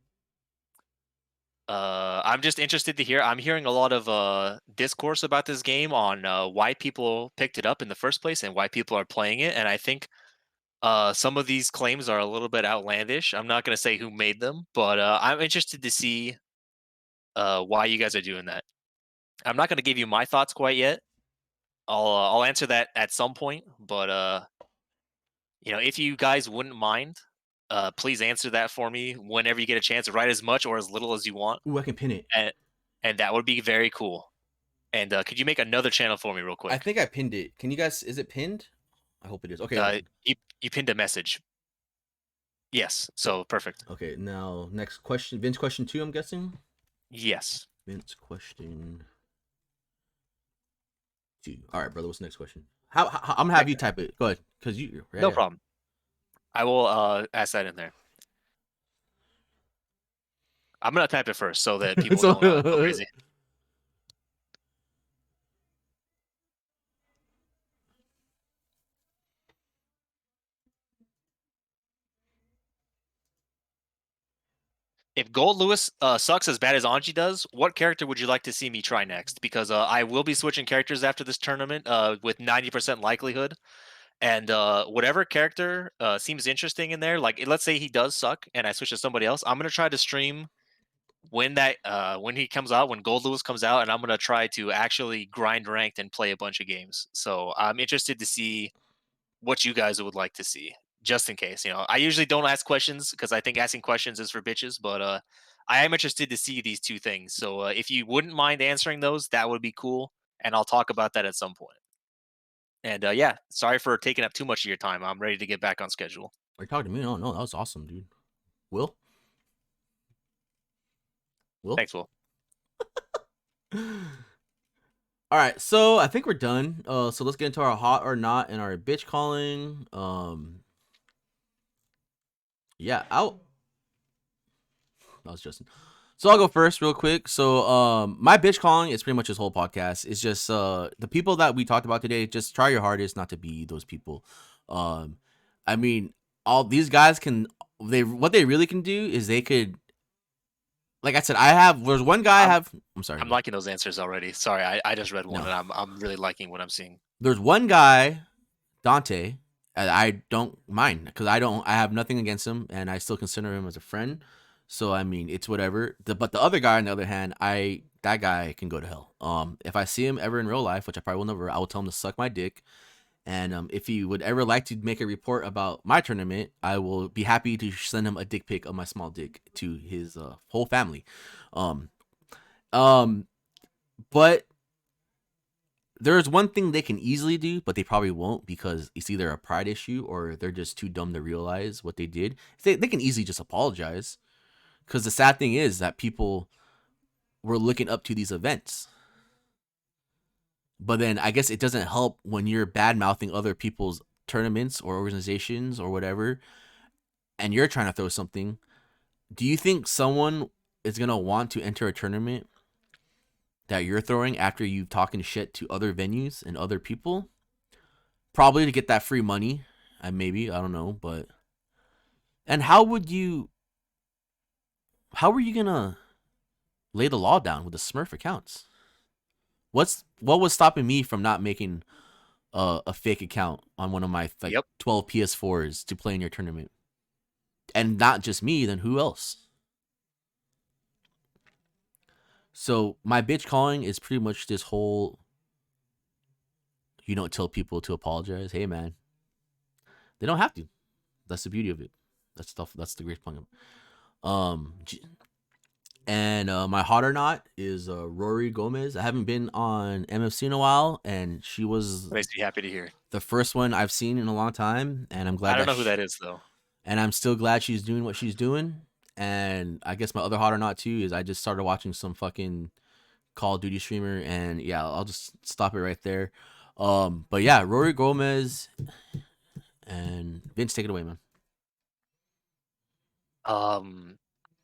I'm just interested to hear. I'm hearing a lot of discourse about this game on why people picked it up in the first place and why people are playing it. And I think some of these claims are a little bit outlandish. I'm not going to say who made them, but I'm interested to see why you guys are doing that. I'm not going to give you my thoughts quite yet. I'll answer that at some point, but if you guys wouldn't mind, please answer that for me whenever you get a chance. Write as much or as little as you want. Ooh, I can pin it. And that would be very cool. And could you make another channel for me real quick? I think I pinned it. Can you guys... Is it pinned? I hope it is. Okay. You pinned a message. Yes. So perfect. Okay. Now, next question. Vince question 2, I'm guessing? Yes. Vince question 2. All right, brother. What's the next question? I'm going to have you type it. Go ahead. Because you... No problem. I will ask that in there. I'm going to type it first so that people don't go crazy. If Gold Lewis sucks as bad as Anji does, what character would you like to see me try next? Because I will be switching characters after this tournament with 90% likelihood. And whatever character seems interesting in there, like let's say he does suck and I switch to somebody else, I'm going to try to stream when he comes out, when Gold Lewis comes out, and I'm going to try to actually grind ranked and play a bunch of games. So I'm interested to see what you guys would like to see, just in case. I usually don't ask questions because I think asking questions is for bitches, but I am interested to see these two things. So if you wouldn't mind answering those, that would be cool, and I'll talk about that at some point. And yeah, sorry for taking up too much of your time. I'm ready to get back on schedule. Are you talking to me? No, that was awesome, dude. Will? Thanks, Will. All right, so I think we're done. So let's get into our hot or not and our bitch calling. Yeah, that was Justin. So I'll go first real quick. So my bitch calling is pretty much this whole podcast. It's just the people that we talked about today, just try your hardest not to be those people. I mean, all these guys what they really can do is they could, like I said, there's one guy I'm sorry. I'm liking those answers already. Sorry, I just read one and I'm really liking what I'm seeing. There's one guy, Dante, I don't mind because I have nothing against him and I still consider him as a friend. So I mean, it's whatever. But the other guy, on the other hand, that guy can go to hell. If I see him ever in real life, which I probably will never, I will tell him to suck my dick. And if he would ever like to make a report about my tournament, I will be happy to send him a dick pic of my small dick to his whole family. But there's one thing they can easily do, but they probably won't because it's either a pride issue or they're just too dumb to realize what they did. They can easily just apologize. Because the sad thing is that people were looking up to these events. But then I guess it doesn't help when you're bad-mouthing other people's tournaments or organizations or whatever, and you're trying to throw something. Do you think someone is going to want to enter a tournament that you're throwing after you've talking shit to other venues and other people? Probably to get that free money. Maybe, I don't know, but... And how were you gonna lay the law down with the Smurf accounts? What was stopping me from not making a fake account on one of my 12 PS4s to play in your tournament? And not just me, then who else? So my bitch calling is pretty much this whole, you don't tell people to apologize. Hey man, they don't have to. That's the beauty of it. That's the great point. And my hot or not is Rory Gomez. I haven't been on MFC in a while, and she was makes me happy to hear the first one I've seen in a long time, and I'm glad. I don't know who that is though. And I'm still glad she's doing what she's doing. And I guess my other hot or not too is I just started watching some fucking Call of Duty streamer, and yeah, I'll just stop it right there. But yeah, Rory Gomez and Vince, take it away, man.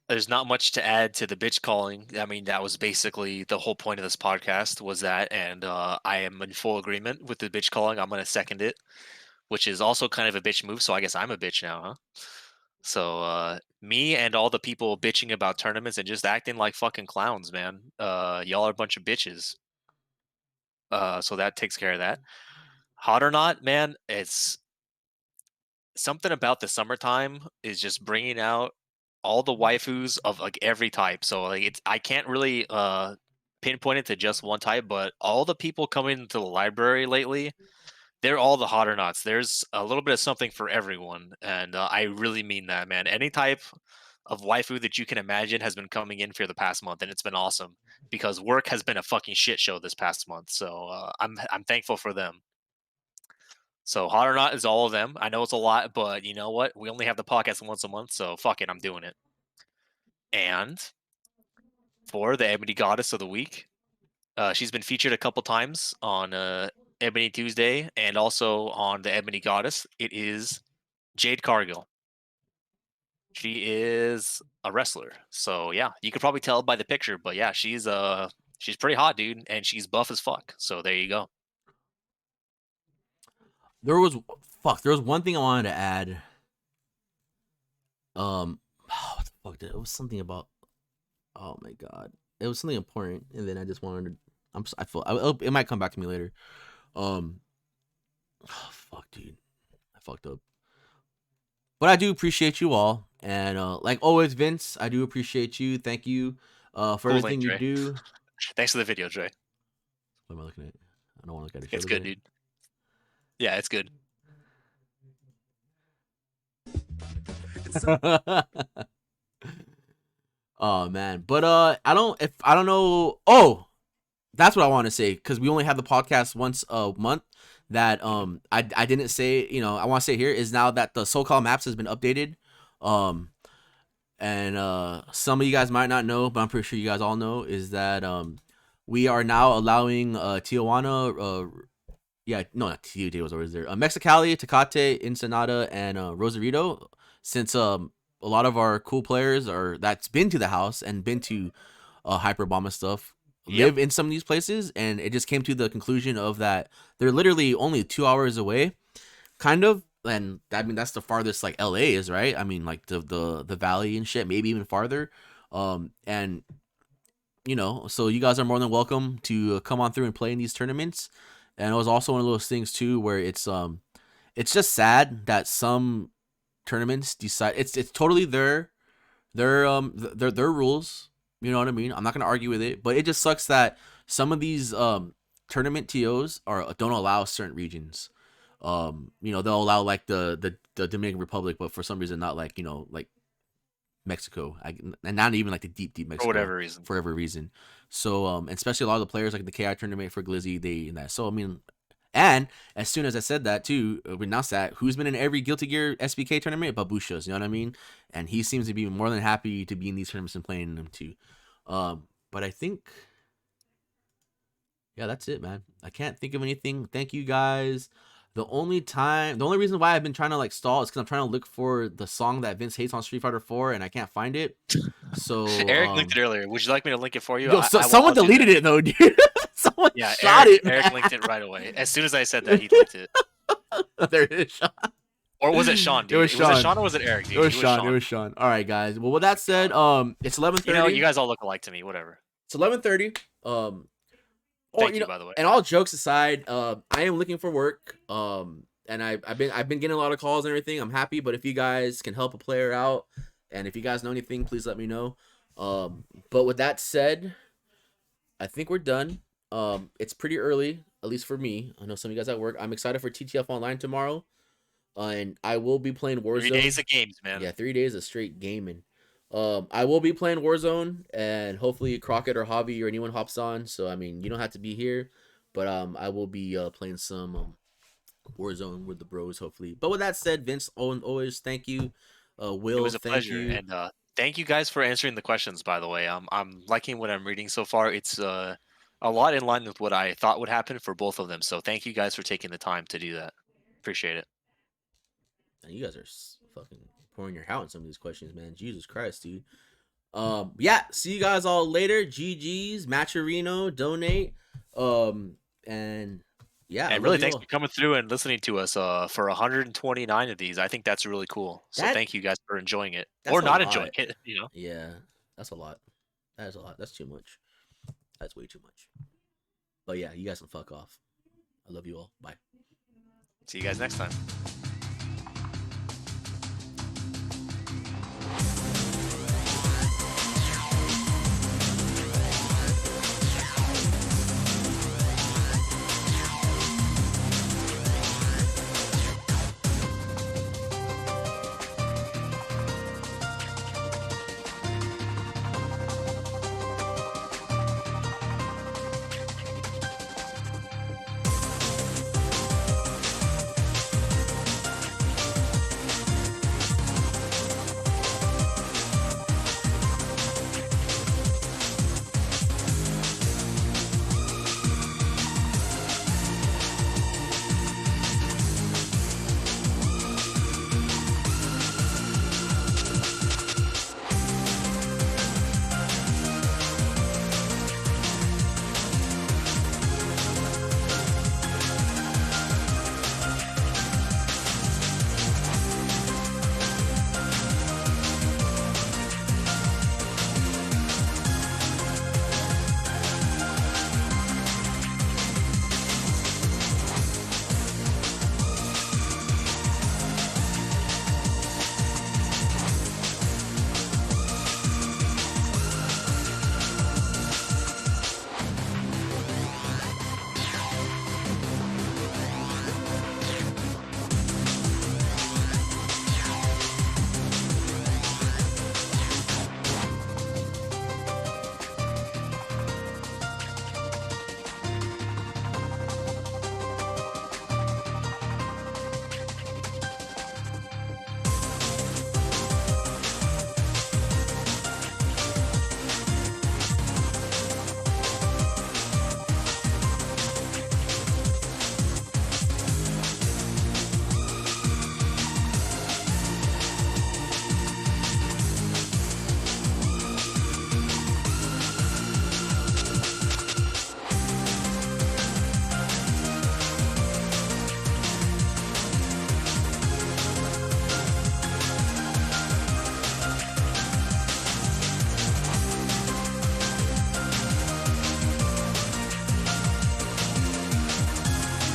There's not much to add to the bitch calling. I mean, that was basically the whole point of this podcast was that, and I am in full agreement with the bitch calling. I'm going to second it, which is also kind of a bitch move. So I guess I'm a bitch now, huh? So me and all the people bitching about tournaments and just acting like fucking clowns, man. Y'all are a bunch of bitches. So that takes care of that. Hot or not, man, it's something about the summertime is just bringing out all the waifus of like every type. So like I can't really pinpoint it to just one type, but all the people coming into the library lately, they're all the hot or nots. There's a little bit of something for everyone, and I really mean that, man. Any type of waifu that you can imagine has been coming in for the past month, and it's been awesome because work has been a fucking shit show this past month. So I'm thankful for them. So hot or not is all of them. I know it's a lot, but you know what? We only have the podcast once a month, so fuck it, I'm doing it. And for the Ebony Goddess of the Week, she's been featured a couple times on Ebony Tuesday and also on the Ebony Goddess. It is Jade Cargill. She is a wrestler, so yeah, you could probably tell by the picture, but yeah, she's pretty hot, dude, and she's buff as fuck. So there you go. There was one thing I wanted to add. What the fuck it. It was something about. Oh my god, it was something important, and then I just wanted to. I feel it might come back to me later. Oh, fuck, dude, I fucked up. But I do appreciate you all, and like always, Vince, I do appreciate you. Thank you for everything you do. Thanks for the video, Dre. What am I looking at? I don't want to look at it. It's good, dude. Yeah, it's good. Oh man, but I don't know. Oh, that's what I want to say, because we only have the podcast once a month. That I didn't say, I want to say here is now that the so-called maps has been updated. And some of you guys might not know, but I'm pretty sure you guys all know, is that we are now allowing Tijuana, not Tijuana was always there, Mexicali, Tecate, Ensenada, and Rosarito, since a lot of our cool players that's been to the house and been to Hyperbomb stuff live in some of these places, and it just came to the conclusion of that they're literally only 2 hours away, kind of. And I mean, that's the farthest like LA is, right? I mean, like the valley and shit, maybe even farther. And so you guys are more than welcome to come on through and play in these tournaments. And it was also one of those things too where it's just sad that some tournaments decide it's totally their rules. You know what I mean? I'm not gonna argue with it, but it just sucks that some of these tournament TOs don't allow certain regions. They'll allow like the Dominican Republic, but for some reason not like like Mexico, and not even like the deep Mexico for whatever reason. So especially a lot of the players like the KI tournament for Glizzy, they in that. So I mean, and as soon as I said that too, we announced that who's been in every Guilty Gear SBK tournament, Babushas, you know what I mean? And he seems to be more than happy to be in these tournaments and playing in them too. But I think, yeah, that's it, man. I can't think of anything. Thank you guys. The only reason why I've been trying to like stall is because I'm trying to look for the song that Vince hates on Street Fighter 4 and I can't find it. So Eric linked it earlier. Would you like me to link it for you? Yo, someone deleted it though, dude. Someone shot it. Eric linked it right away. As soon as I said that, he linked it. There it is, Sean. Or was it Sean, dude? It was Sean. Was it Sean or was it Eric, dude? It was Sean. All right, guys. Well, with that said, it's 11:30. You guys all look alike to me. Whatever. It's 11:30. Thank you, by the way. And all jokes aside, I am looking for work. And I've been getting a lot of calls and everything. I'm happy, but if you guys can help a player out, and if you guys know anything, please let me know. But with that said, I think we're done. It's pretty early, at least for me. I know some of you guys at work. I'm excited for TTF Online tomorrow, and I will be playing Warzone. 3 days of games, man. Yeah, 3 days of straight gaming. I will be playing Warzone, and hopefully Crockett or Hobby or anyone hops on. So I mean, you don't have to be here, but I will be playing some Warzone with the bros, hopefully. But with that said, Vince, always thank you. Will, it was a pleasure, and thank you guys for answering the questions. By the way, I'm liking what I'm reading so far. It's a lot in line with what I thought would happen for both of them. So thank you guys for taking the time to do that. Appreciate it. And you guys are fucking pouring your heart on some of these questions, man. Jesus Christ, dude. Yeah, see you guys all later. GG's, Matcherino, donate. And yeah, and really thanks for coming through and listening to us for 129 of these. I think that's really cool. So thank you guys for enjoying it or not enjoying it. Yeah, that's a lot. That is a lot. That's too much. That's way too much. But yeah, you guys can fuck off. I love you all. Bye. See you guys next time.